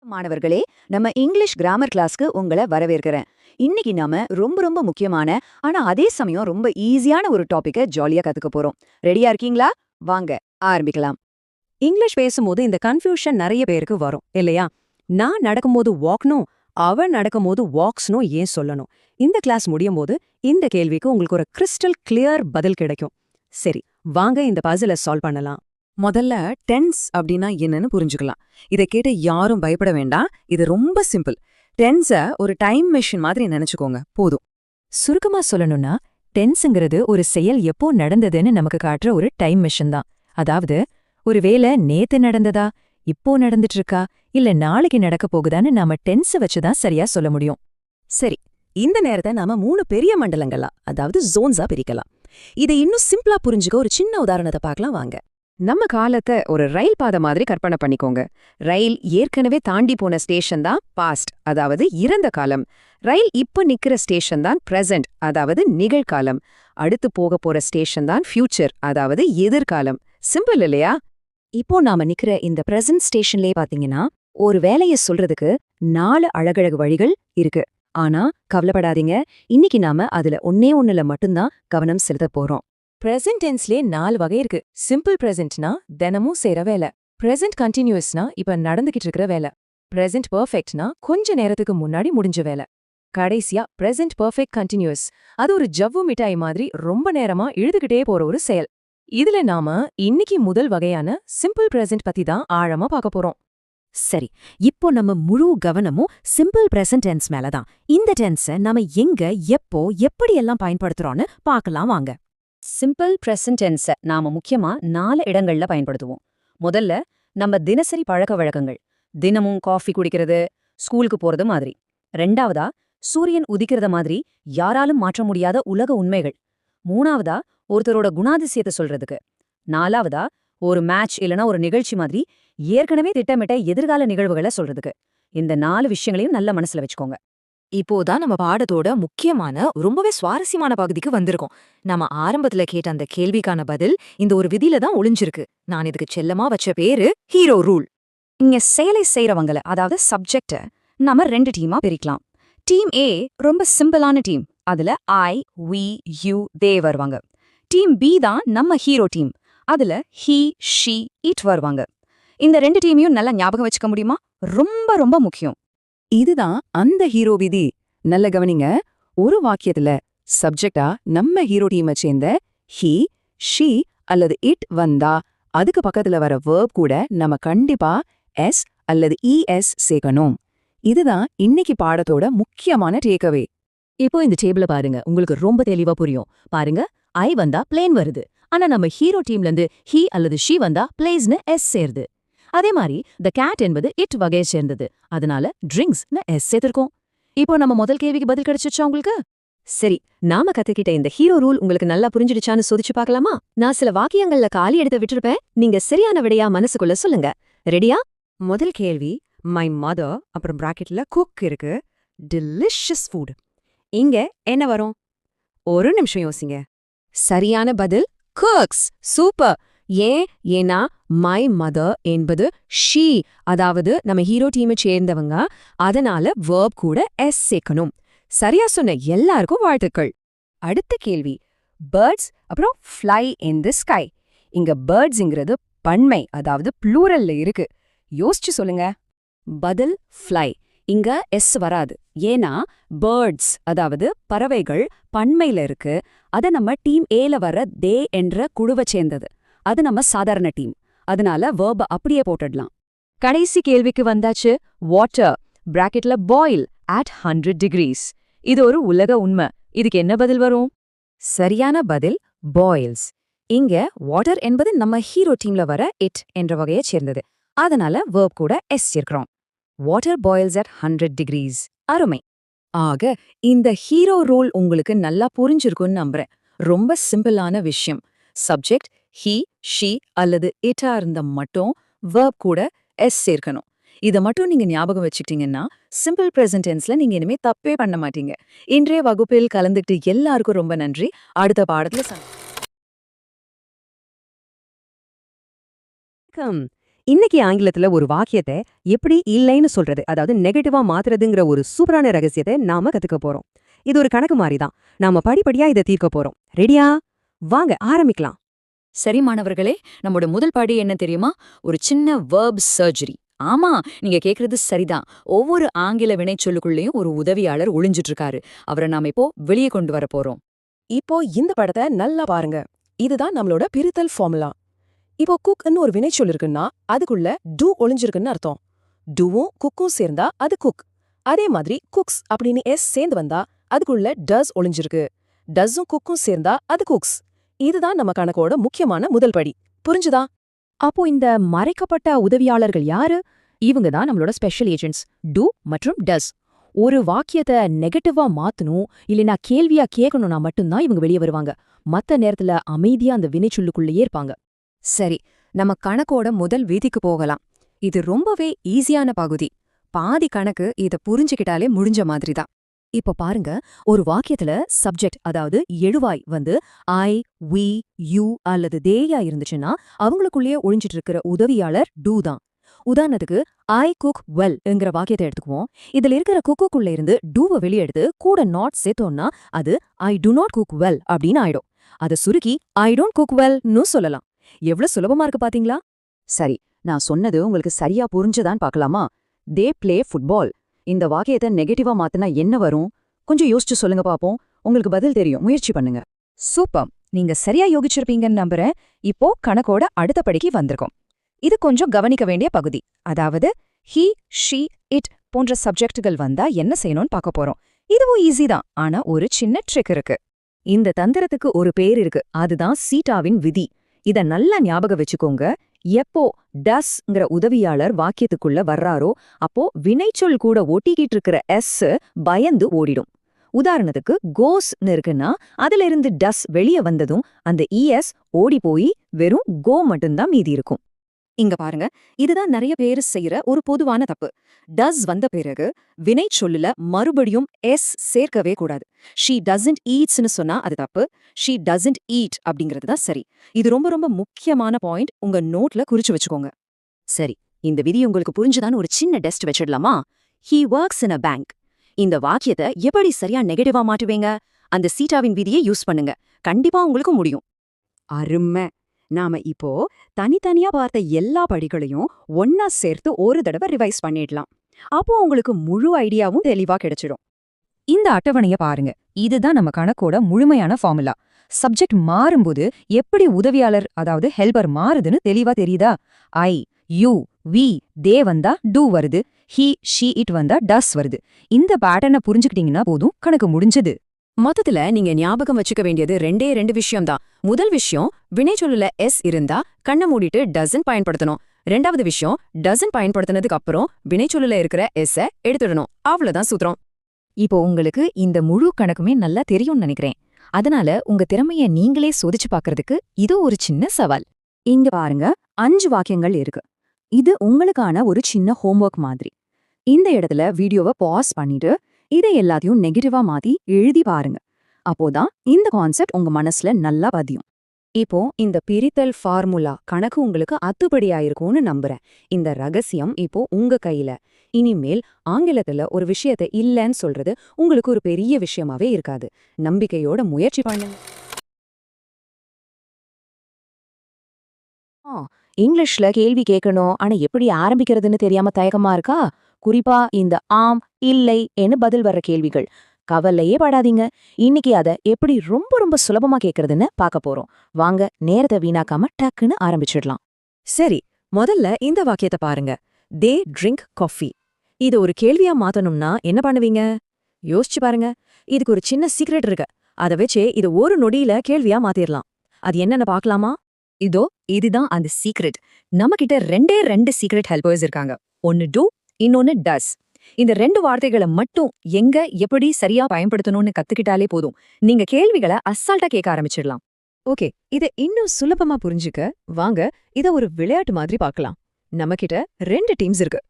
மாணவர்களே, நம்ம English grammar கிளாஸ்க்கு உங்களை வரவேற்கிறேன். இன்னைக்கு நாம ரொம்ப ரொம்ப முக்கியமான ஆனா அதே சமயம் ரொம்ப ஈஸியான ஒரு டாபிக்கை ஜாலியா கத்துக்க போறோம். ரெடியா இருக்கீங்களா? வாங்க ஆரம்பிக்கலாம். இங்கிலீஷ் பேசும்போது இந்த கன்ஃபியூஷன் நிறைய பேருக்கு வரும் இல்லையா? நான் நடக்கும்போது வாக்னும் அவன் நடக்கும்போது வாக்ஸ்னும் ஏன் சொல்லணும்? இந்த கிளாஸ் முடியும் போது இந்த கேள்விக்கு உங்களுக்கு ஒரு கிறிஸ்டல் கிளியர் பதில் கிடைக்கும். சரி, வாங்க இந்த பசிலை சால்வ் பண்ணலாம். முதல்ல டென்ஸ் அப்படின்னா என்னன்னு புரிஞ்சுக்கலாம். இதை கேட்டு யாரும் பயப்பட வேண்டாம். இது ரொம்ப சிம்பிள். டென்ஸை ஒரு டைம் மெஷின் மாதிரி நினைச்சுக்கோங்க போதும். சுருக்கமா சொல்லணும்னா டென்ஸுங்கிறது ஒரு செயல் எப்போ நடந்ததுன்னு நமக்கு காட்டுற ஒரு டைம் மெஷின் தான். அதாவது ஒரு வேலை நேத்து நடந்ததா, இப்போ நடந்துட்டு இருக்கா, இல்ல நாளைக்கு நடக்க போகுதான்னு நாம டென்ஸை வச்சுதான் சரியா சொல்ல முடியும். சரி, இந்த நேரத்தை நாம 3 பெரிய மண்டலங்களா, அதாவது ஜோன்ஸா பிரிக்கலாம். இதை இன்னும் சிம்பிளா புரிஞ்சுக்க ஒரு சின்ன உதாரணத்தை பார்க்கலாம் வாங்க. நம்ம காலத்தை ஒரு ரயில் பாதை மாதிரி கற்பனை பண்ணிக்கோங்க. ரயில் ஏற்கனவே தாண்டி போன ஸ்டேஷன் தான் பாஸ்ட், அதாவது இறந்த காலம். ரயில் இப்ப நிக்கிற ஸ்டேஷன் தான் பிரசன்ட், அதாவது நிகழ்காலம். அடுத்து போக போற ஸ்டேஷன் தான் ஃபியூச்சர், அதாவது எதிர்காலம். சிம்பிள் இல்லையா? இப்போ நாம நிக்கிற இந்த பிரசன்ட் ஸ்டேஷன்லயே பாத்தீங்கன்னா ஒரு வேலையை சொல்றதுக்கு 4 அழகழகு வழிகள் இருக்கு. ஆனா கவலைப்படாதீங்க, இன்னைக்கு நாம அதுல ஒன்னுல மட்டும்தான் கவனம் செலுத்த போறோம். பிரசன்ட் டென்ஸ்லே 4 வகை இருக்கு. சிம்பிள் பிரசன்ட்னா தினமும் செய்யற வேலை. பிரசன்ட் கண்டினியூஸ்னா இப்ப நடந்துகிட்டு இருக்கிற வேலை. பிரசன்ட் பெர்ஃபெக்ட்னா கொஞ்ச நேரத்துக்கு முன்னாடி முடிஞ்ச வேலை. கடைசியா பிரசன்ட் பெர்ஃபெக்ட் கண்டினியூஸ், அது ஒரு ஜவ்வு மிட்டாய் மாதிரி ரொம்ப நேரமா இழுதுகிட்டே போற ஒரு செயல். இதுல நாம இன்னைக்கு முதல் வகையான சிம்பிள் பிரசன்ட் பத்தி தான் ஆழமா பார்க்க போறோம். சரி, இப்போ நம்ம முழு கவனமும் சிம்பிள் பிரசன்ட் டென்ஸ் மேலதான். இந்த டென்ஸை நாம எங்க, எப்போ, எப்படியெல்லாம் பயன்படுத்துறோம்னு பார்க்கலாம் வாங்க. சிம்பிள் பிரசன்ட் டென்ஸை நாம முக்கியமா 4 இடங்கள்ல பயன்படுத்துவோம். முதல்ல நம்ம தினசரி பழக்க வழக்கங்கள், தினமும் காஃபி குடிக்கிறது, ஸ்கூலுக்கு போறது மாதிரி. ரெண்டாவதா சூரியன் உதிக்கிறத மாதிரி யாராலும் மாற்ற முடியாத உலக உண்மைகள். மூணாவதா ஒருத்தரோட குணாதிசயத்தை சொல்றதுக்கு. நாலாவதா ஒரு மேட்ச் இல்லனா ஒரு நிகழ்ச்சி மாதிரி ஏற்கனவே திட்டமிட்ட எதிர்கால நிகழ்வுகளை சொல்றதுக்கு. இந்த 4 விஷயங்களையும் நல்ல மனசுல வச்சுக்கோங்க. இப்போதான் நம்ம பாடத்தோட முக்கியமான ரொம்பவே சுவாரஸ்யமான பகுதிக்கு வந்திருக்கோம். நம்ம ஆரம்பத்துல கேட்ட அந்த கேள்விக்கான பதில் இந்த ஒரு விதியில தான் ஒளிஞ்சிருக்கு. நான் இதுக்கு செல்லமா வச்ச பேரு ஹீரோ ரூல். இங்க செயலை செய்யறவங்கள, அதாவது சப்ஜெக்ட நாம 2 டீமா பிரிக்கலாம். டீம் ஏ ரொம்ப சிம்பிளான டீம். அதுல ஐ, வி, யூ, தே வருவாங்க. டீம் பி தான் நம்ம ஹீரோ டீம். அதுல ஹி, ஷி, இட் வருவாங்க. இந்த 2 டீமையும் நல்லா ஞாபகம் வச்சுக்க முடியுமா? ரொம்ப ரொம்ப முக்கியம். இதுதான் அந்த ஹீரோ விதி. நல்ல கவனிங்க. ஒரு வாக்கியத்துல சப்ஜெக்டா நம்ம ஹீரோ டீமை சேர்ந்த ஹி, ஷி அல்லது இட் வந்தா அதுக்கு பக்கத்துல வர வேர்ப் கூட நம்ம கண்டிப்பா எஸ் அல்லது இஎஸ் சேர்க்கணும். இதுதான் இன்னைக்கு பாடத்தோட முக்கியமான டேக்அவே. இப்போ இந்த டேபிள பாருங்க, உங்களுக்கு ரொம்ப தெளிவா புரியும். பாருங்க, ஐ வந்தா பிளேன் வருது. ஆனா நம்ம ஹீரோ டீம்ல இருந்து ஹி அல்லது ஷி வந்தா பிளேஸ்னு எஸ் சேருது. அதே மாதிரி த கேட் என்பது இட் வகையை சேர்ந்தது. அதனால ட்ரிங்க்ஸ்னு எஸ் சேர்த்திருக்கோம். இப்போ நம்ம முதல் கேள்விக்கு பதில் கிடைச்சிச்சா உங்களுக்கு? சரி, நாம கத்துக்கிட்ட இந்த ஹீரோ ரூல் உங்களுக்கு நல்லா புரிஞ்சிடுச்சான்னு சோதிச்சு பார்க்கலாமா? நான் சில வாக்கியங்கள்ல காலி எடுத்து விட்டுருப்பேன். நீங்க சரியான விடையா மனசுக்குள்ள சொல்லுங்க. ரெடியா? முதல் கேள்வி, மை மதர் அப்புறம் பிராக்கெட்ல குக் இருக்கு. Delicious food. இங்க என்ன வரும்? ஒரு நிமிஷம் யோசிங்க. சரியான பதில் குக்ஸ். சூப்பர். ஏன்னா மை மதர் என்பது ஷீ, அதாவது நம்ம ஹீரோ டீமை சேர்ந்தவங்க. அதனால வேர்ப் கூட எஸ் சேர்க்கணும். சரியா சொன்ன எல்லாருக்கும் வாழ்த்துக்கள். அடுத்த கேள்வி, பேர்ட்ஸ் அப்புறம் ஃப்ளை இன் தி ஸ்கை. இங்க பேர்ட்ஸ்ங்கிறது பன்மை, அதாவது ப்ளூரல்ல இருக்கு. யோசிச்சு சொல்லுங்க. பதில் ஃப்ளை. இங்க எஸ் வராது. ஏன்னா பேர்ட்ஸ், அதாவது பறவைகள் பன்மையில இருக்கு. அத நம்ம டீம் ஏல வர தே என்ற குழுவை சேர்ந்தது. அது நம்ம சாதாரண டீம். அதனால வேர்ப அப்படியே போட்டுடலாம். கடைசி கேள்விக்கு வந்தாச்சு. வாட்டர் பிராக்கெட்ல பாயில் at 100 degrees. இது ஒரு உலக உண்மை. இதுக்கு என்ன பதில் வரும்? சரியான பதில் பாயில்ஸ். இங்க வாட்டர் என்பது நம்ம ஹீரோ டீம்ல வர இட் என்ற வகையை சேர்ந்தது. அதனால வேர்ப் கூட எஸ் சேர்க்கிறோம். Water boils at 100 degrees. அருமை. ஆக இந்த ஹீரோ ரூல் உங்களுக்கு நல்லா புரிஞ்சிருக்குன்னு நம்புறேன். ரொம்ப சிம்பிளான விஷயம். சப்ஜெக்ட் ஹி, ஷி அல்லது இட்டா இருந்த மட்டும் வேர்ப் கூட எஸ் சேர்க்கணும். இதை மட்டும் நீங்க ஞாபகம் வச்சுக்கிட்டீங்கன்னா சிம்பிள் பிரசன்ட் டென்ஸ்ல நீங்க இனிமே தப்பே பண்ண மாட்டீங்க. இன்றைய வகுப்பில் கலந்துக்கிட்டு எல்லாருக்கும் ரொம்ப நன்றி. அடுத்த பாடத்துல இன்னைக்கு ஆங்கிலத்துல ஒரு வாக்கியத்தை எப்படி இல்லைன்னு சொல்றது, அதாவது நெகட்டிவா மாத்துறதுங்கிற ஒரு சூப்பரான ரகசியத்தை நாம கத்துக்க போறோம். இது ஒரு கணக்கு மாதிரி தான். நாம படிப்படியா இதை தீர்க்க போறோம். ரெடியா? வாங்க ஆரம்பிக்கலாம். சரி மாணவர்களே, நம்மோட முதல் படி என்ன தெரியுமா? ஒரு சின்ன வெர்ப் சர்ஜரி. ஆமா, நீங்க கேக்குறது சரிதான். ஒவ்வொரு ஆங்கில வினைச்சொல்லுக்குள்ளேயும் ஒரு உதவியாளர் ஒளிஞ்சிட்டு இருக்காரு. அவரை நாம இப்போ வெளியே கொண்டு வர போறோம். இப்போ இந்த படத்தை நல்லா பாருங்க. இதுதான் நம்மளோட பிரித்தல் ஃபார்முலா. இப்போ குக்னு ஒரு வினைச்சொல் இருக்குன்னா அதுக்குள்ள டூ ஒளிஞ்சிருக்குன்னு அர்த்தம். டூவும் குக்கும் சேர்ந்தா அது குக். அதே மாதிரி குக்ஸ் அப்படின்னு எஸ் சேர்ந்து வந்தா அதுக்குள்ள டஸ் ஒளிஞ்சிருக்கு. டஸ்ஸும் குக்கும் சேர்ந்தா அது குக்ஸ். இதுதான் நம்ம கணக்கோட முக்கியமான முதல் படி. புரிஞ்சுதா? அப்போ இந்த மறைக்கப்பட்ட உதவியாளர்கள் யாரு? இவங்க தான் நம்மளோட ஸ்பெஷல் ஏஜென்ட்ஸ், டூ மற்றும் டஸ். ஒரு வாக்கியத்தை நெகட்டிவா மாத்தணும் இல்லைனா கேள்வியா கேட்கணும்னா மட்டும்தான் இவங்க வெளியே வருவாங்க. மத்த நேரத்துல அமைதியா அந்த வினைச்சொல்லுக்குள்ளேயே இருப்பாங்க. சரி, நம்ம கணக்கோட முதல் வீதிக்கு போகலாம். இது ரொம்பவே ஈஸியான பகுதி. பாதி கணக்கு இத புரிஞ்சுக்கிட்டாலே முடிஞ்ச மாதிரி தான். இப்ப பாருங்க, ஒரு வாக்கியத்துல சப்ஜெக்ட் அதாவது எழுவாய் வந்து ஐ, வி, யூ அல்லது தேயா இருந்துச்சுன்னா அவங்களுக்குள்ளேயே ஒழிஞ்சிட்டு இருக்கிற உதவியாளர் டூ தான். உதாரணத்துக்கு ஐ குக் வெல்ங்கிற வாக்கியத்தை எடுத்துக்குவோம். இதுல இருக்கிற குக்குக்குள்ள இருந்து டூவை வெளியெடுத்து கூட நாட் சேர்த்தோம்னா அது ஐ டு நாட் குக் வெல் அப்படின்னு ஆயிடும். அதை சுருக்கி ஐ டோன்ட் குக் வெல்னு சொல்லலாம். எவ்வளவு சுலபமா இருக்கு பாத்தீங்களா? சரி, நான் சொன்னது உங்களுக்கு சரியா புரிஞ்சுதான் பார்க்கலாமா? They play football. இந்த வாக்கியத்தை நெகட்டிவா மாத்தினா என்ன வரும்? கொஞ்சம் யோசிச்சு சொல்லுங்க பாப்போம். உங்களுக்கு பதில் தெரியும், முயற்சி பண்ணுங்க. சூப்பர், நீங்க சரியா யோகிச்சிருப்பீங்கன்னு நம்புறேன். இப்போ கணக்கோட அடுத்த படிக்கு வந்திருக்கோம். இது கொஞ்சம் கவனிக்க வேண்டிய பகுதி. அதாவது ஹி, ஷி, இட் போன்ற சப்ஜெக்டுகள் வந்தா என்ன செய்யணும்னு பார்க்க போறோம். இதுவும் ஈஸி தான், ஆனா ஒரு சின்ன ட்ரிக் இருக்கு. இந்த தந்திரத்துக்கு ஒரு பேர் இருக்கு, அதுதான் சீட்டாவின் விதி. இத நல்லா ஞாபகம் வச்சுக்கோங்க. எப்போ டஸ்ங்கிற உதவியாளர் வாக்கியத்துக்குள்ள வர்றாரோ அப்போ வினைச்சொல் கூட ஒட்டிக்கிட்டு இருக்கிற எஸ் பயந்து ஓடிடும். உதாரணத்துக்கு கோஸ்னு இருக்குன்னா அதுல இருந்து டஸ் வெளியே வந்ததும் அந்த இஎஸ் ஓடி போய் வெறும் கோ மட்டும்தான் மீதி இருக்கும். இங்க பாருங்க, இதுதான் நிறைய பேர் செய்யற ஒரு பொதுவான தப்பு. டஸ் வந்த பிறகு வினைச்சொல்லுல மறுபடியும் எஸ் சேர்க்கவே கூடாது. ஷீ டசன்ட் ஈட்ஸ்னு சொன்னா அது தப்பு. ஷீ டசன்ட் ஈட் அப்படிங்கிறது தான் சரி. இது ரொம்ப ரொம்ப முக்கியமான பாயிண்ட். உங்க நோட்ல குறிச்சு வச்சுக்கோங்க. சரி, இந்த விதி உங்களுக்கு புரிஞ்சுதான்னு ஒரு சின்ன டெஸ்ட் வச்சிடலாமா? He works in a bank. இந்த வாக்கியத்தை எப்படி சரியா நெகட்டிவா மாட்டுவீங்க? அந்த சீட்டாவின் விதியை யூஸ் பண்ணுங்க. கண்டிப்பா உங்களுக்கு முடியும். அருமை. நாம இப்போ தனித்தனியா பார்த்த எல்லா படிகளையும் ஒன்னா சேர்த்து ஒரு தடவை ரிவைஸ் பண்ணிடலாம். அப்போ உங்களுக்கு முழு ஐடியாவும் தெளிவா கிடைச்சிடும். இந்த அட்டவணைய பாருங்க. இதுதான் நம்ம கணக்கோட முழுமையான ஃபார்முலா. சப்ஜெக்ட் மாறும்போது எப்படி உதவியாளர் அதாவது ஹெல்பர் மாறுதுன்னு தெளிவா தெரியுதா? ஐ, யூ, வி, தே வந்தா டூ வருது. ஹி, ஷி, இட் வந்தா டஸ் வருது. இந்த பேட்டர்னை புரிஞ்சுக்கிட்டீங்கன்னா போதும், கணக்கு முடிஞ்சது. மொத்தத்துல நீங்க ஞாபகம் வச்சுக்க வேண்டியது ரெண்டு விஷயம்தான். முதல் விஷயம், வினைச்சொல்லுல எஸ் இருந்தா கண்ணை மூடிட்டு டசன் பயன்படுத்தணும். ரெண்டாவது விஷயம், டசன் பயன்படுத்தினதுக்கு அப்புறம் வினைச்சொல்லுல இருக்கிற எஸ் எடுத்துடணும். அவ்வளவுதான் சூத்திரம். இப்போ உங்களுக்கு இந்த முழு கணக்குமே நல்லா தெரியும்னு நினைக்கிறேன். அதனால உங்க திறமைய நீங்களே சோதிச்சு பார்க்கறதுக்கு இது ஒரு சின்ன சவால். இங்க பாருங்க, 5 வாக்கியங்கள் இருக்கு. இது உங்களுக்கான ஒரு சின்ன ஹோம்வொர்க் மாதிரி. இந்த இடத்துல வீடியோவை பாஸ் பண்ணிட்டு இதை எல்லாத்தையும் நெகட்டிவா மாத்தி எழுதி பாருங்க. அப்போதான் இந்த கான்செப்ட் உங்க மனசுல நல்லா பதியும். இப்போ இந்த பிரித்தல் ஃபார்முலா கணக்கு உங்களுக்கு அத்துப்படியாயிருக்கும்னு நம்புறேன். இந்த ரகசியம் இப்போ உங்க கையில. இனிமேல் ஆங்கிலத்துல ஒரு விஷயத்தை இல்லைன்னு சொல்றது உங்களுக்கு ஒரு பெரிய விஷயமாவே இருக்காது. நம்பிக்கையோட முயற்சி பண்ணுங்க. இங்கிலீஷ்ல கேள்வி கேட்கணும், ஆனா எப்படி ஆரம்பிக்கிறதுன்னு தெரியாம தயக்கமா இருக்கா? குறிப்பா இந்த ஆம், இல்லை என்று பதில் வர்ற கேள்விகள். கவலையே படாதீங்க. இன்னைக்கு அதை எப்படி ரொம்ப ரொம்ப சுலபமா கேட்கறதுன்னு பார்க்க போறோம். வாங்க, நேரத்தை வீணாக்காம டக்குன்னு ஆரம்பிச்சிடலாம். சரி, முதல்ல இந்த வாக்கியத்தை பாருங்க. தே ட்ரிங்க் காஃபி. இது ஒரு கேள்வியா மாத்தணும்னா என்ன பண்ணுவீங்க? யோசிச்சு பாருங்க. இதுக்கு ஒரு சின்ன சீக்ரெட் இருக்கு. அதை வச்சே இது ஒரு நொடியில கேள்வியா மாத்திரலாம். அது என்னன்னு பார்க்கலாமா? இதுதான் அந்த சீக்ரெட். நம்ம கிட்ட ரெண்டு சீக்ரெட் ஹெல்பர்ஸ் இருக்காங்க. ஒன்னு டூ, இன்னொன்னு டஸ். இந்த 2 வார்த்தைகளை மட்டும் எங்க எப்படி சரியா பயன்படுத்தணும்னு கத்துக்கிட்டாலே போதும். நீங்க கேள்விகளை அசால்ட்டா கேட்க ஆரம்பிச்சிடலாம். ஓகே, இதை இன்னும் சுலபமா புரிஞ்சுக்க வாங்க இத ஒரு விளையாட்டு மாதிரி பார்க்கலாம். நம்மகிட்ட 2 டீம்ஸ் இருக்கு.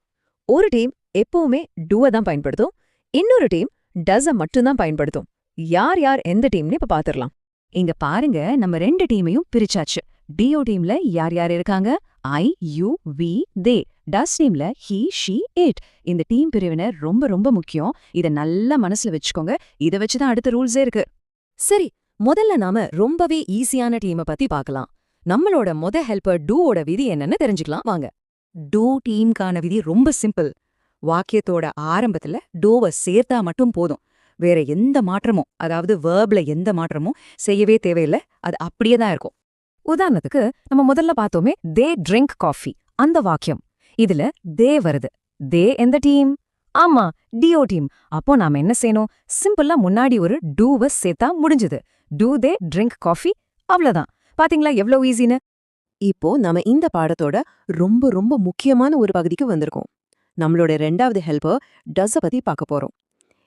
ஒரு டீம் எப்பவுமே டூவை தான் பயன்படுத்தும், இன்னொரு டீம் டஸ மட்டும்தான் பயன்படுத்தும். யார் யார் எந்த டீம்னு இப்ப பாத்துரலாம். இங்க பாருங்க, நம்ம 2 டீமையும் பிரிச்சாச்சு. டிஓ டீம்ல யார் யார் இருக்காங்க? ஐ யூ வி தே. டஸ் டீம்ல ஹி ஷி இட். இந்த டீம் பிரிவினர் ரொம்ப ரொம்ப முக்கியம். இத நல்லா மனசுல வச்சுக்கோங்க. இத வச்சுதான் அடுத்த ரூல்ஸே இருக்கு. சரி, முதல்ல நாம ரொம்பவே ஈஸியான டீமை பத்தி பார்க்கலாம். நம்மளோட ஹெல்ப்பர் டூவோட விதி என்னன்னு தெரிஞ்சுக்கலாம் வாங்க. டூ டீம்கான விதி ரொம்ப சிம்பிள். வாக்கியத்தோட ஆரம்பத்துல டோவை சேர்த்தா மட்டும் போதும். வேற எந்த மாற்றமும், அதாவது வேர்ப்ல எந்த மாற்றமும் செய்யவே தேவையில்லை. அது அப்படியே தான் இருக்கும். உதாரணத்துக்கு நம்ம முதல்ல பார்த்தோமே தே ட்ரிங்க் காஃபி, அந்த வாக்கியம். இதுல தே வருது. தே எந்த டீம்? ஆமா, டிஓ டீம். அப்போ நாம என்ன செய்யணும்? சிம்பிளா முன்னாடி ஒரு டூவை சேர்த்தா முடிஞ்சது. டூ தே ட்ரிங்க் காஃபி, அவ்வளவுதான். பாத்தீங்களா எவ்வளவு ஈஸின்னு? இப்போ நாம இந்த பாடத்தோட ரொம்ப ரொம்ப முக்கியமான ஒரு பகுதிக்கு வந்திருக்கோம். நம்மளோட 2வது ஹெல்ப்பர் டஸ்ஸ பத்தி பார்க்க போறோம்.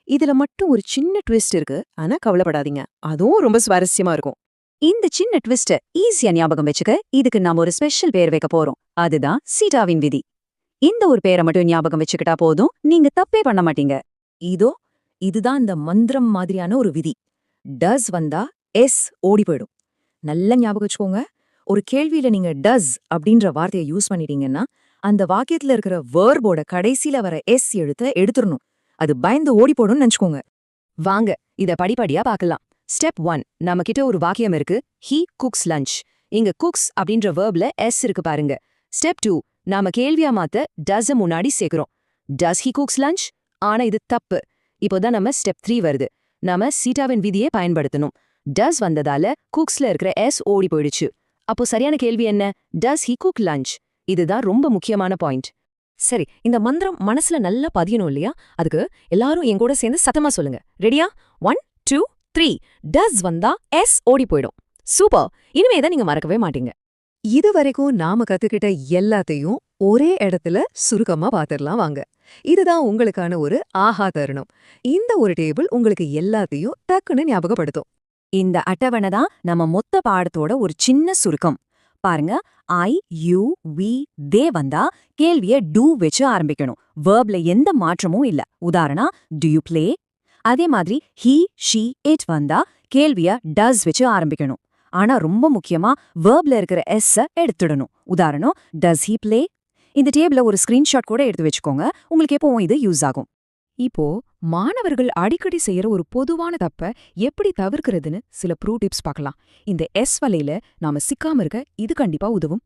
இதுல மட்டும் ஒரு சின்ன ட்விஸ்ட் இருக்கு, ஆனா கவலைப்படாதீங்க, அதுவும் ரொம்ப சுவாரஸ்யமா இருக்கும். இந்த சின்ன ட்விஸ்ட ஈஸியா ஞாபகம் வச்சுக்க இதுக்கு நாம ஒரு ஸ்பெஷல் பேர் வைக்க போறோம். அதுதான் சீட்டாவின் விதி. இந்த ஒரு பேரை மட்டும் ஞாபகம் வச்சுக்கிட்டா போதும், நீங்க தப்பே பண்ண மாட்டீங்க. இதுதான் இந்த மந்திரம் மாதிரியான ஒரு விதி. டஸ் வந்தா எஸ் ஓடி போயிடும். நல்லா ஞாபகம் வச்சுக்கோங்க. ஒரு கேள்வியில நீங்க டஸ் அப்படின்ற வார்த்தையை யூஸ் பண்ணிட்டீங்கன்னா அந்த வாக்கியத்துல இருக்கிற வேர்போட கடைசியில வர எஸ் எழுத்தை எடுத்துடணும். அது பயந்து ஓடி போடும்னு நினைச்சுக்கோங்க. வாங்க இத படிப்படியா பார்க்கலாம். ஸ்டெப் 1, நம்ம கிட்ட ஒரு வாக்கியம் இருக்கு. He cooks lunch. இங்க குக்ஸ் அப்படின்ற வேர்ப்ல எஸ் இருக்கு பாருங்க. ஸ்டெப் 2, நாம கேள்வியா மாத்த டஸ் முன்னாடி சேர்க்கிறோம். Does he cooks lunch? ஆனா இது தப்பு. இப்போதான் நம்ம ஸ்டெப் 3 வருது. நாம சீட்டாவின் விதியை பயன்படுத்தணும். டஸ் வந்ததால குக்ஸ்ல இருக்கிற எஸ் ஓடி போயிடுச்சு. அப்போ சரியான கேள்வி என்ன? Does he cook lunch? இதுதான் ரொம்ப முக்கியமான பாயிண்ட். சரி, இந்த மந்திரம் மனசுல நல்லா பதியணும் இல்லையா? அதுக்கு எல்லாரும் என் கூட சேர்ந்து சத்தமா சொல்லுங்க. ரெடியா? 1 2 3. டஸ் வந்தா எஸ் ஓடி போயிடும். சூப்பர். இனிமே இதை நீங்க மறக்கவே மாட்டீங்க. இதுவரைக்கும் நாம கத்துக்கிட்ட எல்லாத்தையும் ஒரே இடத்துல சுருக்கமா பாத்திரலாம் வாங்க. இதுதான் உங்களுக்கான ஒரு ஆஹா தருணம். இந்த ஒரு டேபிள் உங்களுக்கு எல்லாத்தையும் டக்குன்னு ஞாபகப்படுத்தும். இந்த அட்டவணை தான் நம்ம மொத்த பாடத்தோட ஒரு சின்ன சுருக்கம். பாருங்க, ஐ யூ வி தே வந்தா கேள்விய டூ வச்சு ஆரம்பிக்கணும். வேர்ப்ல எந்த மாற்றமும் இல்ல. உதாரணம், டு யூ பிளே? அதே மாதிரி ஹி ஷி இட் வந்தா கேள்விய டஸ் வச்சு ஆரம்பிக்கணும். ஆனா ரொம்ப முக்கியமா வேர்ப்ல இருக்கிற எஸ் எடுத்துடணும். உதாரணம், டஸ் ஹி பிளே? இந்த டேபிள ஒரு ஸ்கிரீன்ஷாட் கூட எடுத்து வச்சுக்கோங்க. உங்களுக்கு எப்பவும் இது யூஸ் ஆகும். இப்போ மாணவர்கள் அடிக்கடி செய்யற ஒரு பொதுவான தப்ப எப்படி தவிர்க்கிறதுன்னு சில ப்ரூ டிப்ஸ் பார்க்கலாம். இந்த எஸ் வலையில நாம சிக்காம இருக்க இது கண்டிப்பா உதவும்.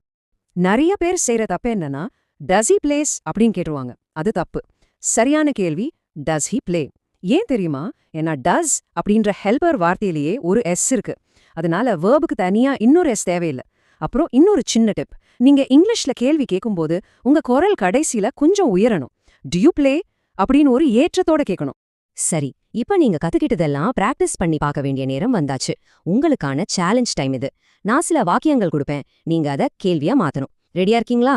நிறைய பேர் செய்யற தப்பு என்னன்னா, டஸ் ஹி பிளேஸ் அப்படின்னு கேட்டுருவாங்க. அது தப்பு. சரியான கேள்வி டஸ் ஹி பிளே. ஏன் தெரியுமா? ஏன்னா டஸ் அப்படின்ற ஹெல்பர் வார்த்தையிலேயே ஒரு எஸ் இருக்கு. அதனால வேர்புக்கு தனியா இன்னொரு எஸ் தேவையில்லை. அப்புறம் இன்னொரு சின்ன டிப், நீங்க இங்கிலீஷ்ல கேள்வி கேட்கும்போது உங்க குரல் கடைசியில கொஞ்சம் உயரணும். டு யூ பிளே அப்படின்னு ஒரு ஏற்றத்தோட கேட்கணும். சரி, இப்ப நீங்க கத்துக்கிட்டதெல்லாம் பிராக்டிஸ் பண்ணி பார்க்க வேண்டிய நேரம் வந்தாச்சு. உங்களுக்கான சேலஞ்ச் டைம் இது. நான் சில வாக்கியங்கள் கொடுப்பேன், நீங்க அத கேள்வியா மாத்தணும். ரெடியா இருக்கீங்களா?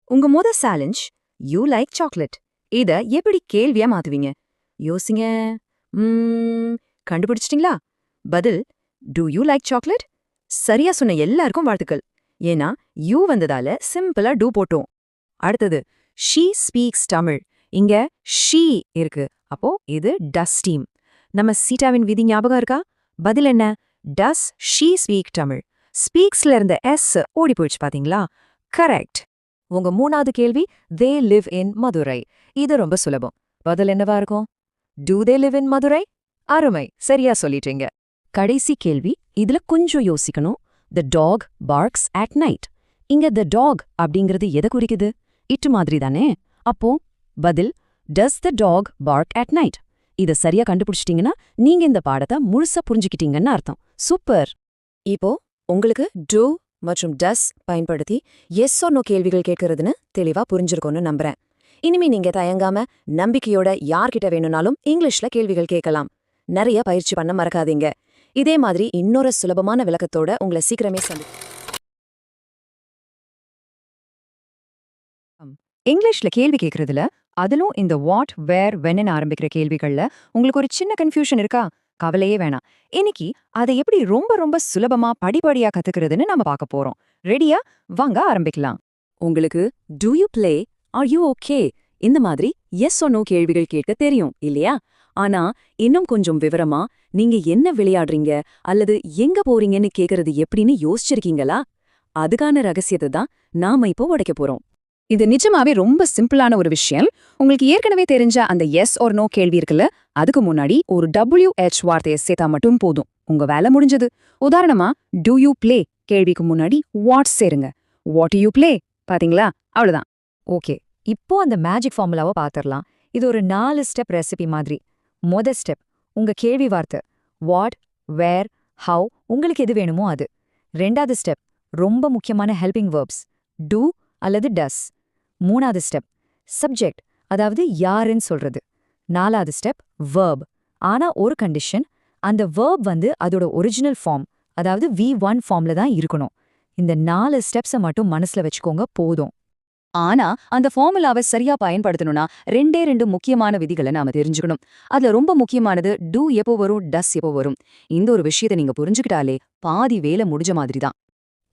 உங்க சேலஞ்ச், யூ லைக் சாக்லேட். இத எப்படி கேள்வியா மாத்துவீங்க? யோசிங்க. கண்டுபிடிச்சிட்டீங்களா? பதில், டு யூ லைக் சாக்லேட்? சரியா சொன்ன எல்லாருக்கும் வாழ்த்துக்கள். ஏன்னா யூ வந்ததால சிம்பிளா டூ போட்டோம். அடுத்தது, ஷீ ஸ்பீக்ஸ் தமிழ். இங்க ஷீ இருக்கு. அப்போ இது டஸ் டீம். நம்ம சீட்டாவின் விதி ஞாபகம் இருக்கா? பதில் என்ன? Does she speak Tamil. ஸ்பீக்ஸ்ல இருந்த எஸ் ஓடி போயிடுச்சு பாத்தீங்களா? கரெக்ட். உங்க 3வது கேள்வி, தே லிவ் இன் மதுரை. இது ரொம்ப சுலபம். பதில் என்னவா இருக்கும்? Do they live in Madurai? அருமை, சரியா சொல்லிட்டீங்க. கடைசி கேள்வி, இதுல கொஞ்சம் யோசிக்கணும். The dog barks at night. இங்க த டாக் அப்படிங்கிறது எதை குறிக்குது? இட்டு மாதிரி தானே? அப்போ பதில், டஸ் த டாக் பார்க் அட் நைட். இத சரியா கண்டுபிடிச்சிட்டீங்கன்னா நீங்க இந்த பாடத்தை முழுசா புரிஞ்சுக்கிட்டீங்கன்னு அர்த்தம். சூப்பர். இப்போ உங்களுக்கு டூ மற்றும் டஸ் பயன்படுத்தி எஸ் நோ கேள்விகள் கேட்கறதுன்னு தெளிவா புரிஞ்சிருக்கும்னு நம்புறேன். இனிமே நீங்க தயங்காம நம்பிக்கையோட யார்கிட்ட வேணும்னாலும் இங்கிலீஷ்ல கேள்விகள் கேட்கலாம். நிறைய பயிற்சி பண்ண மறக்காதீங்க. இதே மாதிரி இன்னொரு சுலபமான விளக்கத்தோட உங்களை சீக்கிரமே இங்கிலீஷ்ல கேள்வி கேட்கறதுல, அதிலும் இந்த வாட், வேர், வென்னு ஆரம்பிக்கிற கேள்விகள்ல உங்களுக்கு ஒரு சின்ன கன்ஃபியூஷன் இருக்கா? கவலையே வேணாம். இன்னைக்கு அதை எப்படி ரொம்ப ரொம்ப சுலபமா படிப்படியா கத்துக்கிறதுன்னு நம்ம பார்க்க போறோம். ரெடியா? வாங்க ஆரம்பிக்கலாம். உங்களுக்கு to you play, are you okay இந்த மாதிரி எஸ் நோ கேள்விகள் கேட்க தெரியும் இல்லையா? ஆனா இன்னும் கொஞ்சம் விவரமா நீங்க என்ன விளையாடுறீங்க அல்லது எங்க போறீங்கன்னு கேக்குறது எப்படின்னு யோசிச்சிருக்கீங்களா? அதுக்கான ரகசியத்தை தான் நாம இப்போ உடைக்க போறோம். இது நிஜமாவே ரொம்ப சிம்பிளான ஒரு விஷயம். உங்களுக்கு ஏற்கனவே தெரிஞ்ச அந்த எஸ் ஆர் நோ கேள்வி இருக்குல்ல, அதுக்கு முன்னாடி ஒரு WH வார்த்தையை சேர்த்தா மட்டும் போதும், உங்க வேலை முடிஞ்சது. உதாரணமா டு யூ ப்ளே கேள்விக்கு முன்னாடி வாட் சேருங்க. வாட் யூ ப்ளே, பாத்தீங்களா? அவ்வளவுதான். ஓகே, இப்போ அந்த மேஜிக் ஃபார்முலாவை பாத்திரலாம். இது ஒரு 4 ஸ்டெப் ரெசிபி மாதிரி. மொதல் ஸ்டெப், உங்க கேள்வி வார்த்தை வாட், வேர், ஹவ், உங்களுக்கு எது வேணுமோ அது. ரெண்டாவது ஸ்டெப், ரொம்ப முக்கியமான ஹெல்பிங் வேர்ப்ஸ் டூ அல்லது டஸ். மூணாவது ஸ்டெப், சப்ஜெக்ட், அதாவது யாருன்னு சொல்றது. நாலாவது ஸ்டெப், வேர்ப். ஆனா ஒரு கண்டிஷன், அந்த வேர்ப் வந்து அதோட ஒரிஜினல் ஃபார்ம், அதாவது V1 ஃபார்ம்ல தான் இருக்கணும். இந்த 4 ஸ்டெப்ஸை மட்டும் மனசுல வச்சுக்கோங்க, போதும். ஆனா அந்த ஃபார்முலாவை சரியா பயன்படுத்தணும்னா 2 முக்கியமான விதிகளை நாம தெரிஞ்சுக்கணும். அதுல ரொம்ப முக்கியமானது டூ எப்போ வரும், டஸ் எப்போ வரும். இந்த ஒரு விஷயத்தை நீங்க புரிஞ்சுக்கிட்டாலே பாதி வேலை முடிஞ்ச மாதிரி தான்.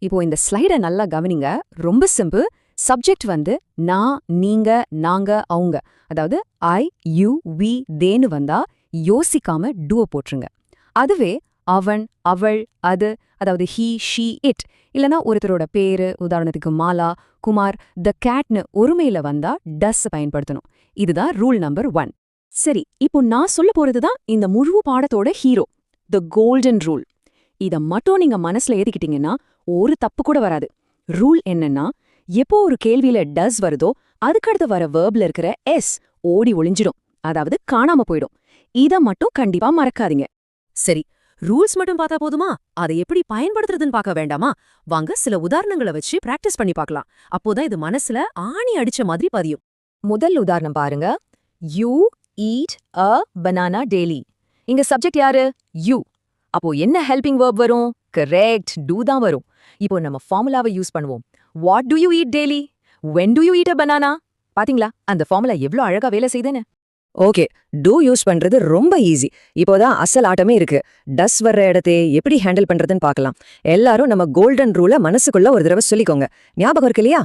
இப்போ இந்த ஸ்லைடை நல்லா கவனிங்க. ரொம்ப சிம்பிள். சப்ஜெக்ட் வந்து நான், நீங்க, நாங்க, அவங்க, அதாவது ஐ, யூ, வி, தேன்னு வந்தா யோசிக்காம டூவை போட்டுருங்க. அதுவே அவன், அவள், அது, அதாவது ஹீ, ஷீ, இட், இல்லனா ஒருத்தரோட பேரு, உதாரணத்துக்கு மாலா, குமார், த கேட்னு ஒருமையில வந்தா டஸ் பயன்படுத்தணும். இதுதான் ரூல் நம்பர் 1. சரி, இப்போ நான் சொல்ல போறதுதான் இந்த முழு பாடத்தோட ஹீரோ, த கோல்டன் ரூல். இத மட்டும் நீங்க மனசுல ஏத்திக்கிட்டீங்கன்னா ஒரு தப்பு கூட வராது. ரூல் என்னன்னா, எப்போ ஒரு கேள்வியில டஸ் வருதோ அதுக்கடுத்து வர வேர்ப்ல இருக்கிற எஸ் ஓடி ஒளிஞ்சிடும், அதாவது காணாம போயிடும். இத மட்டும் கண்டிப்பா மறக்காதீங்க. சரி, ரூல்ஸ் மட்டும் பார்த்தா போதுமா? அதை எப்படி பயன்படுத்துறதுன்னு பார்க்க வேண்டாமா? வாங்க சில உதாரணங்களை வச்சு பிராக்டிஸ் பண்ணி பார்க்கலாம். அப்போதான் இது மனசுல ஆணி அடிச்ச மாதிரி பதியும். முதல் உதாரணம் பாருங்க. You eat a banana daily. இங்க சப்ஜெக்ட் யாரு? யூ. அப்போ என்ன ஹெல்பிங் வேர்ப் வரும்? கரெக்ட், டூ தான் வரும். இப்போ நம்ம ஃபார்முலாவை யூஸ் பண்ணுவோம். What to you eat daily? When to you eat a banana? பாத்தீங்களா அந்த ஃபார்முலா எவ்ளோ அழகா வேலை செய்யுதுன்னு? ஓகே, டூ யூஸ் பண்றது ரொம்ப ஈஸி. இப்போதான் அசல் ஆட்டமே இருக்கு. டஸ் வர்ற இடத்தை எப்படி ஹேண்டில் பண்றதுன்னு பார்க்கலாம். எல்லாரும் நம்ம கோல்டன் ரூலை மனசுக்குள்ள ஒரு தடவை சொல்லிக்கோங்க. ஞாபகம் இருக்கு இல்லையா?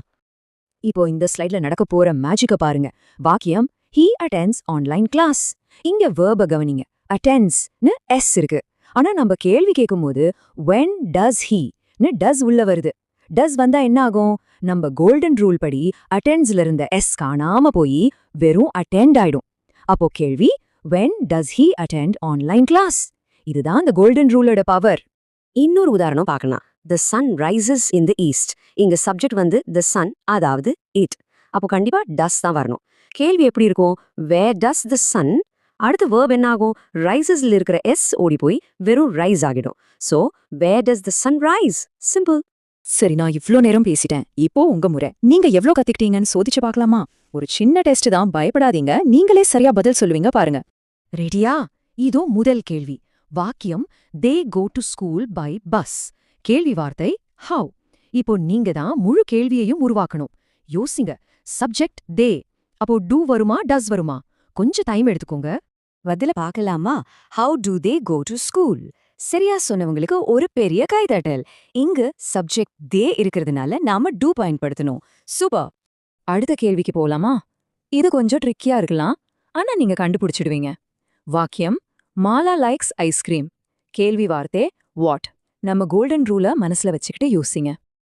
இப்போ இந்த ஸ்லைட்ல நடக்க போற மேஜிக்க பாருங்க. வாக்கியம் he attends ஆன்லைன் கிளாஸ். இங்க வேர்ப கவனிங்க. attends-னு எஸ் இருக்கு. ஆனா நம்ம கேள்வி கேட்கும்போது when does he-னு டஸ் உள்ள வருது. டஸ் வந்தா என்ன ஆகும்? நம்ம கோல்டன் ரூல் படி attends-ல இருந்த எஸ் காணாம போய் வெறும் attend ஆயிடும். அப்போ கேள்வி when does he attend online class? இதுதான் அந்த கோல்டன் ரூலோட பவர். இன்னொரு உதாரணம் பார்க்கலாம். The sun rises in the east. இங்க சப்ஜெக்ட் வந்து the sun, அதாவது it. அப்போ கண்டிப்பா does தான் வரணும். கேள்வி எப்படி இருக்கும்? Where does the sun? அடுத்து verb என்ன ஆகும்? Risesல இருக்கிற s ஓடி போய் வெறும் rise ஆகிடும். So, where does the sun rise? Simple. சரி, நான் இவ்ளோ நேரம் பேசிட்டேன். இப்போ உங்க முறை. நீங்க எவ்ளோ கத்துக்கிட்டீங்கன்னு சோதிச்சு பார்க்கலாமா? ஒரு சின்ன டெஸ்ட் தான், பயப்படாதீங்க. நீங்களே சரியா பதில் சொல்லுவீங்க பாருங்க. ரெடியா? இதோ முதல் கேள்வி. வாக்கியம் they go to school by bus. கேள்வி வார்த்தை how. இப்போ நீங்க தான் முழு கேள்வியையும் உருவாக்கணும். யோசிங்க. Subject they. அப்போ do வருமா, does வருமா? கொஞ்சம் டைம் எடுத்துக்கோங்க. பதில பார்க்கலாமா? How do they go to school? சரியா சொன்னவங்களுக்கு ஒரு பெரிய கைதட்டல். இங்கு சப்ஜெக்ட் தே இருக்கிறதுனால நாம டூ பயன்படுத்தணும். சூப்பர். அடுத்த கேள்விக்கு போலாமா? இது கொஞ்சம் ட்ரிக்கியா இருக்கலாம், ஆனா நீங்க கண்டுபிடிச்சிடுவீங்க. வாக்கியம் மாலா லைக்ஸ் ஐஸ்கிரீம். கேள்வி வார்த்தை வாட். நம்ம கோல்டன் ரூல மனசுல வச்சுக்கிட்டு யோசிங்க.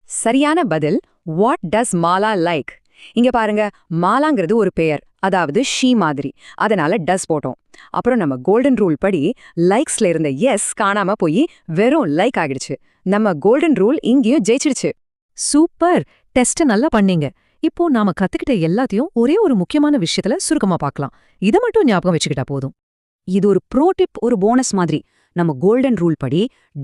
சரியான பதில் வாட் டஸ் மாலா லைக். இங்க பாருங்க, மாலாங்கிறது ஒரு பெயர், அதாவது ஷீ மாதிரி, அதனால டஸ் போட்டோம். அப்புறம் நம்ம கோல்டன் ரூல் படி லைக்ஸ்ல இருந்த எஸ் காணாம போய் வெறும் லைக் ஆகிடுச்சு. நம்ம கோல்டன் ரூல் இங்கேயும் ஜெயிச்சிடுச்சு. சூப்பர், டெஸ்ட் நல்லா பண்ணீங்க. இப்போ நாம கத்துக்கிட்ட எல்லாத்தையும் ஒரே ஒரு முக்கியமான விஷயத்துல சுருக்கமா பார்க்கலாம். இத மட்டும் ஞாபகம் வச்சுக்கிட்டா போதும். இது ஒரு ப்ரோ டிப், ஒரு போனஸ் மாதிரி. நம்ம கோல்டன் ரூல் படி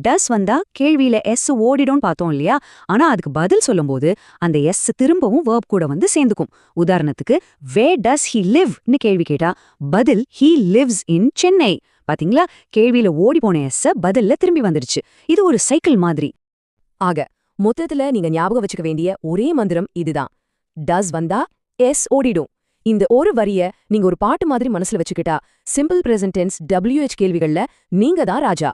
டஸ் வந்தா கேள்வியில எஸ் ஓடிடும் பார்த்தோம் இல்லையா? ஆனா அதுக்கு பதில் சொல்லும்போது அந்த எஸ் திரும்பவும் வேர்ப் கூட வந்து சேர்ந்துக்கும். உதாரணத்துக்கு where does he live-னு கேள்வி கேட்டா பதில் he lives in சென்னை. பாத்தீங்களா? கேள்வியில ஓடி போன எஸ் பதில்ல திரும்பி வந்துடுச்சு. இது ஒரு சைக்கிள் மாதிரி. ஆக மொத்தத்துல நீங்க ஞாபகம் வச்சுக்க வேண்டிய ஒரே மந்திரம் இதுதான். டஸ் வந்தா எஸ் ஓடிடும். இந்த ஒரு வரிய நீங்க ஒரு பாட்டு மாதிரி மனசுல வச்சுக்கிட்டா சிம்பிள் பிரசன்ட் டென்ஸ் WH கேள்விகள்ல நீங்க தான் ராஜா.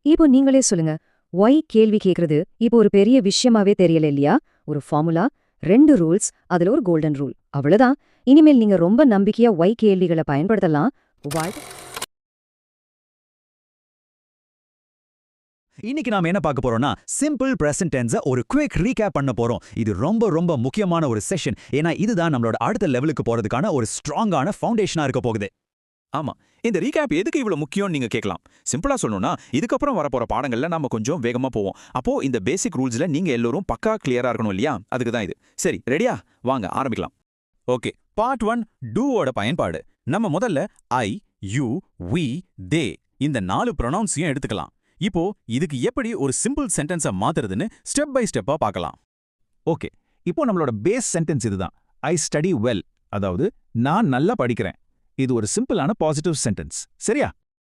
இப்போ நீங்களே சொல்லுங்க. ஒய் கேள்வி கேக்குறது இப்போ ஒரு பெரிய விஷயமாவே தெரியல இல்லையா? ஒரு ஃபார்முலா, 2 ரூல்ஸ், அதுல ஒரு கோல்டன் ரூல், அவ்வளவுதான். இனிமேல் நீங்க ரொம்ப நம்பிக்கையா ஒய் கேள்விகளை பயன்படுத்தலாம். இன்னைக்கு நாம என்ன பார்க்க போறோம்னா சிம்பிள் பிரசன்ட் டென்ஸை ஒரு குவிக் ரீகேப் பண்ண போறோம். இது ரொம்ப ரொம்ப முக்கியமான ஒரு செஷன். ஏன்னா இதுதான் நம்மளோட அடுத்த லெவலுக்கு போறதுக்கான ஒரு ஸ்ட்ராங்கான ஃபவுண்டேஷனா இருக்க போகுது. ஆமா, இந்த ரீகேப் எதுக்கு இவ்வளவு முக்கியம்னு நீங்க கேட்கலாம். சிம்பிளா சொல்லணும்னா, இதுக்கப்புறம் வரப்போற பாடங்கள்ல நாம கொஞ்சம் வேகமா போவோம். அப்போ இந்த பேசிக் ரூல்ஸ்ல நீங்க எல்லாரும் பக்கா கிளியரா இருக்கணும் இல்லையா? அதுக்கு தான் இது. சரி, ரெடியா? வாங்க ஆரம்பிக்கலாம். ஓகே, பார்ட் 1 டூவோட பயன்பாடு. நம்ம முதல்ல ஐ, யூ, வி, தே இந்த 4 ப்ரொனவுன்ஸையும் எடுத்துக்கலாம். இப்போ இதுக்கு எப்படி ஒரு சிம்பிள் சென்டென்ஸை மாத்துறதுன்னு ஸ்டெப் பை ஸ்டெப்பா பார்க்கலாம். ஓகே, இப்போ நம்மளோட பேஸ் சென்டென்ஸ் இதுதான். ஐ ஸ்டடி வெல், அதாவது நான் நல்லா படிக்கிறேன். இது ஒரு சிம்பிளான பாசிட்டிவ் சென்டென்ஸ், சரியா?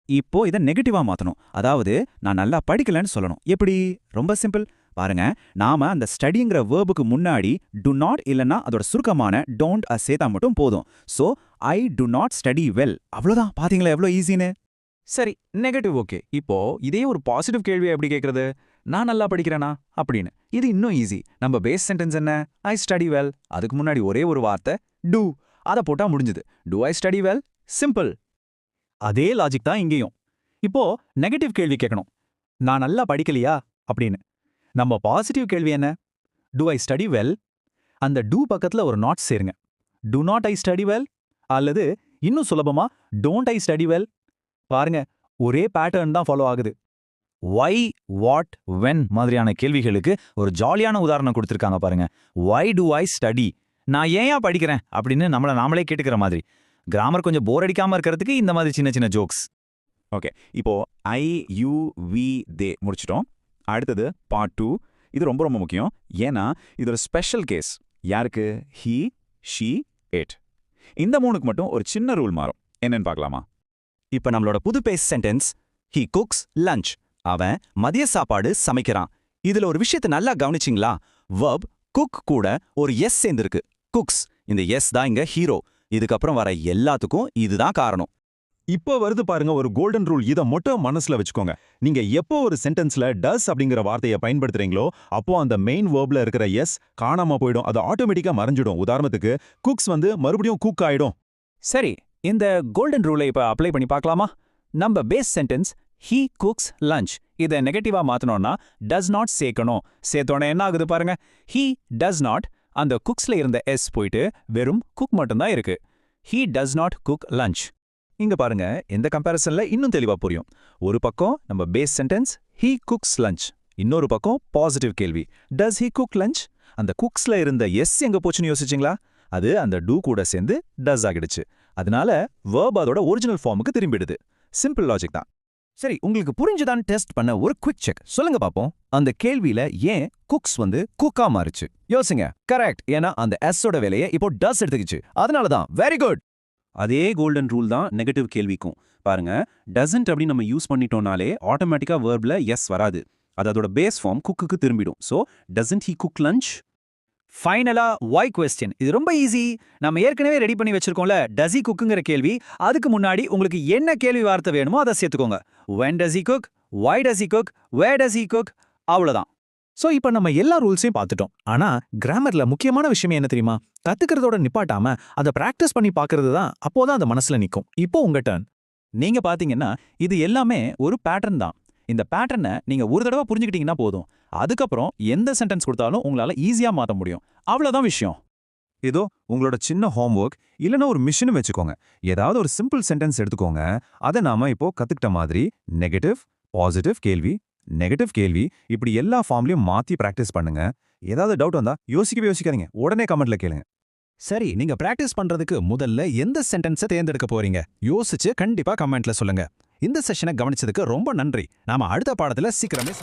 இப்போ இதை நெகட்டிவா மாத்தணும். அதாவது நான் நல்லா படிக்கலன்னு சொல்லணும். எப்படி? ரொம்ப சிம்பிள். பாருங்க, நாம அந்த ஸ்டடிங்கிற வேர்புக்கு முன்னாடி டு நாட் இல்லைன்னா அதோட சுருக்கமான டோன்ட் சேர்த்தா மட்டும் போதும். So I to not study well. அவ்வளோதான். பாத்தீங்களா எவ்வளோ ஈஸின்னு? சரி, நெகட்டிவ் ஓகே. இப்போ இதே ஒரு பாசிட்டிவ் கேள்வியை எப்படி கேட்கறது? நான் நல்லா படிக்கிறேனா அப்படின்னு. இது இன்னும் ஈஸி. நம்ம பேஸ் சென்டென்ஸ் என்ன? ஐ ஸ்டடி வெல். அதுக்கு முன்னாடி ஒரே ஒரு வார்த்தை டூ, அதை போட்டா முடிஞ்சுது. To I study well? Simple. அதே லாஜிக் தான் இங்கேயும். இப்போ நெகட்டிவ் கேள்வி கேட்கணும். நான் நல்லா படிக்கலையா அப்படின்னு. நம்ம பாசிட்டிவ் கேள்வி என்ன? To I study well? அந்த டூ பக்கத்துல ஒரு நாட் சேருங்க. To not I study well? அல்லது இன்னும் சுலபமா டோன்ட் ஐ ஸ்டடி வெல்? பாருங்க, ஒரே பேட்டர்ன் தான் ஃபாலோ ஆகுது. வை, வாட், வென் மாதிரியான கேள்விகளுக்கு ஒரு ஜாலியான உதாரணம் கொடுத்துருக்காங்க பாருங்க. Why do I study? நான் ஏன் படிக்கிறேன் அப்படின்னு நாமளே கேட்டுக்கிற மாதிரி. கிராமர் கொஞ்சம் போர் அடிக்காம இருக்கிறதுக்கு இந்த மாதிரி சின்ன சின்ன ஜோக்ஸ். ஓகே, இப்போ ஐ, யூ, வி, தே முடிச்சிட்டோம். அடுத்தது பார்ட் 2. இது ரொம்ப ரொம்ப முக்கியம். ஏன்னா இது ஒரு ஸ்பெஷல் கேஸ். யாருக்கு? He, she, it. இந்த 3க்கு மட்டும் ஒரு சின்ன ரூல் மாறும். என்னன்னு பார்க்கலாமா? இப்ப நம்மளோட புது base sentence he cooks lunch. அவன் மதிய சாப்பாடு சமைக்கிறான். இதுல ஒரு விஷயத்தை நல்லா கவனிச்சிங்களா? வெர்ப் குக் கூட ஒரு எஸ் சேர்ந்திருக்கு. குக்ஸ். இந்த எஸ் தான் இங்க ஹீரோ. இதுக்கப்புறம் வர எல்லாத்துக்கும் இதுதான் காரணம். இப்போ வருது பாருங்க ஒரு கோல்டன் ரூல். இதை மட்டும் மனசுல வச்சுக்கோங்க. நீங்க எப்போ ஒரு சென்டென்ஸ்ல டஸ் அப்படிங்கிற வார்த்தையை பயன்படுத்துறீங்களோ அப்போ அந்த மெயின் வேர்ப்ல இருக்கிற எஸ் காணாம போயிடும். அது ஆட்டோமேட்டிக்கா மறைஞ்சிடும். உதாரணத்துக்கு குக்ஸ் மறுபடியும் குக் ஆயிடும். சரி, இந்த கோல்டன் ரூலை இப்ப அப்ளை பண்ணி பார்க்கலாமா? நம்ம base sentence he cooks lunch இதை நெகட்டிவா மாத்தணும்னா டஸ் நாட் சேர்க்கணும். சேர்த்தோன்னே என்ன ஆகுது பாருங்க. ஹீ டஸ் நாட், அந்த குக்ஸ்ல இருந்த எஸ் போயிட்டு வெறும் குக் மட்டும்தான் இருக்கு. He does not cook lunch. இங்க பாருங்க, இந்த கம்பேரிசன்ல இன்னும் தெளிவா புரியும். ஒரு பக்கம் நம்ம base sentence he cooks lunch, இன்னொரு பக்கம் பாசிட்டிவ் கேள்வி டஸ் ஹீ குக் லஞ்ச். அந்த குக்ஸ்ல இருந்த எஸ் எங்க போச்சுன்னு யோசிச்சிங்களா? அது அந்த டூ கூட சேர்ந்து டஸ் ஆகிடுச்சு. அதனால வேர்ப் அதோட ஒரிஜினல் ஃபார்முக்கு திரும்பிடுது. சிம்பிள் லாஜிக் தான். சரி, உங்களுக்கு புரிஞ்சுதான் டெஸ்ட் பண்ண ஒரு குவிக் செக் சொல்லுங்க பாப்போம். அந்த கேள்வியில ஏன் குக்ஸ் குக்கா மாறுச்சு? யோசிங்க. கரெக்ட், ஏன்னா அந்த எஸ்ஸோட வேலையை இப்போ டஸ் எடுத்துக்கிச்சு. அதனாலதான். Very good. அதே கோல்டன் ரூல் தான் நெகட்டிவ் கேள்விக்கும். பாருங்க, டசன்ட் அப்படி நம்ம யூஸ் பண்ணிட்டோம்னாலே ஆட்டோமேட்டிக்கா வேர்ப்ல எஸ் வராது. அது அதோட பேஸ் ஃபார்ம் குக்குக்கு திரும்பிடும். So doesn't he cook lunch? ஃபைனலா ஒய் கொஸ்டின். இது ரொம்ப ஈஸி. நம்ம ஏற்கனவே ரெடி பண்ணி வச்சிருக்கோம்ல டஸ் ஹி குக்குங்கிற கேள்வி. அதுக்கு முன்னாடி உங்களுக்கு என்ன கேள்வி வார்த்தை வேணுமோ அதை சேர்த்துக்கோங்க. when does he cook, why does he cook, where does he cook, அவ்வளவுதான். சோ இப்போ நம்ம எல்லா ரூல்ஸையும் பார்த்துட்டோம். ஆனா கிராமர்ல முக்கியமான விஷயம் என்ன தெரியுமா? கத்துக்கிறதோட நிப்பாட்டாம அதை பிராக்டிஸ் பண்ணி பார்க்கறது தான். அப்போதான் அந்த மனசுல நிக்கும். இப்போ உங்க டர்ன். நீங்க பாத்தீங்கன்னா இது எல்லாமே ஒரு பேட்டர்ன் தான். இந்த பேட்டர்னை நீங்க ஒரு தடவை புரிஞ்சுக்கிட்டீங்கன்னா போதும். அதுக்கப்புறம் எந்த சென்டென்ஸ் கொடுத்தாலும் உங்களால ஈஸியா மாத்த முடியும். அவ்வளவுதான் விஷயம். ஏதோ உங்களோட சின்ன ஹோம்ஒர்க் இல்லைன்னா ஒரு மிஷின் வச்சுக்கோங்க. ஏதாவது ஒரு சிம்பிள் சென்டென்ஸ் எடுத்துக்கோங்க. அதை நாம இப்போ கத்துக்கிட்ட மாதிரி நெகட்டிவ், பாசிட்டிவ் கேள்வி, நெகட்டிவ் கேள்வி இப்படி எல்லா ஃபார்ம்லயும் மாத்தி பிராக்டிஸ் பண்ணுங்க. ஏதாவது டவுட் வந்தா யோசிக்காதீங்க, உடனே கமெண்ட்ல கேளுங்க. சரி, நீங்க பிராக்டிஸ் பண்றதுக்கு முதல்ல எந்த சென்டென்ஸை தேர்ந்தெடுக்க போறீங்க யோசிச்சு கண்டிப்பா கமெண்ட்ல சொல்லுங்க. இந்த செஷனை கவனிச்சதுக்கு ரொம்ப நன்றி. நாம அடுத்த பாடத்துல சீக்கிரமே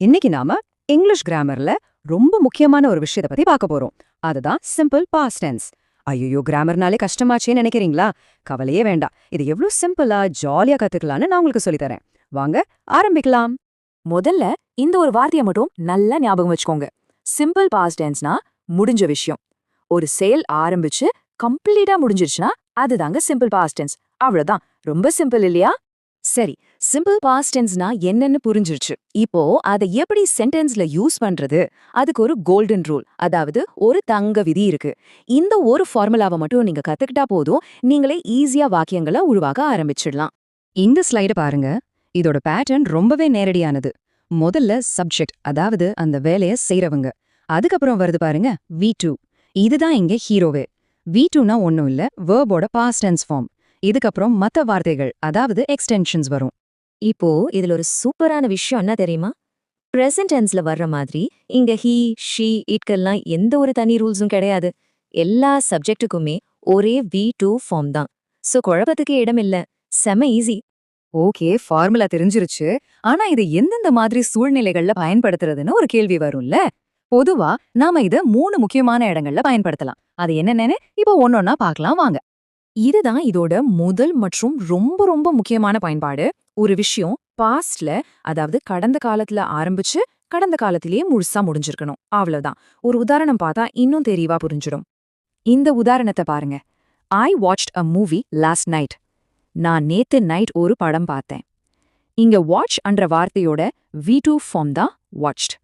இன்னைக்கு நாம இங்கிலீஷ் கிராமர்ல ரொம்ப முக்கியமான ஒரு விஷயத்தை பத்தி பார்க்க போறோம். அதுதான் சிம்பிள் பாஸ்ட் டென்ஸ். ஐயோ, கிராமர்னாலே கஷ்டமாச்சேன்னு நினைக்கிறீங்களா? கவலையே வேண்டாம். இது எவ்வளவு சிம்பிளா ஜாலியா கத்துக்கலான்னு நான் உங்களுக்கு சொல்லித்தரேன். வாங்க ஆரம்பிக்கலாம். முதல்ல இந்த ஒரு வார்த்தையை மட்டும் நல்லா ஞாபகம் வச்சுக்கோங்க. சிம்பிள் பாஸ்ட் டென்ஸ்னா முடிஞ்ச விஷயம். ஒரு செயல் ஆரம்பிச்சு கம்ப்ளீட்டா முடிஞ்சிருச்சுன்னா அதுதாங்க சிம்பிள் பாஸ்ட் டென்ஸ். அவ்வளவுதான். ரொம்ப சிம்பிள் இல்லையா? சரி, சிம்பிள் பாஸ்ட் டென்ஸ்னா என்னன்னு புரிஞ்சிருச்சு. இப்போ அதை எப்படி சென்டென்ஸ்ல யூஸ் பண்றது? அதுக்கு ஒரு கோல்டன் ரூல், அதாவது ஒரு தங்க விதி இருக்கு. இந்த ஒரு ஃபார்முலாவை மட்டும் நீங்க கத்துக்கிட்டா போதும், நீங்களே ஈஸியா வாக்கியங்களை உருவாக்க ஆரம்பிச்சிடலாம். இந்த ஸ்லைட பாருங்க. இதோட பேட்டர்ன் ரொம்பவே நேரடியானது. முதல்ல சப்ஜெக்ட், அதாவது அந்த வேலைய செய்றவங்க. அதுக்கப்புறம் வருது பாருங்க V2. இதுதான் இங்க ஹீரோவே. V2னா ஒண்ணும் இல்ல, வேர்போட பாஸ்ட் டென்ஸ் ஃபார்ம். இதுக்கப்புறம் மத்த வார்த்தைகள், அதாவது எக்ஸ்டென்ஷன்ஸ் வரும். இப்போ இதுல ஒரு சூப்பரான விஷயம் என்ன தெரியுமா? பிரசன்ட் டென்ஸ்ல வர்ற மாதிரி இங்க ஹீ, ஷீ, இட்கெல்லாம் எந்த ஒரு தனி ரூல்ஸும் கிடையாது. எல்லா சப்ஜெக்ட்டுக்குமே ஒரே V2 ஃபார்ம் தான். சோ குழப்பத்துக்கு இடம் இல்ல. செம ஈஸி. ஓகே, ஃபார்முலா தெரிஞ்சிருச்சு. ஆனா இது எந்தெந்த மாதிரி சூழ்நிலைகள்ல பயன்படுத்துறதுன்னு ஒரு கேள்வி வரும்ல. பொதுவா நாம இத 3 முக்கியமான இடங்கள்ல பயன்படுத்தலாம். அது என்னென்னு இப்போ ஒன்னொன்னா பார்க்கலாம் வாங்க. இதுதான் இதோட முதல் மற்றும் ரொம்ப ரொம்ப முக்கியமான பயன்பாடு. ஒரு விஷயம் பாஸ்ட்ல, அதாவது கடந்த காலத்துல ஆரம்பிச்சு கடந்த காலத்திலேயே முழுசா முடிஞ்சிருக்கணும். அவ்வளவுதான். ஒரு உதாரணம் பார்த்தா இன்னும் தெளிவா புரிஞ்சிடும். இந்த உதாரணத்தை பாருங்க. I watched a movie last night. நான் நேத்து நைட் ஒரு படம் பார்த்தேன். இங்க watch என்ற வார்த்தையோட V2 ஃபார்ம் தான் watched.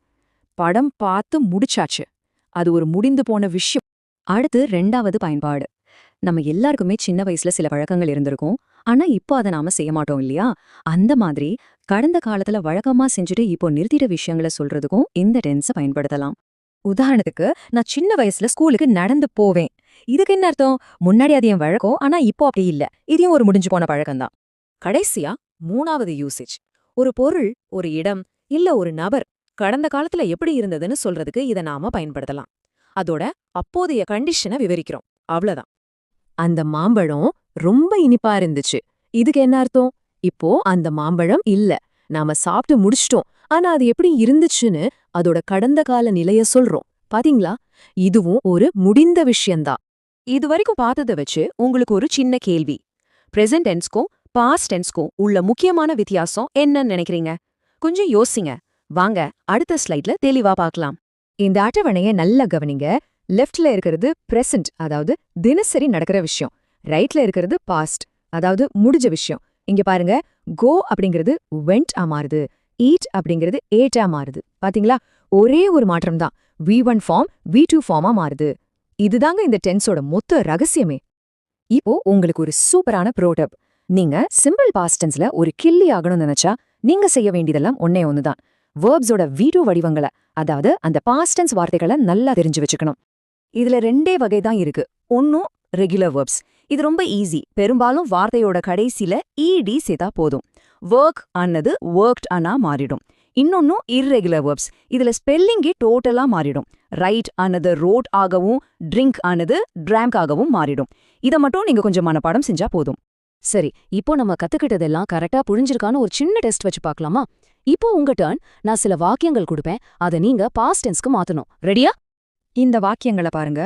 படம் பார்த்து முடிச்சாச்சு. அது ஒரு முடிந்து போன விஷயம். அடுத்து 2வது பயன்பாடு. நம்ம எல்லாருக்குமே சின்ன வயசுல சில வழக்கங்கள் இருந்திருக்கும். ஆனா இப்போ அதை நாம செய்ய மாட்டோம் இல்லையா? அந்த மாதிரி கடந்த காலத்துல வழக்கமா செஞ்சுட்டு இப்போ நிறுத்திட்ட விஷயங்களை சொல்றதுக்கும் இந்த டென்ஸை பயன்படுத்தலாம். உதாரணத்துக்கு, நான் சின்ன வயசுல ஸ்கூலுக்கு நடந்து போவேன். இதுக்கு என்ன அர்த்தம்? முன்னாடி அது என் வழக்கம், ஆனா இப்போ அப்படி இல்ல. இதையும் ஒரு முடிஞ்சு போன பழக்கம்தான். கடைசியா 3வது யூசேஜ். ஒரு பொருள், ஒரு இடம், இல்ல ஒரு நபர் கடந்த காலத்துல எப்படி இருந்ததுன்னு சொல்றதுக்கு இதை நாம பயன்படுத்தலாம். அதோட அப்போதைய கண்டிஷனை விவரிக்கிறோம். அவ்வளவுதான். அந்த மாம்பழம் ரொம்ப இனிப்பா இருந்துச்சு. இதுக்கு என்ன அர்த்தம்? இப்போ அந்த மாம்பழம் இல்ல. நாம சாப்பிட்டு முடிச்சிட்டோம். ஆனா அது எப்படி இருந்துச்சுன்னு அதோட கடந்த கால நிலைய சொல்றோம். பாத்தீங்களா? இதுவும் ஒரு முடிந்த விஷயம்தான். இது வரைக்கும் பார்த்ததை வச்சு உங்களுக்கு ஒரு சின்ன கேள்வி. பிரசன்ட் டென்ஸ்க்கும் பாஸ்ட் டென்ஸ்க்கும் உள்ள முக்கியமான வித்தியாசம் என்னன்னு நினைக்கிறீங்க? கொஞ்சம் யோசிங்க. வாங்க அடுத்த ஸ்லைட்ல தெளிவா பார்க்கலாம். இந்த அட்டவணையை நல்லா கவனிங்க. லெஃப்ட்ல இருக்கிறது பிரசன்ட், அதாவது தினசரி நடக்கிற விஷயம். ரைட்ல இருக்கிறது பாஸ்ட், அதாவது முடிஞ்ச விஷயம். இங்க பாருங்க, கோ அப்படிங்கிறது வெண்ட் ஆ மாறுது, ஈட் அப்படிங்கிறது ஏட்டா மாறுது. பாத்தீங்களா? ஒரே ஒரு மாற்றம் தான். V1 ஃபார்ம் V2 ஃபார்மா மாறுது. இதுதாங்க இந்த டென்ஸோட மொத்த ரகசியமே. இப்போ உங்களுக்கு ஒரு சூப்பரான ப்ரோடப். நீங்க சிம்பிள் பாஸ்ட் டென்ஸ்ல ஒரு கில்லி ஆகணும்னு நினைச்சா நீங்க செய்ய வேண்டியதெல்லாம் ஒன்னே ஒண்ணுதான். வேர்ப்ஸோட V2 வடிவங்களை, அதாவது அந்த பாஸ்ட் டென்ஸ் வார்த்தைகளை நல்லா தெரிஞ்சு வச்சுக்கணும். இதுல 2 வகை தான் இருக்கு. ஒன்னும் ரெகுலர் வேர்ப்ஸ். இது ரொம்ப ஈஸி. பெரும்பாலும் வார்த்தையோட கடைசில ED சேர்த்தா போதும். ஒர்க் ஆனது ஒர்க்ட் ஆனா மாறிடும். இன்னொன்னும் இர்ரெகுலர் வேர்ப்ஸ். இதுல ஸ்பெல்லிங்கே டோட்டலா மாறிடும். ரைட் ஆனது ரோட் ஆகவும், ட்ரிங்க் ஆனது ட்ராங்க் ஆகவும் மாறிடும். இதை மட்டும் நீங்க கொஞ்சம் மனப்பாடம் செஞ்சா போதும். சரி, இப்போ நம்ம கத்துக்கிட்டதெல்லாம் கரெக்டா புரிஞ்சிருக்கான்னு ஒரு சின்ன டெஸ்ட் வச்சு பார்க்கலாமா? இப்போ உங்க டர்ன். நான் சில வாக்கியங்கள் கொடுப்பேன். அதை நீங்க பாஸ்ட் டென்ஸ்க்கு மாத்தணும். ரெடியா? இந்த வாக்கியங்களை பாருங்க.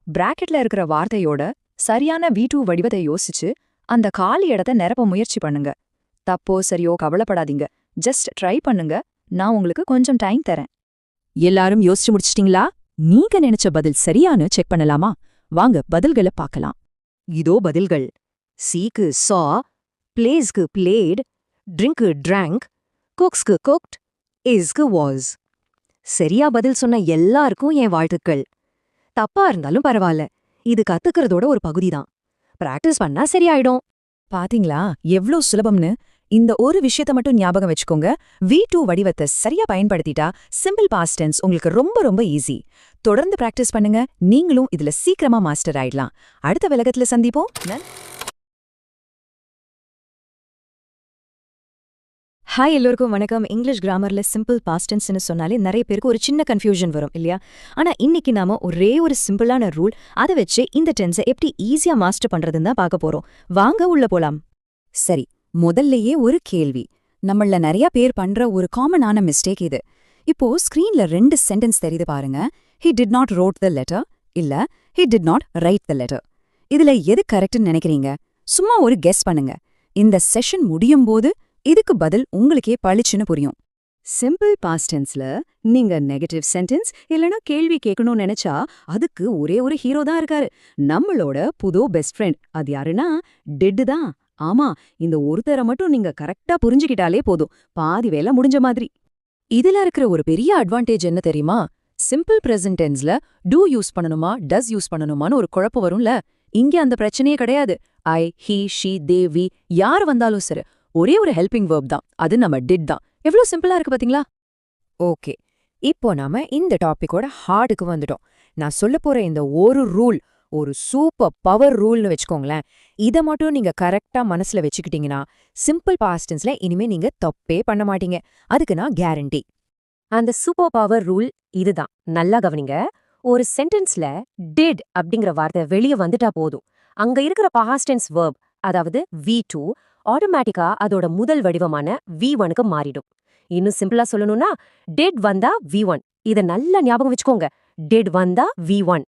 பிராக்கெட்ல இருக்கிற வார்த்தையோட சரியான V2 வடிவத்தை யோசிச்சு அந்த காலி இடத்தை நிரப்ப முயற்சி பண்ணுங்க. தப்போ சரியோ கவலைப்படாதீங்க. ஜஸ்ட் ட்ரை பண்ணுங்க. நான் உங்களுக்கு கொஞ்சம் டைம் தரேன். எல்லாரும் யோசிச்சு முடிச்சிட்டீங்களா? நீங்க நினைச்ச பதில் சரியானு செக் பண்ணலாமா? வாங்க பதில்களை பார்க்கலாம். இதோ பதில்கள். சீக்கு saw, பிளேஸ்க்கு played, drink drank, குக்ஸ்க்கு cooked, isக்கு was. சரியா பதில் சொன்ன எல்லாருக்கும் என் வாழ்த்துக்கள். தப்பா இருந்தாலும் பரவாயில்ல. இது கத்துக்கிறதோட ஒரு பகுதிதான். பிராக்டிஸ் பண்ணா சரியாயிடும். பாத்தீங்களா எவ்ளோ சுலபம்னு? இந்த ஒரு விஷயத்தை மட்டும் ஞாபகம் வச்சுக்கோங்க. V2 வடிவத்தை சரியா பயன்படுத்திட்டா சிம்பிள் பாஸ்ட் டென்ஸ் உங்களுக்கு ரொம்ப ரொம்ப ஈஸி. தொடர்ந்து பிராக்டிஸ் பண்ணுங்க. நீங்களும் இதுல சீக்கிரமா மாஸ்டர் ஆயிடலாம். அடுத்த விலகத்துல சந்திப்போம். ஹாய், எல்லோருக்கும் வணக்கம். இங்கிலீஷ் கிராமர்ல சிம்பிள் பாஸ்ட் டென்ஸ்னு சொன்னாலே நிறைய பேருக்கு ஒரு சின்ன கன்ஃபியூஷன் வரும் இல்லையா? ஆனா இன்னைக்கு நாம ஒரே ஒரு சிம்பிளான ரூல், அதை வச்சு இந்த டென்ஸை எப்படி ஈஸியா மாஸ்டர் பண்றதுன்னு தான் பார்க்க போறோம். வாங்க உள்ள போலாம். சரி, முதல்லயே ஒரு கேள்வி. நம்மள நிறைய பேர் பண்ற ஒரு காமனான மிஸ்டேக் இது. இப்போ ஸ்கிரீன்ல 2 சென்டென்ஸ் தெரியுது பாருங்க. He did not wrote the letter, இல்ல He did not write the letter. இதுல எது கரெக்ட்னு நினைக்கிறீங்க? சும்மா ஒரு கெஸ் பண்ணுங்க. இந்த செஷன் முடியும் போது இதுக்கு பதில் உங்களுக்கே பளிச்சுன்னு புரியும். சிம்பிள் பாஸ்ட் டென்ஸ்ல நீங்க நெகட்டிவ் சென்டென்ஸ் இல்லனா கேள்வி கேட்கணும்னு நினைச்சா அதுக்கு ஒரே ஒரு ஹீரோ தான் இருக்காரு. நம்மளோட புது பெஸ்ட் ஃப்ரெண்ட். அது யாருன்னா டிட் தான். ஆமா, இந்த ஒருத்தரை மட்டும் நீங்க கரெக்டா புரிஞ்சுக்கிட்டாலே போதும், பாதி வேலை முடிஞ்ச மாதிரி. இதுல இருக்கிற ஒரு பெரிய அட்வான்டேஜ் என்ன தெரியுமா? சிம்பிள் பிரசன்ட் டென்ஸ்ல டூ யூஸ் பண்ணணுமா டஸ் யூஸ் பண்ணணுமான்னு ஒரு குழப்பம் வரும்ல. இங்க அந்த பிரச்சனையே கிடையாது. ஐ, ஹி, ஷி, தே, வி யார் வந்தாலும் சரி, ஒரே ஒரு ஹெல்பிங் வெர்ப் தான், அது நம்ம டிட் தான். எவ்வளவு சிம்பிளா இருக்கு பாத்தீங்களா? ஓகே, இப்போ நாம இந்த டாபிக்கோட ஹார்டுக்கு வந்துட்டோம். நான் சொல்லப் போற இந்த ஒரு ரூல் ஒரு சூப்பர் பவர் ரூல்னு வச்சுக்கோங்களேன். இதை மட்டும் நீங்க கரெக்டா மனசுல வச்சுக்கிட்டீங்கன்னா சிம்பிள் பாஸ்ட் டென்ஸ்ல இனிமே நீங்க தப்பே பண்ண மாட்டீங்க. அதுக்கு நான் கேரண்டி. அந்த சூப்பர் பவர் ரூல் இதுதான். நல்லா கவனிங்க. ஒரு சென்டென்ஸ்ல டிட் அப்படிங்கிற வார்த்தை வெளியே வந்துட்டா போதும், அங்க இருக்கிற பாஸ்ட் டென்ஸ் வெர்ப், அதாவது V2 ஆட்டோமேட்டிக்கா அதோட முதல் வடிவமான V1க்கு மாறிடும். இன்னும் சிம்பிளா சொல்லணும்னா டிட் வந்தா V1. இதை நல்லா ஞாபகம் வச்சுக்கோங்க. டிட் வந்தா V1.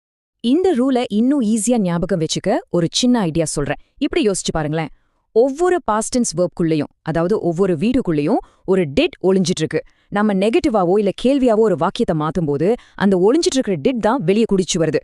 இந்த ரூலை இன்னும் ஈஸியா ஞாபகம் வச்சுக்க ஒரு சின்ன ஐடியா சொல்றேன். இப்படி யோசிச்சு பாருங்களேன். ஒவ்வொரு பாஸ்ட் டென்ஸ் வெர்ப்குள்ளேயும், அதாவது ஒவ்வொரு வீடுக்குள்ளேயும் ஒரு டிட் ஒளிஞ்சிட்டு இருக்கு. நம்ம நெகட்டிவாவோ இல்ல கேள்வியாவோ ஒரு வாக்கியத்தை மாத்தும்போது அந்த ஒளிஞ்சிட்டு இருக்கிற டிட் தான் வெளியே குடிச்சு வருது.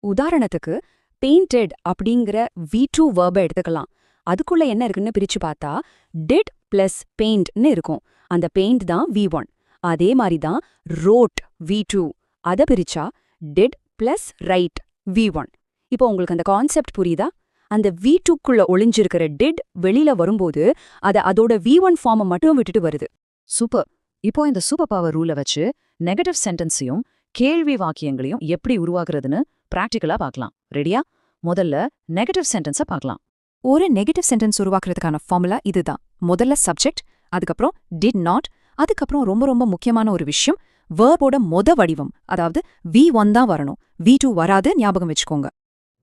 உதாரணத்துக்கு பெயிண்டட் அப்படிங்கிற V2 வெர்பை எடுத்துக்கலாம். அதுக்குள்ள என்ன இருக்குன்னு பிரிச்சு பார்த்தா டிட் பிளஸ் பெயிண்ட்னு இருக்கும். அந்த பெயிண்ட் தான் V1. அதே மாதிரி தான் ரோட் V2. அதை பிரிச்சா டிட் பிளஸ் ரைட் V1. இப்போ உங்களுக்கு அந்த கான்செப்ட் புரியுதா? அந்த V2க்குள்ள ஒளிஞ்சிருக்கிற டிட் வெளியில வரும்போது அது அதோட V1 ஃபார்மை மட்டும் விட்டுட்டு வருது. சூப்பர். இப்போ இந்த சூப்பர் பவர் ரூலை வச்சு நெகட்டிவ் சென்டென்ஸையும் கேள்வி வாக்கியங்களையும் எப்படி உருவாக்குறதுன்னு பிராக்டிக்கலா பார்க்கலாம். ரெடியா? முதல்ல நெகட்டிவ் சென்டென்ஸை பார்க்கலாம். ஒரு நெகட்டிவ் சென்டென்ஸ் உருவாக்குறதுக்கான ஃபார்முலா இதுதான். முதல்ல சப்ஜெக்ட், அதுக்கப்புறம் டிட் நாட், அதுக்கப்புறம் ரொம்ப ரொம்ப முக்கியமான ஒரு விஷயம் வேர்போட வடிவம், அதாவது V1 தான் வரணும், V2 வராது, ஞாபகம் வச்சுக்கோங்க.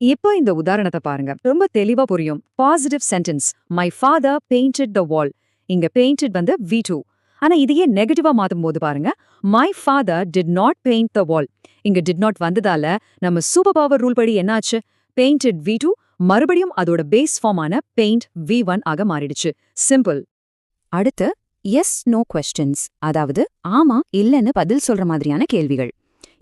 இப்போ இந்த உதாரணத்தை பாருங்க, ரொம்ப தெளிவா புரியும். Positive sentence, my father painted the wall. இங்க பெயிண்டட் வந்து V2. ஆனா இதையே நெகட்டிவா மாத்தும் போது பாருங்க, my father did not paint the wall. இங்க டிட் நாட் வந்ததால நம்ம சூப்பர் பவர் ரூல் படி என்னாச்சு? பெயிண்டட் V2 மறுபடியும் அதோட பேஸ் ஃபார்மான பெயிண்ட் V1 ஆக மாறிடுச்சு. சிம்பிள். அடுத்து எஸ் நோ கொஸ்டின்ஸ், அதாவது ஆமா இல்லன்னு பதில் சொல்ற மாதிரியான கேள்விகள்.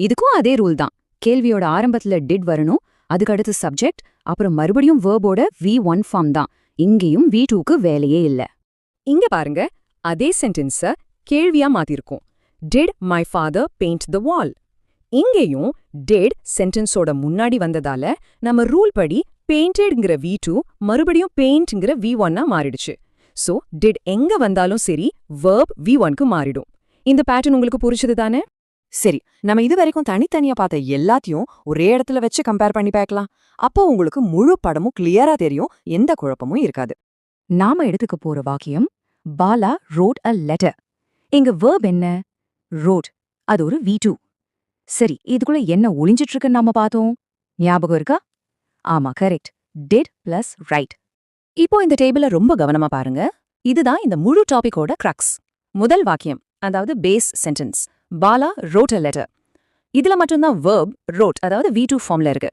இதுக்கும் அதே ரூல் தான். கேள்வியோட ஆரம்பத்துல டிட் வரணும், அதுக்கடுத்து சப்ஜெக்ட், அப்புறம் மறுபடியும் வேர்போட V1 ஃபார்ம் தான். இங்கேயும் V2க்கு வேலையே இல்ல. இங்க பாருங்க, அதே சென்டென்ஸ கேள்வியா மாத்திருக்கோம். Did my father paint the wall. இங்கேயும் டிட் சென்டென்ஸோட முன்னாடி வந்ததால நம்ம ரூல் படி பெயிண்டட்ங்கிற V2 மறுபடியும் பெயிண்ட்ங்கிற V1 மாறிடுச்சு. சோ டிட் எங்க வந்தாலும் சரி வெர்ப் V1க்கு மாறிடும். இந்த பேட்டர்ன் உங்களுக்கு புரிச்சது தானே? சரி, நம்ம இது வரைக்கும் தனித்தனியா பார்த்த எல்லாத்தையும் ஒரே இடத்துல வச்சு கம்பேர் பண்ணி பார்க்கலாம். அப்போ உங்களுக்கு முழு படமும் கிளியரா தெரியும், எந்த குழப்பமும் இருக்காது. நாம எடுத்துக்க போற வாக்கியம் பாலா ரோட் அ லெட்டர். இங்க வேர்ப் என்ன? ரோட். அது ஒரு V2. சரி, இதுக்குள்ள என்ன ஒளிஞ்சிட்டு இருக்குன்னு நாம பார்த்தோம், ஞாபகம் இருக்கா? ஆமா, கரெக்ட். Did plus right. இப்போ இந்த டேபிள ரொம்ப கவனமா பாருங்க. இதுதான் இந்த முழு டாபிக்கோட கிரக்ஸ். முதல் வாக்கியம், அதாவது base sentence, Bala wrote a letter. இதுல மட்டும்தான் வேர்ப் ரோட், அதாவது V2 ஃபார்ம்ல இருக்கு.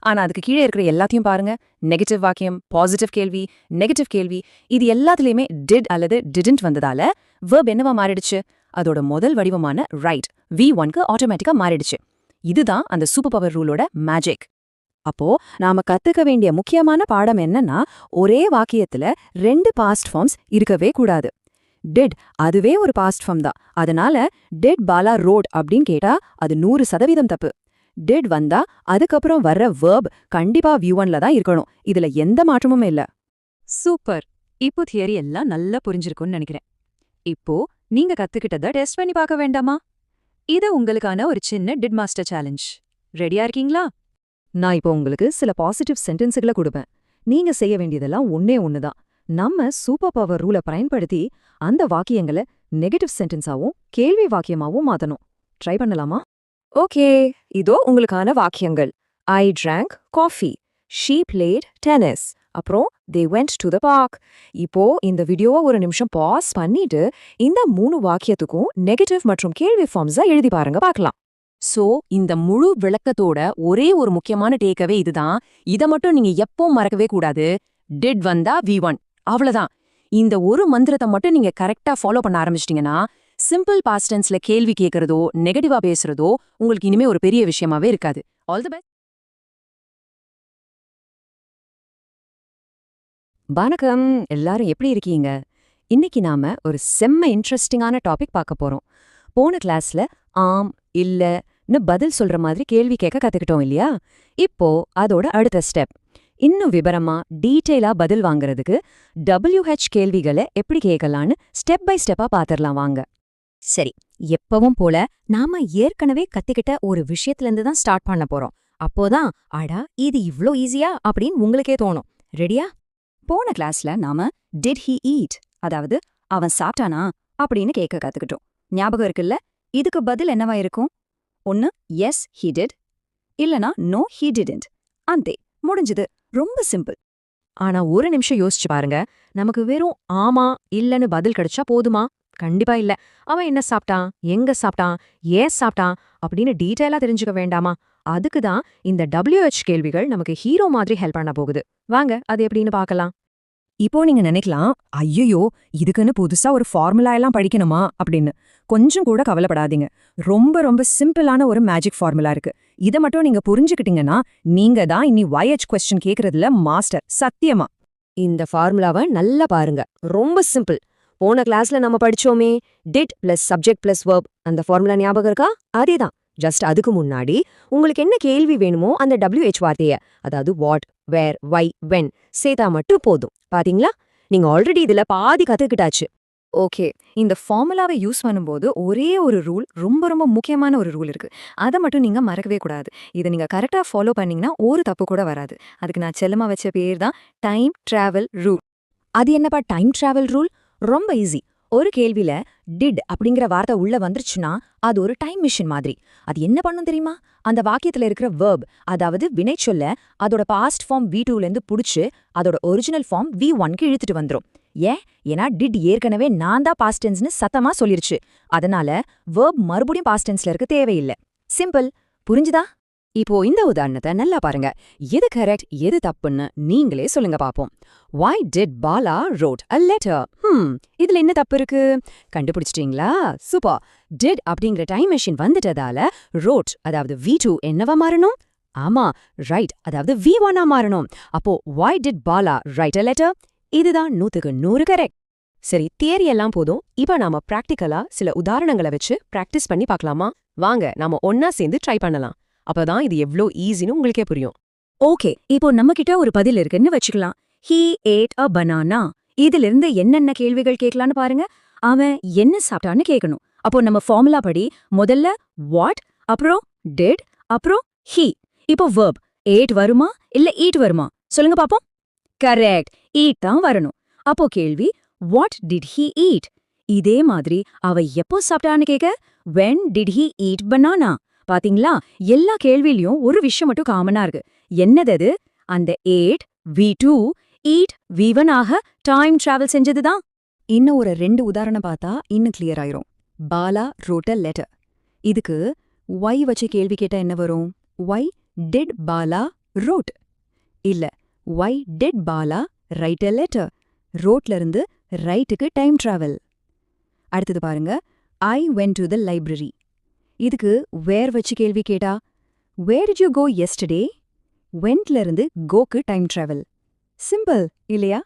ஆனா அதுக்கு கீழே இருக்கிற எல்லாத்தையும் பாருங்க. நெகட்டிவ் வாக்கியம், பாசிட்டிவ் கேள்வி, நெகட்டிவ் கேள்வி, இது எல்லாத்துலயுமே டிட் அல்லது டிடன்ட் வந்ததால வேர்ப் என்னவா மாறிடுச்சு? அதோட முதல் வடிவமான ரைட் V1க்கு ஆட்டோமேட்டிக்கா மாறிடுச்சு. இதுதான் அந்த சூப்பர் பவர் ரூலோட மேஜிக். அப்போ நாம கத்துக்க வேண்டிய முக்கியமான பாடம் என்னன்னா, ஒரே வாக்கியத்துல 2 பாஸ்ட் ஃபார்ம்ஸ் இருக்கவே கூடாது. டிட் அதுவே ஒரு பாஸ்ட் ஃபார்ம் தான். அதனால டிட் பாலா ரோட் அப்படின்னு கேட்டா அது 100% தப்பு. டிட் வந்தா அதுக்கப்புறம் வர்ற வேர்ப் கண்டிப்பா V1ல தான் இருக்கணும். இதுல எந்த மாற்றமும் இல்ல. சூப்பர். இப்போ தியரி எல்லாம் நல்லா புரிஞ்சிருக்கும்னு நினைக்கிறேன். இப்போ நீங்க கத்துக்கிட்டதை டெஸ்ட் பண்ணி பார்க்க வேண்டாமா? இது உங்களுக்கான ஒரு சின்ன டிட் மாஸ்டர் சேலஞ்ச். ரெடியா இருக்கீங்களா? நான் இப்போ உங்களுக்கு சில பாசிட்டிவ் சென்டென்ஸுகளை கொடுப்பேன். நீங்க செய்ய வேண்டியதெல்லாம் ஒன்னே ஒண்ணுதான். நம்ம சூப்பர் பவர் ரூலை பயன்படுத்தி அந்த வாக்கியங்களை நெகட்டிவ் சென்டென்ஸாவும் கேள்வி வாக்கியமாவும் மாத்தணும். ட்ரை பண்ணலாமா? ஓகே, இதோ உங்களுக்கான வாக்கியங்கள். ஐ drank coffee. She played tennis. அப்புறம் they went to the park. இப்போ இந்த வீடியோவை ஒரு நிமிஷம் பாஸ் பண்ணிட்டு இந்த 3 வாக்கியத்துக்கும் நெகட்டிவ் மற்றும் கேள்வி ஃபார்ம்ஸா எழுதி பாருங்க, பார்க்கலாம். சோ இந்த முழு விளக்கத்தோட ஒரே ஒரு முக்கியமான டேக்கவே இதுதான். இத மட்டும் நீங்க எப்பவும் மறக்கவே கூடாது. டிட் வந்தா V1. அவ்வளவுதான். இந்த ஒரு மந்திரத்தை மட்டும் நீங்க கரெக்டா ஃபாலோ பண்ண ஆரம்பிச்சிட்டீங்கன்னா சிம்பிள் பாஸ்ட் டென்ஸ்ல கேள்வி கேட்கறதோ நெகட்டிவா பேசுறதோ உங்களுக்கு இனிமே ஒரு பெரிய விஷயமாவே இருக்காது. All the best. வணக்கம், எல்லாரும் எப்படி இருக்கீங்க? இன்னைக்கு நாம ஒரு செம்ம இன்ட்ரெஸ்டிங்கான டாபிக் பார்க்க போறோம். போன கிளாஸ்ல ஆம் இல்லன்னு பதில் சொல்ற மாதிரி கேள்வி கேட்க கத்துக்கிட்டோம் இல்லையா? இப்போ அதோட அடுத்த ஸ்டெப். இன்னும் விபரமா டீட்டெயிலா பதில் வாங்குறதுக்கு WH கேள்விகளை எப்படி கேட்கலான்னு ஸ்டெப் பை ஸ்டெப்பா பாத்திரலாம் வாங்க. சரி, எப்பவும் போல நாம ஏற்கனவே கத்துக்கிட்ட ஒரு விஷயத்துல இருந்து தான் ஸ்டார்ட் பண்ண போறோம். அப்போதான் அடா இது இவ்ளோ ஈஸியா அப்படின்னு உங்களுக்கே தோணும். ரெடியா? போன கிளாஸ்ல நாம டிட் ஹி ஈட், அதாவது அவன் சாப்பிட்டானா அப்படின்னு கேட்க கத்துக்கிட்டோம். ஞாபகம் இருக்குல்ல? இதுக்கு பதில் என்னவா இருக்கும்? ஒன்னு எஸ் ஹி டிட், இல்லனா நோ ஹி டிடன்ட். அந்தே முடிஞ்சது. ரொம்ப சிம்பிள். ஆனா ஒரு நிமிஷம் யோசிச்சு பாருங்க, நமக்கு வெறும் ஆமா இல்லன்னு பதில் கிடைச்சா போதுமா? கண்டிப்பா இல்ல. அவன் என்ன சாப்பிட்டான், எங்க சாப்பிட்டான், ஏன் சாப்பிட்டான் அப்படின்னு டீட்டெயிலா தெரிஞ்சுக்க வேண்டாமா? அதுக்கு தான் இந்த WH கேள்விகள் நமக்கு ஹீரோ மாதிரி ஹெல்ப் பண்ண போகுது. வாங்க அது எப்படின்னு பார்க்கலாம். இப்போ நீங்க நினைக்கலாம், ஐயோ இதுக்குன்னு புதுசா ஒரு ஃபார்முலா எல்லாம் படிக்கணுமா அப்படின்னு. கொஞ்சம் கூட கவலைப்படாதீங்க. ரொம்ப ரொம்ப சிம்பிளான ஒரு மேஜிக் ஃபார்முலா இருக்கு. இதை மட்டும் நீங்க புரிஞ்சுக்கிட்டீங்கன்னா நீங்க தான் இனி YH கொஸ்டின் கேக்குறதுல மாஸ்டர். சத்தியமா. இந்த ஃபார்முலாவை நல்லா பாருங்க. ரொம்ப சிம்பிள். போன கிளாஸ்ல நம்ம படிச்சோமே, did plus subject plus verb. அந்த ஃபார்முலா ஞாபகம் இருக்கா? அதேதான். ஜஸ்ட் அதுக்கு முன்னாடி உங்களுக்கு என்ன கேள்வி வேணுமோ அந்த WH வார்த்தைய, அதாவது வாட், வேர், வை, வென் சேர்த்தா மட்டும் போதும். பாத்தீங்களா? நீங்க ஆல்ரெடி இதுல பாதி கத்துக்கிட்டாச்சு. ஓகே, இந்த ஃபார்முலாவை யூஸ் பண்ணும்போது ஒரே ஒரு ரூல், ரொம்ப ரொம்ப முக்கியமான ஒரு ரூல் இருக்கு. அதை மட்டும் நீங்க மறக்கவே கூடாது. இதை நீங்க கரெக்டா ஃபாலோ பண்ணீங்கன்னா ஒரு தப்பு கூட வராது. அதுக்கு நான் செல்லமா வச்ச பேர் தான் டைம் டிராவல் ரூல். அது என்னப்பா டைம் டிராவல் ரூல்? ரொம்ப ஈஸி. ஒரு கேள்வியில டிட் அப்படிங்கிற வார்த்தை உள்ள வந்துருச்சுன்னா அது ஒரு டைம் மிஷின் மாதிரி. அது என்ன பண்ணும் தெரியுமா? அந்த வாக்கியத்துல இருக்கிற வெர்ப், அதாவது வினைச்சொல்ல அதோட பாஸ்ட் ஃபார்ம் V2ல இருந்து புடிச்சு அதோட ஒரிஜினல் ஃபார்ம் V1க்கு இழுத்துட்டு வந்துரும். ஏன்னா டிட் ஏற்கனவே நான் தான் பாஸ்ட் டென்ஸ்னு சத்தமா சொல்லிருச்சு. அதனால வெர்ப் மறுபடியும் பாஸ்ட் டென்ஸ்ல இருக்க தேவையில்லை. சிம்பிள். புரிஞ்சுதா? இப்போ இந்த உதாரணத்தை நல்லா பாருங்க. எது கரெக்ட் எது தப்புன்னு நீங்களே சொல்லுங்க பாப்போம். Why did Bala wrote a letter? இதுல என்ன தப்பு இருக்கு? கண்டுபிடிச்சிட்டீங்களா? சூப்பர். Did அப்படிங்கிற டைம் மெஷின் வந்துட்டதால wrote, அதாவது V2 என்னவா மாறணும்? ஆமா, ரைட், அதாவது V1ஆ மாறணும். அப்போ why did Bala write a letter? இதுதான் 100க்கு 100 கரெக்ட். சரி, தியரி எல்லாம் போதும். இப்ப நாம பிராக்டிக்கலா சில உதாரணங்களை வச்சு பிராக்டிஸ் பண்ணி பார்க்கலாமா? வாங்க நாம ஒன்னா சேர்ந்து ட்ரை பண்ணலாம். அப்பதான் இது எவ்ளோ ஈஸின்னு உங்களுக்கே புரியும். ஓகே, இப்போ நம்ம கிட்ட ஒரு பதில் இருக்குன்னு வச்சுக்கலாம். He ate a banana. இதுல இருந்து என்னென்ன கேள்விகள் கேட்கலான்னு பாருங்க. அவன் என்ன சாப்பிட்டான்னு கேட்கணும். அப்போ நம்ம ஃபார்முலா படி முதல்ல வாட், அப்புறம் டிட், அப்புறம் he. இப்போ verb ate வருமா இல்ல eat வருமா? சொல்லுங்க பாப்போம். கரெக்ட், eat தான் வரணும். அப்போ கேள்வி what did he eat? இதே மாதிரி அவ எப்போ சாப்பிட்டான்னு கேட்க when did he eat banana? பாத்தீங்களா? எல்லா கேள்வியிலயும் ஒரு விஷயம் மட்டும் காமனா இருக்கு. என்னது? அந்த ate V2 eat V1 ஆக டைம் டிராவல் செஞ்சதுதான். இன்னும் ஒரு 2 உதாரணம் பார்த்தா இன்னும் கிளியர் ஆயிரும். Bala wrote a letter. இதுக்கு why வச்சு கேள்வி கேட்டா என்ன வரும்? Why did Bala wrote? இல்ல, why did Bala write a letter? wroteல இருந்து ரைட்டுக்கு டைம் டிராவல். அடுத்தது பாருங்க, I went to the library. இதுக்கு வேர் வச்சு கேள்வி கேட்டா where did you go yesterday? wentல இருந்து கோக்கு டைம் டிராவல். சிம்பிள் இல்லையா?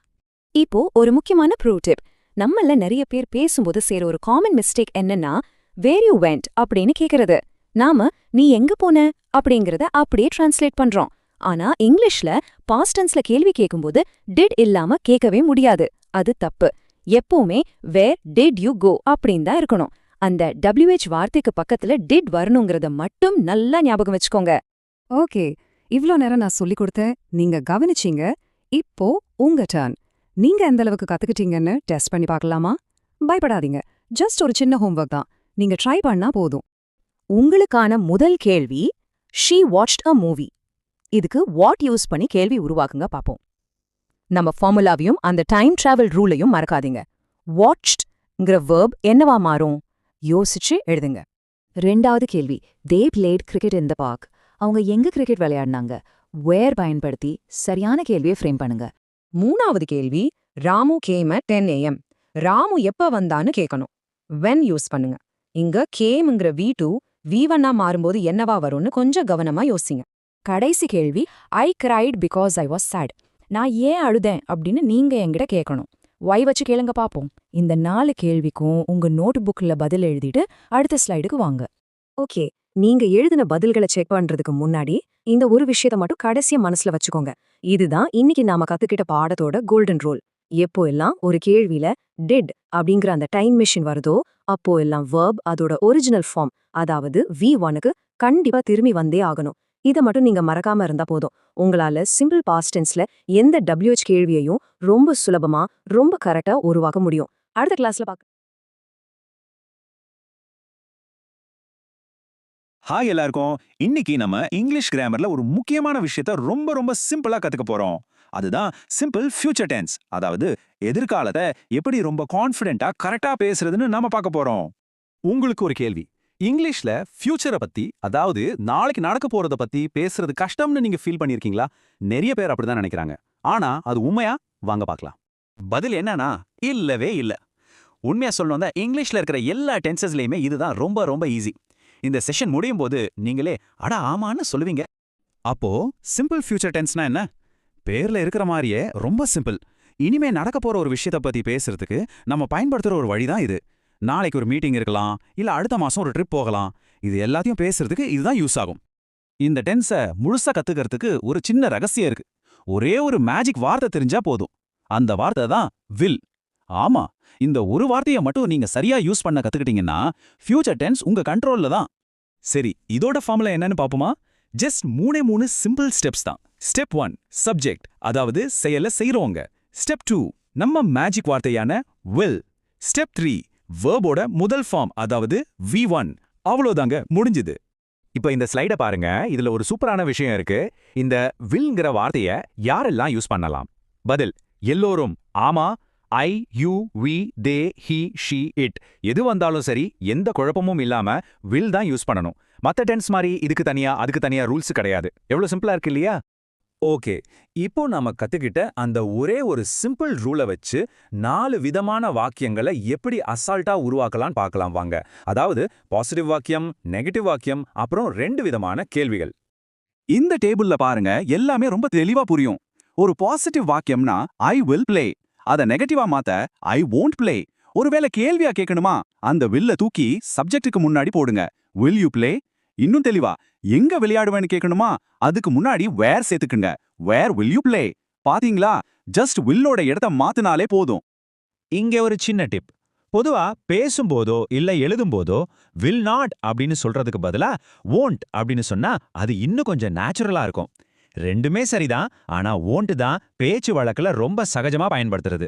இப்போ ஒரு முக்கியமான ப்ரூ டிப். நம்மள நிறைய பேர் பேசும்போது சேர ஒரு காமன் மிஸ்டேக் என்னன்னா where you went அப்படின்னு கேக்குறது. நாம நீ எங்க போன அப்படிங்கறத அப்படியே டிரான்ஸ்லேட் பண்றோம். ஆனா இங்கிலீஷ்ல பாஸ்ட் டென்ஸ்ல கேள்வி கேட்கும்போது டிட் இல்லாம கேட்கவே முடியாது. அது தப்பு. எப்பவுமே where did you go அப்படின்னு தான் இருக்கணும். அந்த WH வார்த்தைக்கு பக்கத்துல டிட் வரணுங்கிறத மட்டும் நல்லா ஞாபகம் வச்சுக்கோங்க. ஓகே, இவ்ளோ நேரம் நான் சொல்லி கொடுத்தேன், நீங்க கவனிச்சீங்க. இப்போ உங்க டர்ன். நீங்க எந்த அளவுக்கு கத்துக்கிட்டீங்கன்னு டெஸ்ட் பண்ணி பார்க்கலாமா? பயப்படாதீங்க, ஜஸ்ட் ஒரு சின்ன ஹோம்வொர்க் தான். நீங்க ட்ரை பண்ணா போதும். உங்களுக்கான முதல் கேள்வி, she watched a movie. இதுக்கு வாட் யூஸ் பண்ணி கேள்வி உருவாக்குங்க பாப்போம். நம்ம ஃபார்முலாவையும் அந்த டைம் டிராவல் ரூலையும் மறக்காதீங்க. வாட்ச்ட்ங்கிற வெர்ப் என்னவா மாறும்? யோசிச்சு எழுதுங்க. 2வது கேள்வி, they played cricket in the park. அவங்க எங்க கிரிக்கெட் விளையாடினாங்க? வேர் பயன்படுத்தி சரியான கேள்வியை ஃப்ரேம் பண்ணுங்க. 3வது கேள்வி, Ramu came at 10 AM. Ramu எப்ப வந்தான்னு கேட்கணும். when யூஸ் பண்ணுங்க. இங்க cameங்கிற V2 V1ஆ மாறும்போது என்னவா வரும்னு கொஞ்சம் கவனமா யோசிங்க. கடைசி கேள்வி, I cried because I was sad. நான் ஏன் அழுதேன் அப்படின்னு நீங்க என்கிட்ட கேட்கணும். ஒய் வச்சு கேளுங்க பாப்போம். இந்த 4 கேள்விக்கும் உங்க நோட் புக்ல பதில் எழுதிட்டு அடுத்த ஸ்லைடுக்கு வாங்க. ஓகே, நீங்க எழுதின பதில்களை செக் பண்றதுக்கு முன்னாடி இந்த ஒரு விஷயத்த மட்டும் கடைசியா மனசுல வச்சுக்கோங்க. இதுதான் இன்னைக்கு நாம கத்துக்கிட்ட பாடத்தோட கோல்டன் ரூல். எப்போ எல்லாம் ஒரு கேள்வியில டிட் அப்படிங்கிற அந்த டைம் மெஷின் வருதோ அப்போ எல்லாம் verb அதோட ஒரிஜினல் ஃபார்ம், அதாவது V1க்கு கண்டிப்பா திரும்பி வந்தே ஆகணும். இத மட்டும் நீங்க மறக்காம இருந்தா போதும். உங்களால சிம்பிள் பாஸ்ட் டென்ஸ்ல எந்த WH கேள்வியையும் ரொம்ப சுலபமா ரொம்ப கரெக்டா உருவாக்க முடியும். அடுத்த கிளாஸ்ல பார்க்க. ஹாய் எல்லாருக்கும். இன்னைக்கு நம்ம இங்கிலீஷ் கிராமர்ல ஒரு முக்கியமான விஷயத்த ரொம்ப ரொம்ப சிம்பிளா கத்துக்க போறோம். அதுதான் சிம்பிள் ஃபியூச்சர் டென்ஸ். அதாவது எதிர்காலத்தை எப்படி ரொம்ப கான்ஃபிடென்ட்டா கரெக்டா பேசுறதுன்னு நாம பார்க்க போறோம். உங்களுக்கு ஒரு கேள்வி. இங்கிலீஷ்ல ஃபியூச்சரை பத்தி, அதாவது நாளைக்கு நடக்க போறத பத்தி பேசுறது கஷ்டம்னு நீங்க ஃபீல் பண்ணிருக்கீங்களா? நிறைய பேர் அப்படிதான் நினைக்கிறாங்க. ஆனா அது உண்மையா? வாங்க பார்க்கலாம். பதில் என்னன்னா இல்லவே இல்ல. உண்மையா சொல்லணும்னா இங்கிலீஷ்ல இருக்கிற எல்லா டென்சஸ்லயுமே இதுதான் ரொம்ப ரொம்ப ஈஸி. இந்த செஷன் முடியும் போது நீங்களே அட ஆமான்னு சொல்லுவீங்க. அப்போ சிம்பிள் ஃபியூச்சர் டென்ஸ்னா என்ன? பேர்ல இருக்கிற மாதிரியே ரொம்ப சிம்பிள். இனிமே நடக்க போற ஒரு விஷயத்தை பத்தி பேசுறதுக்கு நம்ம பயன்படுத்துற ஒரு வழிதான் இது. நாளைக்கு ஒரு மீட்டிங் இருக்கலாம், இல்ல அடுத்த மாசம் ஒரு ட்ரிப் போகலாம். இது எல்லாத்தையும் பேசுறதுக்கு இதுதான் யூஸ் ஆகும். இந்த டென்ஸை முழுசா கத்துக்கிறதுக்கு ஒரு சின்ன ரகசியம் இருக்கு. ஒரே ஒரு மேஜிக் வார்த்தை தெரிஞ்சா போதும். அந்த வார்த்தை தான் வில். ஆமா, இந்த ஒரு வார்த்தையை மட்டும் நீங்க சரியா யூஸ் பண்ண கத்துக்கிட்டீங்கன்னா ஃபியூச்சர் டென்ஸ் உங்க கண்ட்ரோல்ல தான். சரி, இதோட ஃபார்முலா என்னன்னு பாப்போமா? ஜஸ்ட் 3 சிம்பிள் ஸ்டெப்ஸ் தான். ஸ்டெப் 1 சப்ஜெக்ட், அதாவது செயலை செய்றவங்க. ஸ்டெப் 2 நம்ம மேஜிக் வார்த்தையான வில். ஸ்டெப் 3 வேர்போட முதல் ஃபார்ம், அதாவது V1. அவ்வளோதாங்க, முடிஞ்சுது. இப்போ இந்த ஸ்லைடை பாருங்க. இதுல ஒரு சூப்பரான விஷயம் இருக்கு. இந்த வில்ங்கிற வார்த்தையை யாரெல்லாம் யூஸ் பண்ணலாம்? பதில் எல்லோரும். ஆமா, I, you, we, they, he, she, it எது வந்தாலும் சரி, எந்த குழப்பமும் இல்லாம வில் தான் யூஸ் பண்ணணும். மத்த டென்ஸ் மாதிரி இதுக்கு தனியா அதுக்கு தனியா ரூல்ஸ் கிடையாது. எவ்வளவு சிம்பிளா இருக்கு இல்லையா? ஓகே, இப்போ நாம கத்துக்கிட்ட அந்த ஒரே ஒரு சிம்பிள் ரூலை வச்சு 4 விதமான வாக்கியங்களை எப்படி அசால்ட்டா உருவாக்கலாம்னு பார்க்கலாம் வாங்க. அதாவது பாசிட்டிவ் வாக்கியம், நெகட்டிவ் வாக்கியம், அப்புறம் 2 விதமான கேள்விகள். இந்த டேபிள்ல பாருங்க, எல்லாமே ரொம்ப தெளிவா புரியும். ஒரு பாசிட்டிவ் வாக்கியம்னா ஐ வில் பிளே. அத நெகட்டிவா மாத்த ஐ won't play. ஒருவேளை கேள்வியா கேட்கணுமா, அந்த வில்ல தூக்கி சப்ஜெக்ட்டுக்கு முன்னாடி போடுங்க. will you play? இன்னும் தெளிவா எங்க விளையாடுவேன்னு கேட்கணுமா, அதுக்கு முன்னாடி வேர் சேர்த்துக்குங்க. where will you play? பாத்தீங்களா, ஜஸ்ட் வில்லோட இடத்த மாத்தினாலே போதும். இங்க ஒரு சின்ன டிப். பொதுவா பேசும்போதோ இல்ல எழுதும்போதோ will not அப்படின்னு சொல்றதுக்கு பதிலா won't அப்படின்னு சொன்னா அது இன்னும் கொஞ்சம் நேச்சுரலா இருக்கும். ரெண்டுமே சரிதான், ஆனா won't தான் பேச்சு வழக்குல ரொம்ப சகஜமா பயன்படுத்துறது.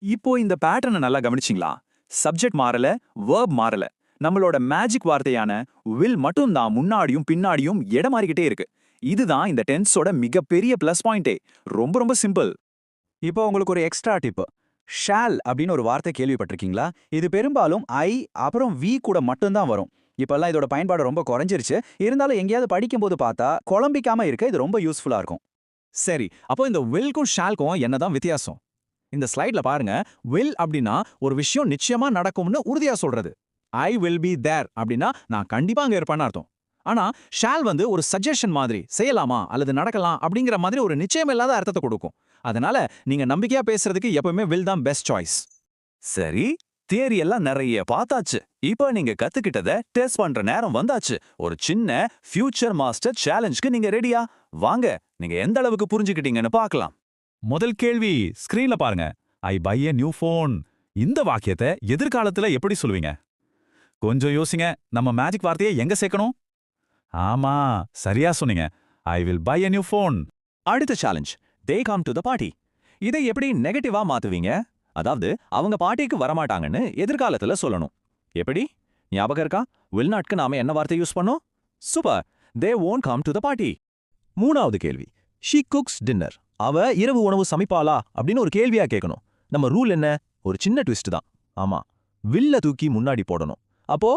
இப்போ இந்த பேட்டர்னை நல்லா கவனிச்சிங்களா? சப்ஜெக்ட் மாறல, verb மாறல. நம்மளோட மேஜிக் வார்த்தையான will மட்டும் தான் முன்னாடியும் பின்னாடியும் இடம் மாறிக்கிட்டே இருக்கு. இதுதான் இந்த டென்ஸோட மிகப்பெரிய பிளஸ் பாயிண்டே. ரொம்ப ரொம்ப சிம்பிள். இப்போ உங்களுக்கு ஒரு எக்ஸ்ட்ரா டிப். ஷால் அப்படின்னு ஒரு வார்த்தை கேள்விப்பட்டிருக்கீங்களா? இது பெரும்பாலும் ஐ அப்புறம் வி கூட மட்டும்தான் வரும். இப்பெல்லாம் இதோட பயன்பாடு ரொம்ப குறைஞ்சிருச்சு. இருந்தாலும் எங்கேயாவது படிக்கும்போது பார்த்தா குழம்பிக்காம இருக்க இது ரொம்ப யூஸ்ஃபுல்லா இருக்கும். சரி, அப்போ இந்த வில்க்கும் ஷால்க்கும் என்னதான் வித்தியாசம்? இந்த ஸ்லைட்ல பாருங்க. வில் அப்படின்னா ஒரு விஷயம் நிச்சயமா நடக்கும்னு உறுதியா சொல்றது. ஐ வில் பி தேர் அப்படின்னா நான் கண்டிப்பா அங்க இருப்பேன்னு அர்த்தம். ஆனா ஷால் வந்து ஒரு சஜஷன் மாதிரி, செய்யலாமா அல்லது நடக்கலாம் அப்படிங்கிற மாதிரி ஒரு நிச்சயம் இல்லாத அர்த்தத்தை கொடுக்கும். அதனால நீங்க நம்பிக்கையா பேசுறதுக்கு எப்பவுமே வில் தான் பெஸ்ட் சாய்ஸ். சரி, தியரி எல்லாம் நிறைய பார்த்தாச்சு. இப்போ நீங்க கத்துக்கிட்டத டெஸ்ட் பண்ற நேரம் வந்தாச்சு. ஒரு சின்ன ஃபியூச்சர் மாஸ்டர் சேலஞ்சுக்கு நீங்க ரெடியா? வாங்க, நீங்க எந்த அளவுக்கு புரிஞ்சுக்கிட்டீங்கன்னு பார்க்கலாம். முதல் கேள்வி ஸ்கிரீன்ல பாருங்க. ஐ பை எ நியூ ஃபோன். இந்த வாக்கியத்தை எதிர்காலத்துல எப்படி சொல்லுவீங்க? கொஞ்சம் யோசிங்க. நம்ம மேஜிக் வார்த்தையை எங்க சேர்க்கணும்? ஆமா, சரியா சொன்னீங்க. I will buy a new phone. அடுத்த challenge, they come to the party. இதை எப்படி நெகட்டிவா மாத்துவீங்க? அதாவது அவங்க பார்ட்டிக்கு வரமாட்டாங்கன்னு எதிர்காலத்துல சொல்லணும். எப்படி? ஞாபகம் இருக்கா? will notக்கு நாம என்ன வார்த்தை யூஸ் பண்ணோம்? Super, they won't come to the party. மூணாவது கேள்வி, she cooks dinner. அவ இரவு உணவு சமைப்பாளா அப்படின்னு ஒரு கேள்வியா கேட்கணும். நம்ம ரூல் என்ன? ஒரு சின்ன ட்விஸ்ட் தான். ஆமா, வில்ல தூக்கி முன்னாடி போடணும். அப்போ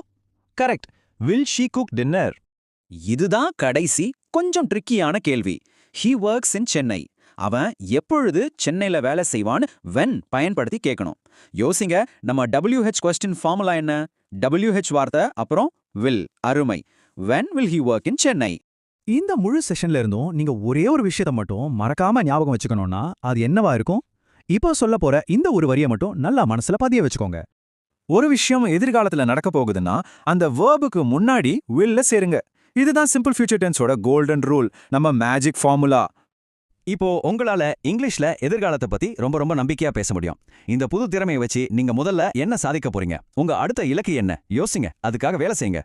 correct, will she cook dinner? இதுதான் கடைசி கொஞ்சம் ட்ரிக்கியான கேள்வி. he works in Chennai. அவன் எப்பொழுது சென்னையில வேலை செய்வான்னு when பயன்படுத்தி கேட்கணும். யோசிங்க, நம்ம WH கொஸ்டின் ஃபார்முலா என்ன? WH வார்த்தை அப்புறம் will, அருமை. when will he work in Chennai? இந்த முழு செஷன்ல இருந்தும் நீங்க ஒரே ஒரு விஷயத்தை மட்டும் மறக்காம ஞாபகம் வச்சுக்கணும்னா அது என்னவா இருக்கும்? இப்போ சொல்ல போற இந்த ஒரு வரியை மட்டும் நல்லா மனசுல பதிய வச்சுக்கோங்க. ஒரு விஷயம் எதிர்காலத்துல நடக்க போகுதுன்னா அந்த வேர்புக்கு முன்னாடி willல சேருங்க. இதுதான் சிம்பிள் ஃபியூச்சர் டென்ஸோட கோல்டன் ரூல், நம்ம மேஜிக் ஃபார்முலா. இப்போ உங்களால இங்கிலீஷ்ல எதிர்காலத்தை பத்தி ரொம்ப ரொம்ப நம்பிக்கையா பேச முடியும். இந்த புது திறமையை வச்சு நீங்க முதல்ல என்ன சாதிக்க போறீங்க? உங்க அடுத்த இலக்கு என்ன? யோசிங்க, அதுக்காக வேலை செய்யுங்க.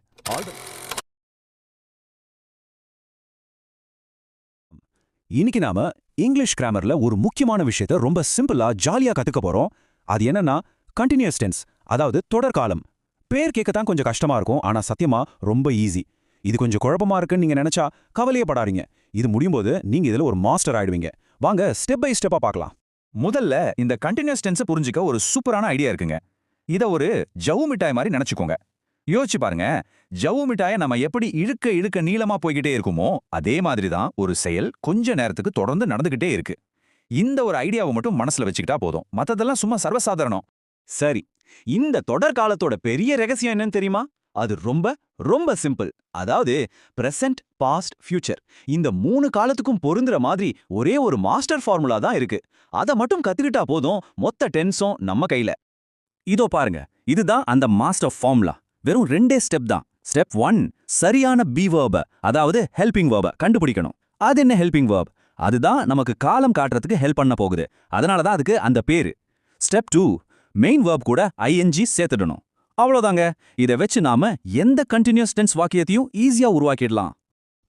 இன்னைக்கு நாம இங்கிலீஷ் கிராமர்ல ஒரு முக்கியமான விஷயத்தை ரொம்ப சிம்பிளா ஜாலியா கத்துக்க போறோம். அது என்னன்னா கண்டினியூஸ் டென்ஸ், அதாவது தொடர்காலம். பேர் கேட்கத்தான் கொஞ்சம் கஷ்டமா இருக்கும், ஆனா சத்தியமா ரொம்ப ஈஸி. இது கொஞ்சம் குழப்பமா இருக்குன்னு நீங்க நினைச்சா கவலையே படாதீங்க. இது முடியும் போது நீங்க இதுல ஒரு மாஸ்டர் ஆயிடுவீங்க. வாங்க ஸ்டெப் பை ஸ்டெப்பா பார்க்கலாம். முதல்ல இந்த கண்டினியூஸ் டென்ஸை புரிஞ்சுக்க ஒரு சூப்பரான ஐடியா இருக்குங்க. இத ஒரு ஜவ்வு மிட்டாய் மாதிரி நினைச்சுக்கோங்க. யோசிச்சு பாருங்க, ஜவ்வு மிட்டாயை நம்ம எப்படி இழுக்க இழுக்க நீளமா போய்கிட்டே இருக்குமோ அதே மாதிரி தான் ஒரு செயல் கொஞ்ச நேரத்துக்கு தொடர்ந்து நடந்துகிட்டே இருக்கு. இந்த ஒரு ஐடியாவை மட்டும் மனசுல வச்சுக்கிட்டா போதும், மத்ததெல்லாம் சும்மா சர்வசாதாரணம். சரி, இந்த தொடர்காலத்தோட பெரிய ரகசியம் என்னன்னு தெரியுமா? அது ரொம்ப ரொம்ப சிம்பிள். அதாவது பிரசன்ட், பாஸ்ட், ஃபியூச்சர் இந்த 3 காலத்துக்கும் பொருந்துற மாதிரி ஒரே ஒரு மாஸ்டர் ஃபார்முலா தான் இருக்கு. அதை மட்டும் கத்துக்கிட்டா போதும், மொத்த டென்ஸும் நம்ம கையில. இதோ பாருங்க, இதுதான் அந்த மாஸ்டர் ஃபார்முலா. வெறும் 2 ஸ்டெப் தான். ஸ்டெப் 1, சரியான பி வேர்ப, அதாவது ஹெல்பிங் வேர்ப கண்டுபிடிக்கணும். அது என்ன ஹெல்பிங் வேர்ப்? அதுதான் நமக்கு காலம் காட்டுறதுக்கு ஹெல்ப் பண்ண போகுது. அதனால தான் அதுக்கு அந்த பேரு. ஸ்டெப் 2, மெயின் வேர்ப் கூட ஐஎன்ஜி சேர்த்துடணும். அவ்வளோதாங்க. இதை வச்சு நாம எந்த கண்டினியூஸ் டென்ஸ் வாக்கியத்தையும் ஈஸியா உருவாக்கிடலாம்.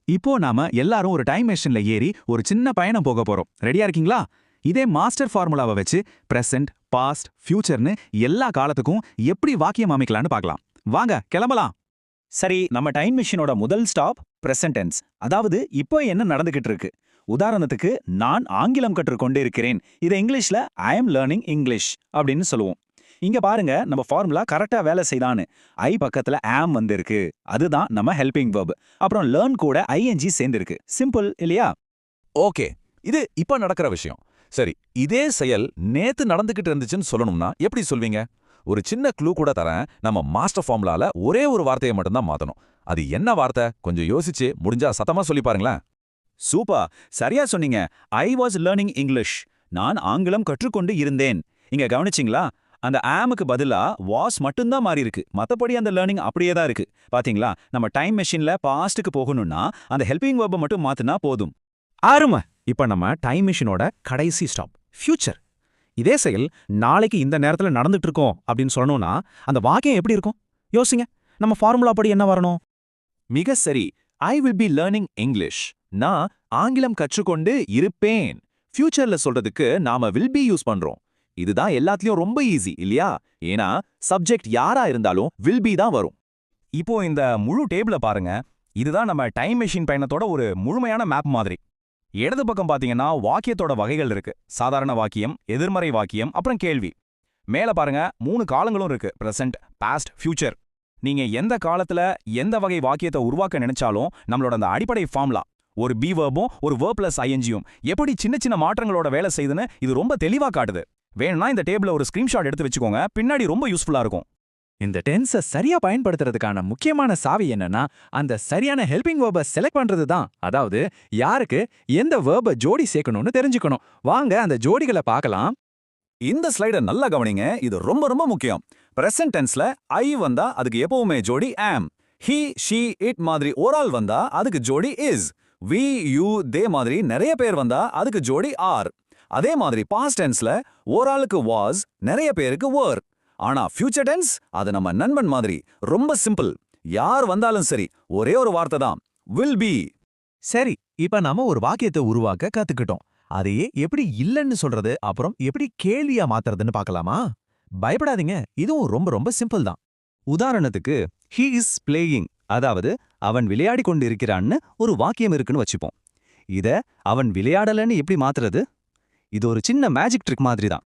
இப்போ நாம எல்லாரும் ஒரு டைம் மெஷின்ல ஏறி ஒரு சின்ன பயணம் போக போறோம். ரெடியா இருக்கீங்களா? இதே மாஸ்டர் ஃபார்முலாவை வச்சு பிரசன்ட், பாஸ்ட், ஃபியூச்சர்னு எல்லா காலத்துக்கும் எப்படி வாக்கியம் அமைக்கலான்னு பார்க்கலாம். வாங்க கிளம்பலாம். சரி, நம்ம டைம் மெஷினோட முதல் ஸ்டாப் பிரசன்ட் டென்ஸ், அதாவது இப்போ என்ன நடந்துகிட்டு இருக்கு. உதாரணத்துக்கு, நான் ஆங்கிலம் கற்றுக்கொண்டு இருக்கிறேன். இதை இங்கிலீஷ்ல ஐ எம் லேர்னிங் இங்கிலீஷ் அப்படின்னு சொல்லுவோம். இங்க பாருங்க, நம்ம ஃபார்முலா கரெக்டா வேலை செய்தான்னு. ஐ பக்கத்துல ஆம் வந்திருக்கு, அதுதான் நம்ம ஹெல்பிங் வெர்ப். அப்புறம் லேர்ன் கூட ஐஎன்ஜி சேர்ந்திருக்கு. சிம்பிள் இல்லையா? ஓகே, இது இப்ப நடக்கிற விஷயம். சரி, இதே செயல் நேத்து நடந்துகிட்டு இருந்துச்சுன்னு சொல்லணும்னா எப்படி சொல்வீங்க? ஒரு சின்ன க்ளூ கூட தரேன். நம்ம மாஸ்டர் ஃபார்முலால ஒரே ஒரு வார்த்தையை மட்டும்தான் மாத்தணும். அது என்ன வார்த்தை? கொஞ்சம் யோசிச்சு முடிஞ்சா சத்தமா சொல்லி பாருங்களேன். சூப்பர், சரியா சொன்னீங்க. I was learning English. நான் ஆங்கிலம் கற்றுக்கொண்டு இருந்தேன். இங்க கவனிச்சிங்களா? அந்த ஆமுக்கு பதிலா வாஸ் மட்டும்தான் மாறி இருக்கு. மத்தபடி அந்த லேர்னிங் அப்படியே தான் இருக்கு. பாத்தீங்களா? நம்ம டைம் மெஷின்ல பாஸ்ட்டுக்கு போகணும்னா அந்த ஹெல்பிங் வெர்பை மட்டும் மாத்துனா போதும். அருமை. இப்ப நம்ம டைம் மெஷினோட கடைசி ஸ்டாப் ஃபியூச்சர். இதே செயல் நாளைக்கு இந்த நேரத்துல நடந்துட்டு இருக்கோம் அப்படின்னு சொல்லணும்னா அந்த வாக்கியம் எப்படி இருக்கும்? யோசிங்க. நம்ம ஃபார்முலா படி என்ன வரணும்? மிக சரி, I will be learning English. நான் ஆங்கிலம் கற்றுக்கொண்டு இருப்பேன். ஃபியூச்சர்ல சொல்றதுக்கு நாம வில் பி யூஸ் பண்றோம். இதுதான் எல்லாத்துலயும் ரொம்ப ஈஸி இல்லையா? ஏன்னா சப்ஜெக்ட் யாரா இருந்தாலும் வில் பி தான் வரும். இப்போ இந்த முழு டேபிள பாருங்க. இதுதான் நம்ம டைம் மெஷின் பயணத்தோட ஒரு முழுமையான மேப் மாதிரி. இடது பக்கம் பாத்தீங்கன்னா வாக்கியத்தோட வகைகள் இருக்கு. சாதாரண வாக்கியம், எதிர்மறை வாக்கியம், அப்புறம் கேள்வி. மேல பாருங்க 3 காலங்களும் இருக்கு. Present, past, future. நீங்க எந்த காலத்துல எந்த வகை வாக்கியத்தை உருவாக்க நினைச்சாலும் நம்மளோட அந்த அடிப்படை ஃபார்முலா, ஒரு பி வேர்பும் ஒரு வேர்ப் பிளஸ் ஐஎன்ஜியும் எப்படி சின்ன சின்ன மாற்றங்களோட வேலை செய்யுதுன்னு இது ரொம்ப தெளிவா காட்டுது. வேணும்னா இந்த டேபிள ஒரு ஸ்கிரீன்ஷாட் எடுத்து வச்சுக்கோங்க, பின்னாடி ரொம்ப யூஸ்ஃபுல்லா இருக்கும். இந்த டென்ஸை சரியா பயன்படுத்துறதுக்கான முக்கியமான சாவி என்னன்னா அந்த சரியான ஹெல்பிங் வேர்பை செலக்ட் பண்றது தான். அதாவது யாருக்கு எந்த வேர்பை ஜோடி சேர்க்கணும்னு தெரிஞ்சுக்கணும். வாங்க அந்த ஜோடிகளை பார்க்கலாம். இந்த ஸ்லைடை நல்லா கவனிங்க, இது ரொம்ப ரொம்ப முக்கியம். பிரசன்ட் டென்ஸ்ல ஐ வந்தா அதுக்கு எப்பவுமே ஜோடி ஆம். ஹி, ஷி, இட் மாதிரி ஓரால் வந்தா அதுக்கு ஜோடி இஸ். வி, யூ, தே மாதிரி நிறைய பேர் வந்தா அதுக்கு ஜோடி ஆர். அதே மாதிரி பாஸ்ட் டென்ஸ்ல ஓராளுக்கு வாஸ், நிறைய பேருக்கு வர். ஆனா ஃபியூச்சர் டென்ஸ் அது நம்ம நண்பன் மாதிரி ரொம்ப சிம்பிள். யார் வந்தாலும் சரி, ஒரே ஒரு வார்த்தை தான், வில் பி. சரி, இப்ப நாம ஒரு வாக்கியத்தை உருவாக்க கத்துக்கிட்டோம். அதையே எப்படி இல்லன்னு சொல்றது, அப்புறம் எப்படி கேள்வியா மாத்துறதுன்னு பார்க்கலாமா? பயப்படாதீங்க, இதுவும் ரொம்ப ரொம்ப சிம்பிள் தான். உதாரணத்துக்கு, ஹி இஸ் பிளேயிங், அதாவது அவன் விளையாடி கொண்டு இருக்கிறான்னு ஒரு வாக்கியம் இருக்குன்னு வச்சுப்போம். இத அவன் விளையாடலன்னு எப்படி மாத்துறது? இது ஒரு சின்ன மேஜிக் ட்ரிக் மாதிரி தான்.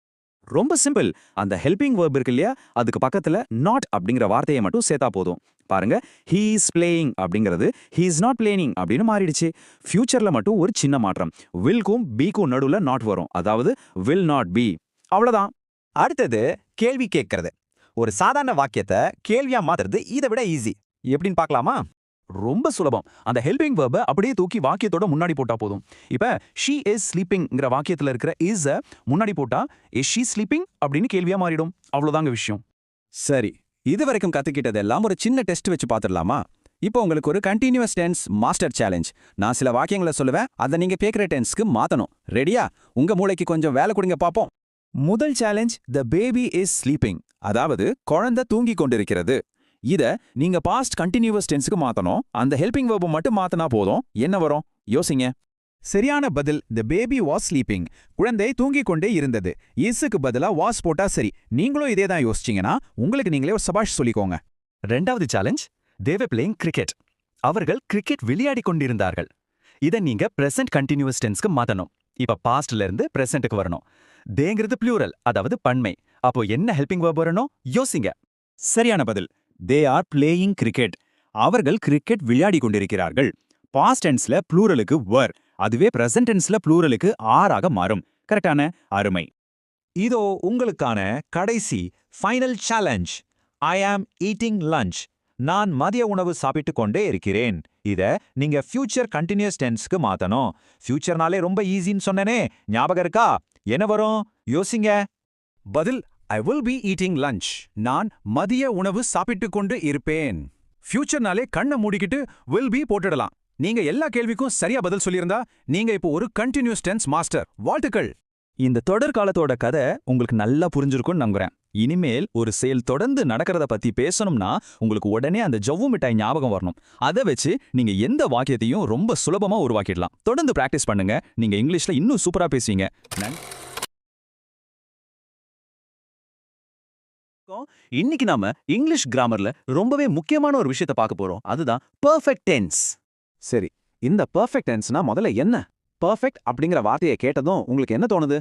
ரொம்ப சிம்பிள். அந்த ஹெல்பிங் வேர்ப் இருக்கு இல்லையா, அதுக்கு பக்கத்துல நாட் அப்படிங்கிற வார்த்தையை மட்டும் சேர்த்தா போதும். பாருங்க, ஹீ இஸ் பிளேயிங் அப்படிங்கிறது ஹீ இஸ் நாட் பிளேயிங் அப்படின்னு மாறிடுச்சு. ஃபியூச்சர்ல மட்டும் ஒரு சின்ன மாற்றம். வில்க்கும் பீக்கும் நடுவுல நாட் வரும், அதாவது வில் நாட் பி. அவ்வளவுதான். அடுத்தது கேள்வி கேட்கறது. ஒரு சாதாரண வாக்கியத்தை கேள்வியா மாத்துறது இதை விட ஈஸி. எப்படின்னு பார்க்கலாமா? ரொம்ப சுலபம். அந்த ஹெல்பிங் வெர்பை அப்படியே தூக்கி வாக்கியத்தோட முன்னாடி போட்டா போதும். இப்ப ஷீ இஸ் ஸ்லீப்பிங்ங்கிற வாக்கியத்துல இருக்கிற இஸ் முன்னாடி போட்டா இஸ் ஷீ ஸ்லீப்பிங் அப்படின்னு கேள்வியா மாறிடும். அவ்வளவுதாங்க விஷயம். சரி, இது வரைக்கும் கத்துக்கிட்டதெல்லாம் ஒரு சின்ன டெஸ்ட் வச்சு பார்த்துடலாமா? இப்போ உங்களுக்கு ஒரு கண்டினியூஸ் டென்ஸ் மாஸ்டர் சேலஞ்ச். நான் சில வாக்கியங்களை சொல்லுவேன், அதை நீங்க கேட்குற டென்ஸ்க்கு மாத்தணும். ரெடியா? உங்க மூளைக்கு கொஞ்சம் வேலை கொடுங்க பாப்போம். முதல் challenge, the baby is sleeping, அதாவது குழந்தை தூங்கி கொண்டிருக்கிறது. இத நீங்க பாஸ்ட் கண்டினியூவஸ் டென்ஸ்க்கு மாத்தணும். அந்த ஹெல்பிங் வெர்பை மட்டும் மாத்தினா போதும். என்ன வரும் யோசிங்க. சரியான பதில் த பேபி வாஸ் ஸ்லீப்பிங். குழந்தை தூங்கிக் கொண்டே இருந்தது. இஸ்ஸுக்கு பதிலா வாஸ் போட்டா சரி. நீங்களும் இதே தான் யோசிச்சீங்கன்னா உங்களுக்கு நீங்களே ஒரு சபாஷ் சொல்லிக்கோங்க. ரெண்டாவது challenge, they were playing cricket. அவர்கள் கிரிக்கெட் விளையாடி கொண்டிருந்தார்கள். இதை நீங்க பிரசன்ட் கண்டினியூஸ் டென்ஸ்க்கு மாத்தணும். இப்ப பாஸ்ட்ல இருந்து பிரசன்ட்க்கு வரணும். தேங்கிறது ப்ளூரல், அதாவது பன்மை. அப்போ என்ன ஹெல்பிங் வெர்ப் வரணும் யோசிங்க. சரியான பதில் தே ஆர் பிளேயிங் கிரிக்கெட். அவர்கள் கிரிக்கெட் விளையாடி கொண்டிருக்கிறார்கள். பாஸ்ட் டென்ஸ்ல ப்ளூரலுக்கு வர், அதுவே பிரசன்ட் டென்ஸ்ல ப்ளூரலுக்கு ஆராக மாறும். கரெக்டான? அருமை. இதோ உங்களுக்கான கடைசி ஃபைனல் சேலஞ்ச். ஐ ஆம் ஈட்டிங் லஞ்ச். நான் மதிய உணவு சாப்பிட்டு கொண்டே இருக்கிறேன். இத நீங்க ஃபியூச்சர் கண்டினியூஸ் டென்ஸ்க்கு மாத்தணும். ஃபியூச்சர்னாலே ரொம்ப ஈஸின்னு சொன்னனே, ஞாபகம் இருக்கா? என்ன வரும் யோசிங்க. பதில் I will be eating lunch. நான் மதிய உணவு சாப்பிட்டு கொண்டு இருப்பேன். ஃபியூச்சர்னாலே கண்ணை மூடிக்கிட்டு வில் பி போட்டுடலாம். நீங்க எல்லா கேள்விக்கும் சரியா பதில் சொல்லியிருந்தா நீங்க இப்போ ஒரு கண்டினியூஸ் டென்ஸ் மாஸ்டர். வாழ்த்துக்கள். இந்த தொடர் காலத்தோட கதை உங்களுக்கு நல்லா புரிஞ்சிருக்கும்னு நம்புறேன். இனிமேல் ஒரு செயல் தொடர்ந்து நடக்கிறத பத்தி பேசணும்னா உங்களுக்கு உடனே அந்த ஜவ்வு மிட்டாய் ஞாபகம் வரணும். அதை வச்சு நீங்க எந்த வாக்கியத்தையும் ரொம்ப சுலபமா உருவாக்கிடலாம். தொடர்ந்து பிராக்டிஸ் பண்ணுங்க. நீங்க இங்கிலீஷ்ல இன்னும் சூப்பரா பேசுவீங்க. இன்னைக்கு நாம இங்கிலீஷ் கிராமர்ல ரொம்பவே முக்கியமான ஒரு விஷயத்தை பார்க்க போறோம். அதுதான் பெர்ஃபெக்ட் டென்ஸ். சரி, இந்த பெர்ஃபெக்ட் டென்ஸ்னா முதல்ல என்ன? பெர்ஃபெக்ட் அப்படிங்கிற வார்த்தையை கேட்டதும் உங்களுக்கு என்ன தோணுது?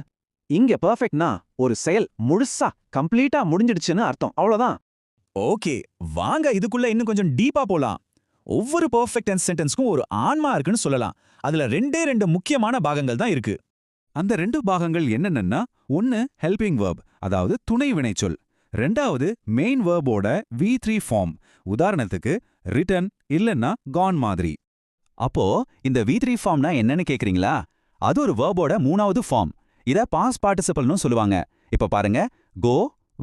இங்க பெர்ஃபெக்ட்னா ஒரு செயல் முழுசா கம்ப்ளீட்டா முடிஞ்சிடுச்சுன்னு அர்த்தம். அவ்வளவுதான். ஓகே, வாங்க இதுக்குள்ள இன்னும் கொஞ்சம் டீப்பா போலாம். ஒவ்வொரு பெர்ஃபெக்ட் டென்ஸ் சென்டென்ஸ்க்கும் ஒரு ஆன்மா இருக்குன்னு சொல்லலாம். அதுல ரெண்டு முக்கியமான பாகங்கள் தான் இருக்கு. அந்த 2 பாகங்கள் என்னென்னா, ஒன்னு ஹெல்பிங் வெர்ப், அதாவது துணை வினைச்சொல். ரெண்டாவது மெயின் வெர்போட V3 ஃபார்ம். உதாரணத்துக்கு ரிட்டன் இல்லன்னா கான் மாதிரி. அப்போ இந்த V3 ஃபார்ம்னா என்னன்னு கேக்குறீங்களா? அது ஒரு வெர்போட 3வது ஃபார்ம். இத பாஸ்ட் பார்ட்டிசிபிள்னு சொல்லுவாங்க. இப்ப பாருங்க, கோ,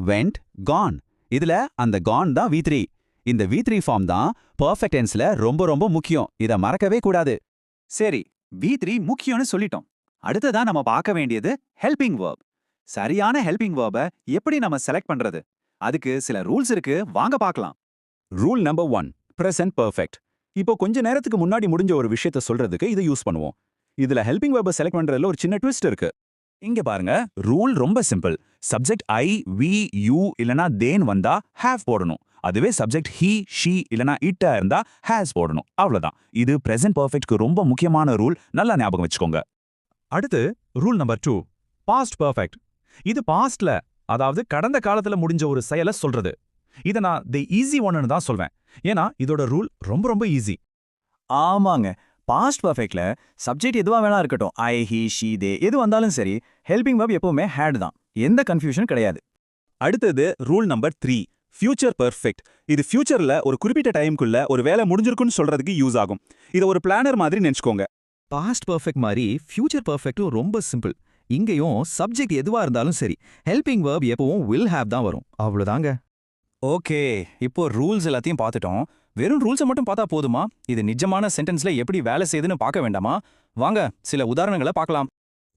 வெண்ட், கான். இதுல அந்த கான் தான் V3. இந்த V3 ஃபார்ம் தான் பெர்ஃபெக்ட் டென்ஸ்ல ரொம்ப முக்கியம். இத மறக்கவே கூடாது. சரி, V3 முக்கியம்னு சொல்லிட்டோம். அடுத்ததா நம்ம பார்க்க வேண்டியது ஹெல்பிங் வெர்ப். சரியான ஹெல்பிங் வெர்பை எப்படி நம்ம செலக்ட் பண்றது? அதுக்கு சில ரூல்ஸ் இருக்கு, வாங்க பார்க்கலாம். Rule number 1, present perfect. இப்போ கொஞ்ச நேரத்துக்கு முன்னாடி முடிஞ்ச ஒரு விஷயத்தை சொல்றதுக்கு இதை யூஸ் பண்ணுவோம். இதுல ஹெல்பிங் வெர்பை செலக்ட் பண்றதுல ஒரு சின்ன ட்விஸ்ட் இருக்கு. இங்க பாருங்க, ரூல் ரொம்ப simple. Subject I, we, you இல்லனா தேன் வந்தா ஹேவ் போடணும். அதுவே சப்ஜெக்ட் ஹி, ஷி இல்லனா இட்டா இருந்தா ஹேஸ் போடணும். அவ்வளவுதான். இது பிரசன்ட் பெர்ஃபெக்ட்க்கு ரொம்ப முக்கியமான ரூல். நல்லா ஞாபகம் வச்சுக்கோங்க. அடுத்து ரூல் நம்பர் 2, பாஸ்ட் பெர்ஃபெக்ட். இது பாஸ்ட்ல, அதாவது கடந்த காலத்துல முடிஞ்ச ஒரு செயலை சொல்றது. இதை நான் தி ஈஸி ஒன்னு தான் சொல்வேன். ஏன்னா இதோட ரூல் ரொம்ப ஈஸி. ஆமாங்க, பாஸ்ட் பர்ஃபெக்ட்ல சப்ஜெக்ட் எதுவா வேணா இருக்கட்டும், ஐ, ஹி, ஷி, தே எது வந்தாலும் சரி, ஹெல்பிங் வெர்ப் எப்பவுமே ஹேட் தான். எந்த கன்ஃபியூஷன் கிடையாது. அடுத்தது ரூல் நம்பர் 3, ஃபியூச்சர் பெர்ஃபெக்ட். இது ஃபியூச்சர்ல ஒரு குறிப்பிட்ட டைம்க்குள்ள ஒரு வேலை முடிஞ்சிருக்குன்னு சொல்றதுக்கு யூஸ் ஆகும். இதை ஒரு பிளானர் மாதிரி நினைச்சுக்கோங்க. பாஸ்ட் பெர்ஃபெக்ட் மாதிரி ஃபியூச்சர் பெர்ஃபெக்ட்டும் ரொம்ப சிம்பிள். இங்கேயும் சப்ஜெக்ட் எதுவா இருந்தாலும் சரி, ஹெல்பிங் வெர்ப் எப்பவும் வில் ஹேவ் தான் வரும். அவ்வளவுதாங்க. ஓகே, இப்போ ரூல்ஸ் எல்லாத்தையும் பார்த்துட்டோம். வெறும் ரூல்ஸை மட்டும் பார்த்தா போதுமா? இது நிஜமான சென்டென்ஸ்ல எப்படி வேலை செய்யுதுன்னு பார்க்க வேண்டாமா? வாங்க சில உதாரணங்களை பார்க்கலாம்.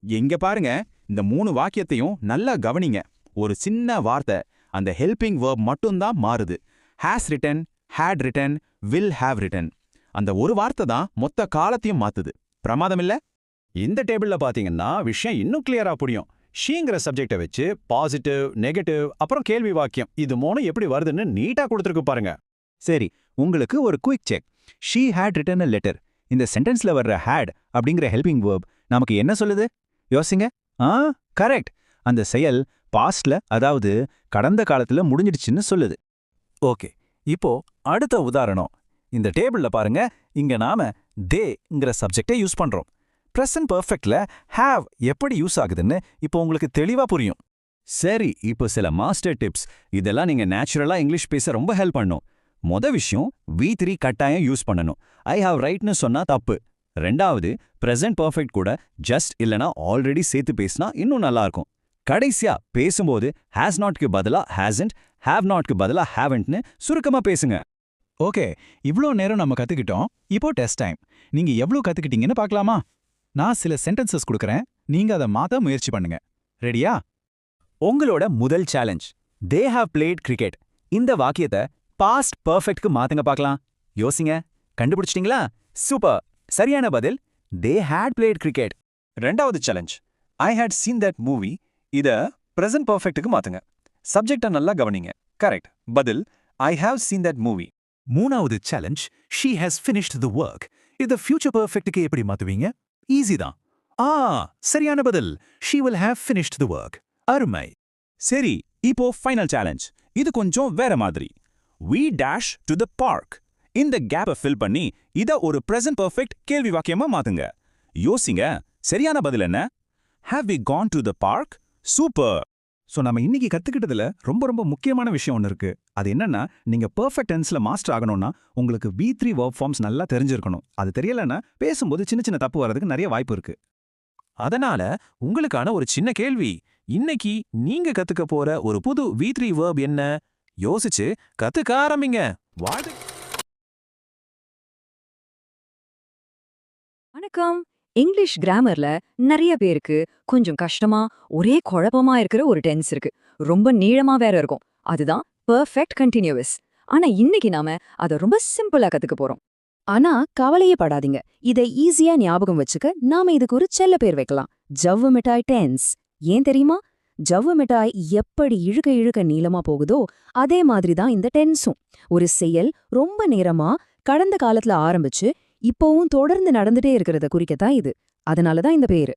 எங்க பாருங்க, இந்த 3 வாக்கியத்தையும் நல்லா கவனிங்க. ஒரு சின்ன வார்த்தை, அந்த ஹெல்பிங் வெர்ப் மட்டும்தான் மாறுது. Has written, had written, will have written. அந்த ஒரு வார்த்தை தான் மொத்த காலத்தையும் மாத்துது. பிரமாதம் இல்ல? இந்த டேபிள்ல பாத்தீங்கன்னா விஷயம் இன்னும் கிளியரா புரியும். ஷீங்கிற சப்ஜெக்டை வச்சு பாசிட்டிவ், நெகட்டிவ், அப்புறம் கேள்வி வாக்கியம், இது 3 எப்படி வருதுன்னு நீட்டா கொடுத்துருக்கு பாருங்க. சரி, உங்களுக்கு ஒரு quick check. She had written a letter. இந்த சென்டென்ஸ்ல வர்ற ஹேட் அப்படிங்கிற ஹெல்பிங் வெர்ப் நமக்கு என்ன சொல்லுது? யோசிங்க. கரெக்ட். அந்த செயல் பாஸ்ட்ல, அதாவது கடந்த காலத்துல முடிஞ்சிடுச்சுன்னு சொல்லுது. ஓகே, இப்போ அடுத்த உதாரணம். இந்த டேபிள்ல பாருங்க, இங்க நாம தேங்கிற சப்ஜெக்டை யூஸ் பண்றோம். பிரசன்ட் பெர்ஃபெக்ட்ல ஹேவ் எப்படி யூஸ் ஆகுதுன்னு இப்போ உங்களுக்கு தெளிவா புரியும். சரி, இப்போ சில மாஸ்டர் டிப்ஸ். இதெல்லாம் நீங்க நேச்சுரலா இங்கிலீஷ் பேச ரொம்ப ஹெல்ப் பண்ணும். விஷயம் V3 கட்டாயம் யூஸ் பண்ணணும். ஐ ஹாவ் ரைட்னு சொன்னா தப்பு. ரெண்டாவது, பிரசன்ட் பர்ஃபெக்ட் கூட ஜஸ்ட் இல்லனா ஆல்ரெடி சேர்த்து பேசினா இன்னும் நல்லா இருக்கும். கடைசியா பேசும்போது ஹேஸ் நாட்க்கு பதிலா ஹேசன்ட், ஹேவ் நாட்க்கு பதிலா ஹேவன்ட்னு சுருக்கமா பேசுங்க. ஓகே, இவ்ளோ நேரம் நம்ம கத்துக்கிட்டோம். இப்போ டெஸ்ட் டைம். நீங்க எவ்ளோ கத்துக்கிட்டீங்கன்னு பார்க்கலாமா? நான் சில சென்டென்சஸ் கொடுக்கறேன். நீங்க அதை மாத்த முயற்சி பண்ணுங்க. ரெடியா? உங்களோட முதல் challenge, they have plate cricket. இந்த வாக்கியத்தை பாஸ்ட் பர்ஃபெக்ட்க்கு மாத்துங்க பார்க்கலாம். யோசிங்க. கண்டுபிடிச்சிட்டீங்களா? சூப்பர். சரியான பதில் தே ஹேட் பிளேட் கிரிக்கெட். ரெண்டாவது challenge, I had seen that movie. இத பிரசன்ட் பர்ஃபெக்ட்டுக்கு மாத்துங்க. சப்ஜெக்டை நல்லா கவனிங்க. கரெக்ட். பதில் I have seen that movie. மூணாவது challenge, she has finished the work. இத ஃபியூச்சர் பர்ஃபெக்ட்டுக்கு எப்படி மாத்துவீங்க? ஈஸி தான். சரியான பதில் she will have finished the work. அருமை. சரி, இப்போ ஃபைனல் சேலஞ்ச். இது கொஞ்சம் வேற மாதிரி. We dash to the park. இந்த கேப்பை ஃபில் பண்ணி இத ஒரு present perfect கேள்வி வாக்கியமா மாத்துங்க. யோசிங்க. சரியான பதில் என்ன? Have we gone to the park? Super. நம்ம இன்னைக்கு கத்துக்கிட்டதுல ரொம்ப முக்கியமான விஷயம் ஒன்று இருக்கு. அது என்னன்னா, நீங்க பெர்ஃபெக்ட் டென்ஸ்ல மாஸ்டர் ஆகணும்னா உங்களுக்கு V3 verb forms நல்லா தெரிஞ்சிருக்கணும். அது தெரியலன்னா பேசும்போது சின்ன தப்பு வரதுக்கு நிறைய வாய்ப்பு இருக்கு. அதனால உங்களுக்கான ஒரு சின்ன கேள்வி. இன்னைக்கு நீங்க கத்துக்க போற ஒரு புது V3 verb என்ன? யோசிச்சு கத்துக்க ஆரம்பிங்க. வணக்கம். இங்கிலீஷ் கிராமர்ல நிறைய பேருக்கு கொஞ்சம் கஷ்டமா, ஒரே குழப்பமா இருக்கிற ஒரு டென்ஸ் இருக்கு. ரொம்ப நீளமா வேற இருக்கும். அதுதான் பெர்ஃபெக்ட் கண்டினியூவஸ். ஆனா இன்னைக்கு நாம அதை ரொம்ப சிம்பிளா கத்துக்க போறோம். ஆனா கவலையே படாதீங்க. இதை ஈஸியா ஞாபகம் வச்சுக்க நாம இதுக்கு ஒரு செல்ல பேர் வைக்கலாம். ஜவ்வு மிட்டாய் டென்ஸ். ஏன் தெரியுமா? ஜவ்வு மிட்டாய் எப்படி இழுக்க நீளமா போகுதோ அதே மாதிரி தான் இந்த டென்ஸும். ஒரு செயல் ரொம்ப நேரமா கடந்த காலத்துல ஆரம்பிச்சு இப்போவும் தொடர்ந்து நடந்துட்டே இருக்கிறத குறிக்கத்தான் இது. அதனாலதான் இந்த பேரு.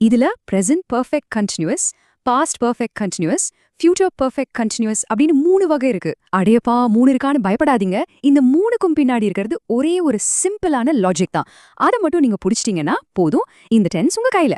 இதுல present perfect continuous, past perfect continuous, future perfect continuous அப்படின்னு 3 வகை இருக்கு. அடையப்பா 3 இருக்கான்னு பயப்படாதீங்க. இந்த 3க்கும் பின்னாடி இருக்கிறது ஒரே ஒரு சிம்பிளான லாஜிக் தான். அதை மட்டும் நீங்க புடிச்சிட்டீங்கன்னா போதும், இந்த டென்ஸ் உங்க கையில.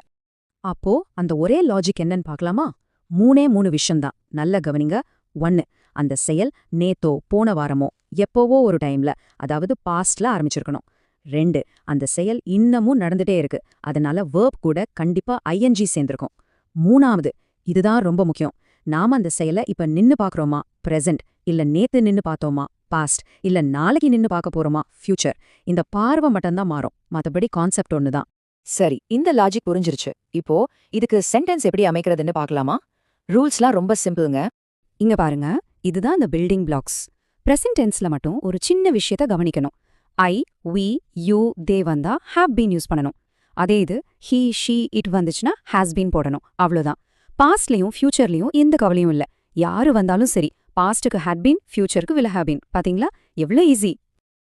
அப்போ அந்த ஒரே லாஜிக் என்னன்னு பார்க்கலாமா? 3 விஷயம்தான். நல்ல கவனிங்க. 1, அந்த செயல் நேத்தோ போன வாரமோ எப்போவோ ஒரு டைம்ல, அதாவது பாஸ்ட்ல ஆரம்பிச்சிருக்கணும். 2, அந்த செயல் இன்னமும் நடந்துட்டே இருக்கு. அதனால வேர்ப் கூட கண்டிப்பா ING சேர்ந்திருக்கும். 3வது, இதுதான் ரொம்ப முக்கியம். நாம அந்த செயலை இப்ப நின்னு பாக்குறோமா பிரசன்ட், இல்ல நேத்து நின்னு பார்த்தோமா பாஸ்ட், இல்ல நாளைக்கு நின்னு பார்க்க போறோமா ஃபியூச்சர். இந்த பார்வை மட்டும்தான் மாறும். மத்தபடி கான்செப்ட் ஒண்ணுதான். சரி, இந்த லாஜிக் புரிஞ்சிருச்சு. இப்போ இதுக்கு சென்டென்ஸ் எப்படி அமைக்கிறதுன்னு பார்க்கலாமா? ரூல்ஸ்லாம் ரொம்ப சிம்பிள்ங்க. இங்க பாருங்க, இதுதான் இந்த பில்டிங் பிளாக்ஸ். பிரசன்ட் டென்ஸ்ல மட்டும் ஒரு சின்ன விஷயத்த கவனிக்கணும். ஐ, we, you, they வந்தா have been யூஸ் பண்ணணும். அதே இது he, she, it வந்துச்சுன்னா has been போடணும். அவ்வளவுதான். பாஸ்ட்லயும் ஃபியூச்சர்லயும் எந்த கவலையும் இல்ல. யாரு வந்தாலும் சரி, பாஸ்டுக்கு had been, ஃபியூச்சருக்கு will have been. பாத்தீங்களா எவ்வளவு ஈஸி.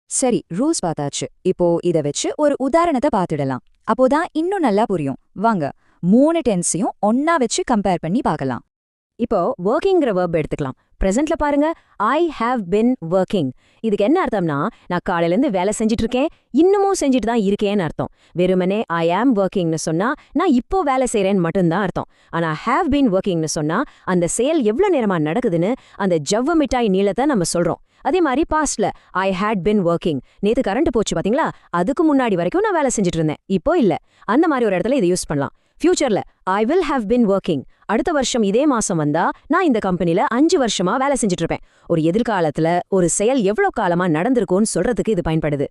சரி, ரூல்ஸ் பார்த்தாச்சு. இப்போ இத வச்சு ஒரு உதாரணத்தை பார்த்துடலாம். அப்போதான் இன்னும் நல்லா புரியும். வாங்க 3 டென்ஸையும் ஒன்னா வச்சு கம்பேர் பண்ணி பார்க்கலாம். இப்போ ஒர்க்கிங்கிற வெர்ப் எடுத்துக்கலாம். பிரசன்ட்ல பாருங்க, ஐ ஹாவ் பின் ஒர்க்கிங். இதுக்கு என்ன அர்த்தம்னா, நான் காலையிலேருந்து வேலை செஞ்சுட்டு இருக்கேன், இன்னமும் செஞ்சுட்டு தான் இருக்கேன்னு அர்த்தம். வெறுமனே ஐ ஆம் ஒர்க்கிங்னு சொன்னா நான் இப்போ வேலை செய்யறேன்னு மட்டும்தான் அர்த்தம். ஆனா ஹாவ் பின் ஒர்க்கிங்னு சொன்னா அந்த செயல் எவ்வளவு நேரமா நடக்குதுன்னு அந்த ஜவ்வு மிட்டாய் நீளத்தை நம்ம சொல்றோம். அதே மாதிரி பாஸ்ட்ல ஐ ஹேட் பின் ஒர்க்கிங். நேத்து கரண்ட் போச்சு பாத்தீங்களா, அதுக்கு முன்னாடி வரைக்கும் நான் வேலை செஞ்சுட்டு இருந்தேன், இப்போ இல்ல. அந்த மாதிரி ஒரு இடத்துல இதை யூஸ் பண்ணலாம். ஃபியூச்சர்ல I will have been working. அடுத்த வருஷம் இதே மாசம் வந்தா நான் இந்த கம்பெனில 5 வருஷமா வேலை செஞ்சுட்டு இருப்பேன். ஒரு எதிர்காலத்துல ஒரு செயல் எவ்வளவு காலமா நடந்திருக்கும்னு சொல்றதுக்கு இது பயன்படுது.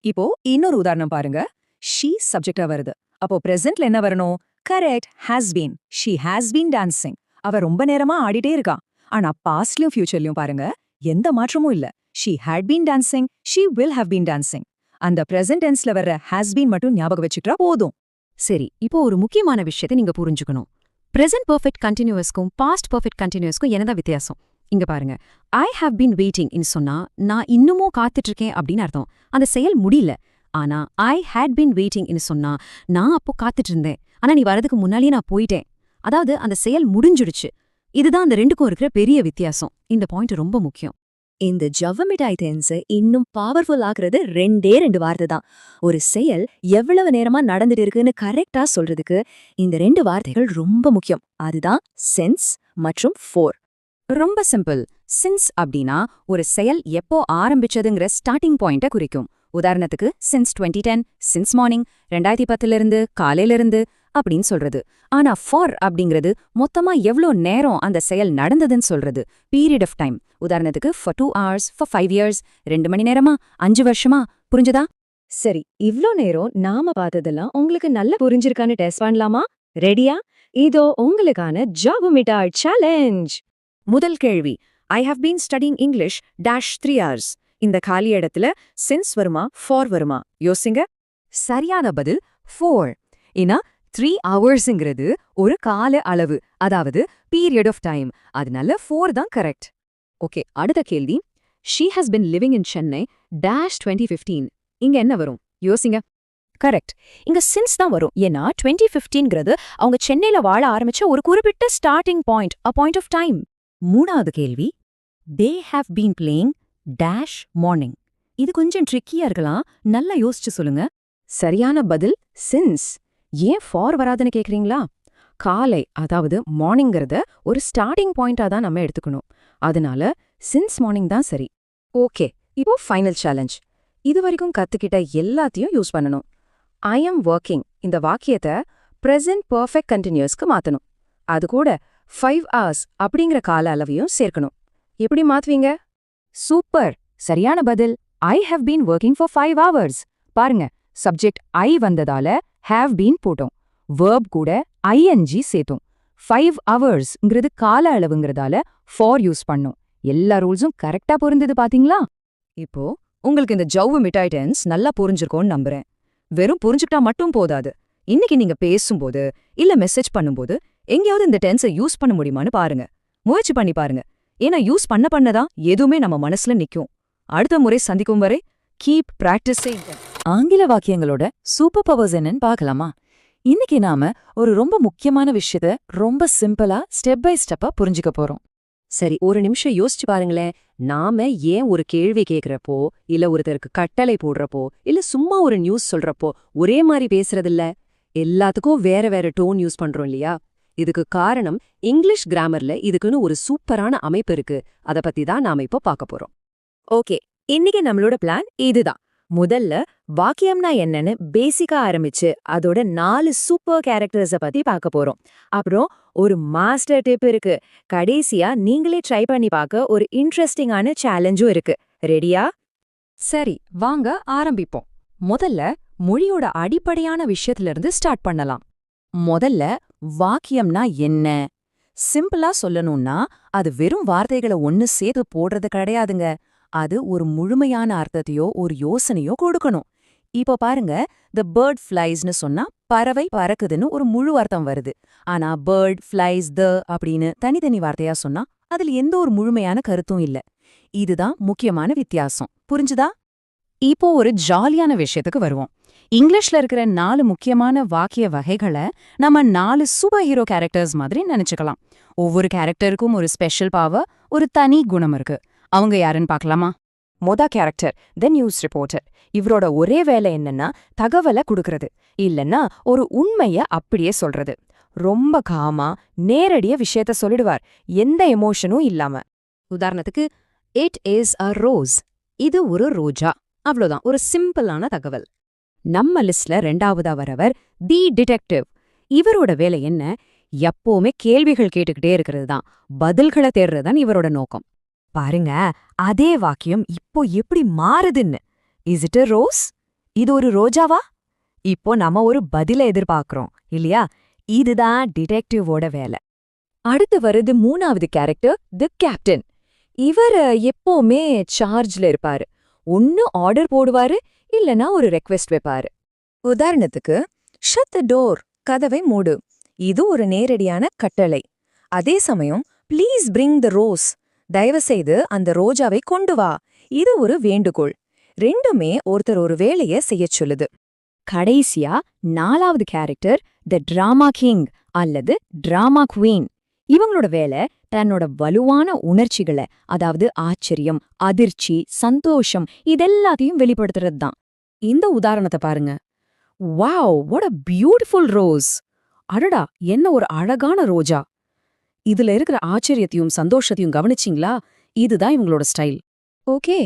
இப்போ இன்னொரு உதாரணம் பாருங்க. ஷீ சப்ஜெக்டா வருது. அப்போ பிரசன்ட்ல என்ன வரணும்? Correct, has been. She has been dancing. அவ ரொம்ப நேரமா ஆடிட்டே இருக்கா. ஆனா பாஸ்ட்லயும் ஃபியூச்சர்லயும் பாருங்க, எந்த மாற்றமும் இல்ல. She had been dancing, she will have been dancing. அந்த பிரசன்ட் டென்ஸ்ல வர்ற ஹாஸ் பீன் மட்டும் ஞாபகம் வச்சுட்டா போதும். சரி, இப்போ ஒரு முக்கியமான விஷயத்தை நீங்க புரிஞ்சுக்கணும். பிரசன்ட் பர்ஃபெக்ட் கண்டினியூஸ்க்கும் பாஸ்ட் பர்ஃபெக்ட் கண்டினியூஸ்க்கும் என்னதான் வித்தியாசம்? இங்க பாருங்க, ஐ ஹாவ் பீன் வெயிட்டிங் இன் சொன்னா நான் இன்னமும் காத்துட்டு இருக்கேன் அப்படின்னு அர்த்தம். அந்த செயல் முடியல. ஆனா ஐ ஹேட் பீன் வெயிட்டிங் இன் சொன்னா நான் அப்போ காத்துட்டு இருந்தேன், ஆனா நீ வரதுக்கு முன்னாலேயே நான் போயிட்டேன். அதாவது அந்த செயல் முடிஞ்சிடுச்சு. இதுதான் அந்த ரெண்டுக்கும் இருக்கிற பெரிய வித்தியாசம். இந்த பாயிண்ட் ரொம்ப முக்கியம். இந்த ஜவ்வு மிட்டாய் டென்ஸ் இன்னும் பவர்ஃபுல் ஆக்குறது 2 வார்த்தை தான். ஒரு செயல் எவ்வளவு நேரமா நடந்துட்டு இருக்குன்னு கரெக்டா சொல்றதுக்கு இந்த 2 வார்த்தைகள் ரொம்ப முக்கியம். அதுதான் சென்ஸ் மற்றும் ஃபோர். ரொம்ப சிம்பிள். சின்ஸ் அப்படின்னா ஒரு செயல் எப்போ ஆரம்பிச்சதுங்கிற ஸ்டார்டிங் பாயிண்ட்டை குறிக்கும். உதாரணத்துக்கு சின்ஸ் 2010, சின்ஸ் மார்னிங் 2010 காலையிலிருந்து அப்படின்னு சொல்றது. ஆனா ஃபார் அப்படிங்கிறது மொத்தமா எவ்வளோ நேரம் அந்த செயல் நடந்ததுன்னு சொல்றது, பீரியட் ஆஃப் டைம். உதாரணத்துக்கு ஃபார் 2 hours, ஃபார் 5 years, 2 மணி நேரமா, 5 வருஷமா, புரிஞ்சுதா? சரி, இவ்ளோ நேரம் நாம பார்த்ததெல்லாம் உங்களுக்கு நல்லா புரிஞ்சிருக்கான்னு டெஸ்ட் பண்ணலாமா? ரெடியா? இதோ உங்களுக்கான ஜாபுமிட்டாய் சேலஞ்ச். முதல் கேள்வி, I have been studying English -3 hours. இந்த காலி இடத்துல சின்ஸ் வருமா, ஃபார் வருமா? யோசிங்க. சரியான பதில் 4. ஏன்னா 3 ஹவர்ஸ்ங்கிறது ஒரு கால அளவு, அதாவது பீரியட் ஆஃப் டைம். அதனால 4 தான் கரெக்ட். ஓகே, அடுத்த கேள்வி, she has been living in Chennai -2015. இங்க என்ன வரும்? யோசிங்க. கரெக்ட், இங்க சின்ஸ் தான் வரும். ஏன்னா 2015ங்கிறது அவங்க சென்னையில வாழ ஆரம்பிச்ச ஒரு குறிப்பிட்ட starting point, a point of time. மூணாவது கேள்வி, they have been playing morning. இது கொஞ்சம் ட்ரிக்கியா இருக்கலாம், நல்லா யோசிச்சு சொல்லுங்க. சரியான பதில் சின்ஸ். ஏன் ஃபார் வராதுன்னு கேக்குறீங்களா? காலை, அதாவது மார்னிங்கிறத ஒரு ஸ்டார்டிங் பாயிண்டா தான் நம்ம எடுத்துக்கணும். அதனால சின்ஸ் மார்னிங் தான் சரி. ஓகே, இப்போ ஃபைனல் சேலஞ்ச். இது வரைக்கும் கத்துக்கிட்ட எல்லாத்தையும் யூஸ் பண்ணணும். ஐ எம் ஒர்க்கிங் இந்த வாக்கியத்தை பிரசன்ட் பர்ஃபெக்ட் கண்டினியூஸ்க்கு மாத்தணும். அது கூட 5 hours அப்படிங்கிற கால அளவையும் சேர்க்கணும். எப்படி மாத்துவீங்க? சூப்பர், சரியான பதில் I have been working for 5 hours. பாருங்க, சப்ஜெக்ட் ஐ வந்ததால ஹேவ் பீன் போட்டோம், வேர்ப் கூட ஐஎன்ஜி சேர்த்தோம். 5 hoursங்கிறது கால அளவுங்கிறதால ஃபார் யூஸ் பண்ணோம். எல்லா ரூல்ஸும் கரெக்டா பொருந்தது பாத்தீங்களா? இப்போ உங்களுக்கு இந்த ஜவ்வு மிட்டாய் டென்ஸ் நல்லா புரிஞ்சிருக்கோன்னு நம்புறேன். வெறும் புரிஞ்சுக்கிட்டா மட்டும் போதாது. இன்னைக்கு நீங்க பேசும்போது இல்ல மெசேஜ் பண்ணும்போது எங்கேயாவது இந்த டென்ஸை யூஸ் பண்ண முடியுமான்னு பாருங்க. முயற்சி பண்ணி பாருங்க. ஏன்னா யூஸ் பண்ணதான் எதுவுமே நம்ம மனசுல நிக்கும். அடுத்த முறை சந்திக்கும் வரை கீப் பிராக்டிஸிங். ஆங்கில வாக்கியங்களோட சூப்பர் பவர்ஸ் என்னன்னு பார்க்கலாமா? இன்னைக்கு நாம ஒரு ரொம்ப முக்கியமான விஷயத்த ரொம்ப சிம்பிளா ஸ்டெப் பை ஸ்டெப்பா புரிஞ்சுக்க போறோம். சரி, ஒரு நிமிஷம் யோசிச்சு பாருங்களேன். நாம ஏன் ஒரு கேள்வி கேக்குறப்போ, இல்ல ஒருத்தருக்கு கட்டளை போடுறப்போ, இல்ல சும்மா ஒரு நியூஸ் சொல்றப்போ ஒரே மாதிரி பேசுறதில்ல? எல்லாத்துக்கும் வேற வேற டோன் யூஸ் பண்றோம் இல்லையா? இதுக்கு காரணம் இங்கிலீஷ் கிராமர்ல இதுக்குன்னு ஒரு சூப்பரான அமைப்பு இருக்கு. அத பத்தி தான் நாம இப்போ பார்க்க போறோம். ஓகே, இன்னைக்கு நம்மளோட பிளான் இதுதான். முதல்ல வாக்கியம்னா என்னன்னு பேசிக்கா ஆரம்பிச்சு அதோட 4 சூப்பர் கேரக்டர்ஸ பத்தி பார்க்க போறோம். அப்புறம் ஒரு மாஸ்டர் டிப் இருக்கு. கடைசியா நீங்களே ட்ரை பண்ணி பார்க்க ஒரு இன்ட்ரெஸ்டிங்கான சேலஞ்சும் இருக்கு. ரெடியா? சரி, வாங்க ஆரம்பிப்போம். முதல்ல மொழியோட அடிப்படையான விஷயத்திலிருந்து ஸ்டார்ட் பண்ணலாம். முதல்ல வாக்கியம்னா என்ன? சிம்பிளா சொல்லணும்னா அது வெறும் வார்த்தைகளை ஒன்னு சேர்த்து போடுறது கிடையாதுங்க. அது ஒரு முழுமையான அர்த்தத்தையோ ஒரு யோசனையோ கொடுக்கணும். இப்போ பாருங்க, the bird fliesன்னு சொன்னா பறவை பறக்குதுன்னு ஒரு முழு அர்த்தம் வருது. ஆனா bird flies the அப்படின்னு தனித்தனி வார்த்தையா சொன்னா அதுல எந்த ஒரு முழுமையான கருத்தும் இல்ல. இதுதான் முக்கியமான வித்தியாசம். புரிஞ்சுதா? இப்போ ஒரு ஜாலியான விஷயத்துக்கு வருவோம். இங்கிலீஷ்ல இருக்கிற 4 முக்கியமான வாக்கிய வகைகளை நம்ம 4 சூப்பர் ஹீரோ கேரக்டர்ஸ் மாதிரி நினைச்சுக்கலாம். ஒவ்வொரு கேரக்டருக்கும் ஒரு ஸ்பெஷல் பவர், ஒரு தனி குணம் இருக்கு. அவங்க யாருன்னு பார்க்கலாமா? மொத கேரக்டர் த நியூஸ் ரிப்போர்ட்டர். இவரோட ஒரே வேலை என்னன்னா தகவலை கொடுக்கறது, இல்லன்னா ஒரு உண்மைய அப்படியே சொல்றது. ரொம்ப காமா நேரடிய விஷயத்த சொல்லிடுவார், எந்த எமோஷனும் இல்லாம. உதாரணத்துக்கு, இட் இஸ் அ ரோஸ். இது ஒரு ரோஜா. அவ்வளோதான், ஒரு சிம்பிளான தகவல். நம்ம லிஸ்ட்ல 2வதா வரவர் தி டிடெக்டிவ். இவரோட வேலை என்ன? எப்பவுமே கேள்விகள் கேட்டுக்கிட்டே இருக்கிறது தான், பதில்களை தேடுறதுதான் இவரோட நோக்கம். பாருங்க, அதே வாக்கியம் இப்போ எப்படி மாறுதுன்னு. Is it a rose? இது ஒரு ரோஜாவா? இப்போ நம்ம ஒரு பதில எதிர்பார்க்கிறோம் இல்லையா? இதுதான் டிடெக்டிவோட வேலை. அடுத்து வருது 3வது கேரக்டர், தி கேப்டன். இவர் எப்பவுமே சார்ஜ்ல இருப்பாரு. ஒன்னு ஆர்டர் போடுவாரு, இல்லனா ஒரு ரெக்வெஸ்ட் வைப்பாரு. உதாரணத்துக்கு, ஷட் தி டோர், கதவை மூடு. இது ஒரு நேரடியான கட்டளை. அதே சமயம், ப்ளீஸ் பிரிங் தி ரோஸ், தயவுசெய்து அந்த ரோஜாவை கொண்டு வா. இது ஒரு வேண்டுகோள். ரெண்டுமே ஒருத்தர் ஒரு வேலைய செய்யச் சொல்லுது. கடைசியா 4வது கேரக்டர், தி டிராமா கிங் அல்லது டிராமா குவீன். இவங்களோட வேலை தன்னோட வலுவான உணர்ச்சிகளை, அதாவது ஆச்சரியம், அதிர்ச்சி, சந்தோஷம், இதெல்லாத்தையும் வெளிப்படுத்துறது தான். இந்த உதாரணத்தை பாருங்க. Wow, what a beautiful rose. அடடா, என்ன ஒரு அழகான ரோஜா. இதுல இருக்கிற ஆச்சரியத்தையும் சந்தோஷத்தையும் கவனிச்சிங்களா? இதுதான் இவங்களோட ஸ்டைல். ஓகே,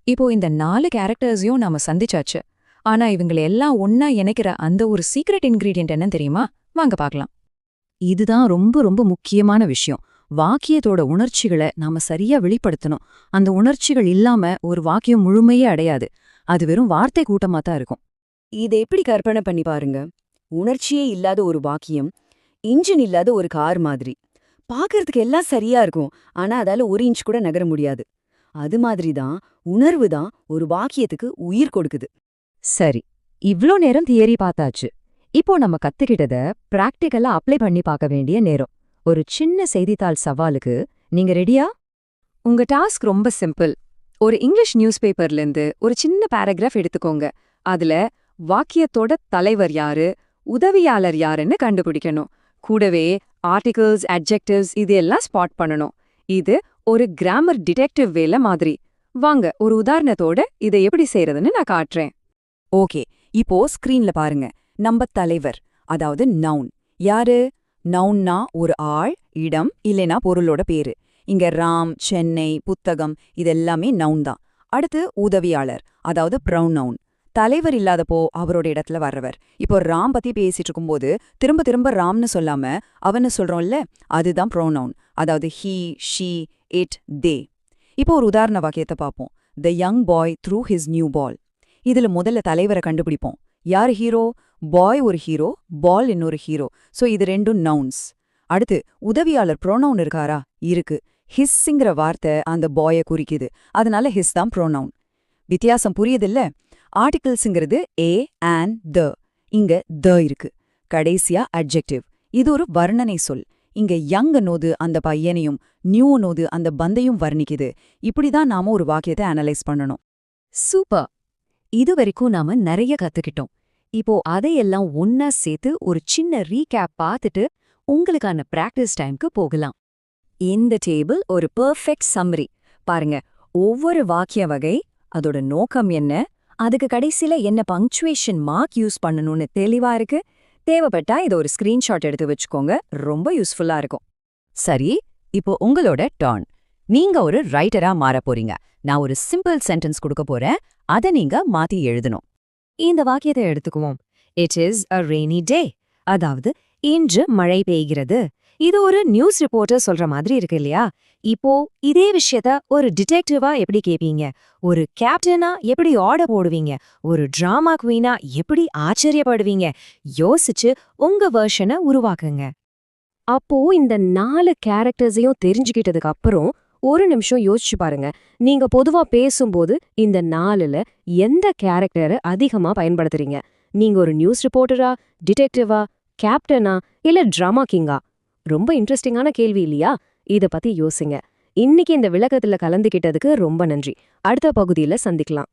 இப்போ இந்த 4 கேரக்டர்ஸையும் நாம சந்திச்சாச்சு. ஆனா இவங்களை எல்லாம் ஒன்னா இணைக்கிற அந்த ஒரு சீக்ரெட் இன்கிரீடியன்ட் என்ன தெரியுமா? வாங்க பார்க்கலாம். இதுதான் ரொம்ப ரொம்ப முக்கியமான விஷயம். வாக்கியத்தோட உணர்ச்சிகளை நாம சரியா வெளிப்படுத்தணும். அந்த உணர்ச்சிகள் இல்லாம ஒரு வாக்கியம் முழுமையே அடையாது. அது வெறும் வார்த்தை கூட்டமா தான் இருக்கும். இதை எப்படி கற்பனை பண்ணி பாருங்க. உணர்ச்சியே இல்லாத ஒரு வாக்கியம், இன்ஜின் இல்லாத ஒரு கார் மாதிரி. பார்க்கறதுக்கு எல்லாம் சரியா இருக்கும், ஆனா அதால 1 இன்ச் கூட நகர முடியாது. அது மாதிரி தான் உணர்வு தான் ஒரு வாக்கியத்துக்கு உயிர் கொடுக்குது. சரி, இவ்ளோ நேரம் தியரி பார்த்தாச்சு. இப்போ நம்ம கத்துக்கிட்டத பிராக்டிகலா அப்ளை பண்ணி பார்க்க வேண்டிய நேரம். ஒரு சின்ன செய்தித்தாள் சவாலுக்கு நீங்க ரெடியா? உங்க டாஸ்க் ரொம்ப சிம்பிள். ஒரு இங்கிலீஷ் நியூஸ் பேப்பர்லேருந்து ஒரு சின்ன பேராகிராஃப் எடுத்துக்கோங்க. அதுல வாக்கியத்தோட தலைவர் யாரு, உதவியாளர் யாருன்னு கண்டுபிடிக்கணும். கூடவே ஆர்டிகிள்ஸ், அட்ஜெக்டிவ்ஸ் இது எல்லாம் ஸ்பாட் பண்ணணும். இது ஒரு கிராமர் டிடெக்டிவ் வேலை மாதிரி. வாங்க ஒரு உதாரணத்தோட இதை எப்படி செய்யறதுன்னு நான் காட்டுறேன். ஓகே, இப்போ ஸ்கிரீன்ல பாருங்க. நம்ம தலைவர், அதாவது நவுன். யாரு? நவுன்னா ஒரு ஆள், இடம் இல்லைனா பொருளோட பேரு. இங்க ராம், சென்னை, புத்தகம் இதெல்லாமே நவுன் தான். அடுத்து உதவியாளர், அதாவது ப்ரௌன் நவுன். தலைவர் இல்லாதப்போ அவரோட இடத்துல வர்றவர். இப்போ ராம் பத்தி பேசிட்டு இருக்கும்போது திரும்ப திரும்ப ராம்னு சொல்லாம அவன்னு சொல்றோம்ல, அதுதான் ப்ரோனவுன். அதாவது ஹீ, ஷீ, இட், தே. இப்போ ஒரு உதாரண வாக்கியத்தை பார்ப்போம். The young boy threw his new ball. இதுல முதல்ல தலைவரை கண்டுபிடிப்போம். யார் ஹீரோ? பாய் ஒரு ஹீரோ, பால் இன்னொரு ஹீரோ. சோ இது ரெண்டும் நவுன்ஸ். அடுத்து உதவியாளர் ப்ரோனவுன் இருக்காரா? இருக்கு. ஹிஸ்ங்கிற வார்த்தை அந்த பாயை குறிக்குது, அதனால ஹிஸ் தான் ப்ரோனவுன். வித்தியாசம் புரியுதில்ல? ஆர்டிகிள்ஸுங்கிறது ஏ அண்ட் த. இங்க த இருக்கு. கடைசியா அட்ஜெக்டிவ். இது ஒரு வர்ணனை சொல். இங்க யங்னோது அந்த பையனையும் நியூனோது அந்த பந்தையும் வர்ணிக்குது. இப்படிதான் நாம ஒரு வாக்கியத்தை அனலைஸ் பண்ணணும். சூப்பர்! இதுவரைக்கும் நாம நிறைய கத்துக்கிட்டோம். இப்போ அதையெல்லாம் ஒன்னா சேர்த்து ஒரு சின்ன ரீகேப் பார்த்துட்டு உங்களுக்கான பிராக்டிஸ் டைம்க்கு போகலாம். இந்த டேபிள் ஒரு பெர்ஃபெக்ட் சம்மரி. பாருங்க, ஒவ்வொரு வாக்கிய வகை, அதோட நோக்கம் என்ன, அதுக்கு கடைசில என்ன பங்க்சுவேஷன் மார்க் யூஸ் பண்ணணும்னு தெளிவா இருக்கு. தேவைப்பட்டா இதை ஒரு ஸ்கிரீன்ஷாட் எடுத்து வச்சுக்கோங்க, ரொம்ப யூஸ்ஃபுல்லா இருக்கும். சரி, இப்போ உங்களோட டர்ன். நீங்க ஒரு ரைட்டரா மாற போறீங்க. நான் ஒரு சிம்பிள் சென்டென்ஸ் கொடுக்க போறேன், அதை நீங்க மாத்தி எழுதணும். இந்த வாக்கியத்தை எடுத்துக்குவோம். It is a rainy day. அதாவது இன்று மழை பெய்கிறது. இது ஒரு நியூஸ் ரிப்போர்ட்டர் சொல்ற மாதிரி இருக்கு இல்லையா? இப்போ இதே விஷயத்த ஒரு டிடெக்டிவா எப்படி கேட்பீங்க? ஒரு கேப்டனா எப்படி ஆர்டர் போடுவீங்க? ஒரு டிராமா குவீனா எப்படி ஆச்சரியப்படுவீங்க? யோசிச்சு உங்க வெர்ஷனை உருவாக்குங்க. அப்போ இந்த 4 கேரக்டர்ஸையும் தெரிஞ்சுக்கிட்டதுக்கு அப்புறம் ஒரு நிமிஷம் யோசிச்சு பாருங்க. நீங்க பொதுவா பேசும்போது இந்த 4ல எந்த கேரக்டரை அதிகமா பயன்படுத்துறீங்க? நீங்க ஒரு நியூஸ் ரிப்போர்ட்டரா, டிடெக்டிவா, கேப்டனா இல்ல டிராமா கிங்கா? ரொம்ப இன்ட்ரெஸ்டிங்கான கேள்வி இல்லையா? இத பத்தி யோசிங்க. இன்னைக்கு இந்த விளக்கத்துல கலந்துக்கிட்டதுக்கு ரொம்ப நன்றி. அடுத்த பகுதியில சந்திக்கலாம்.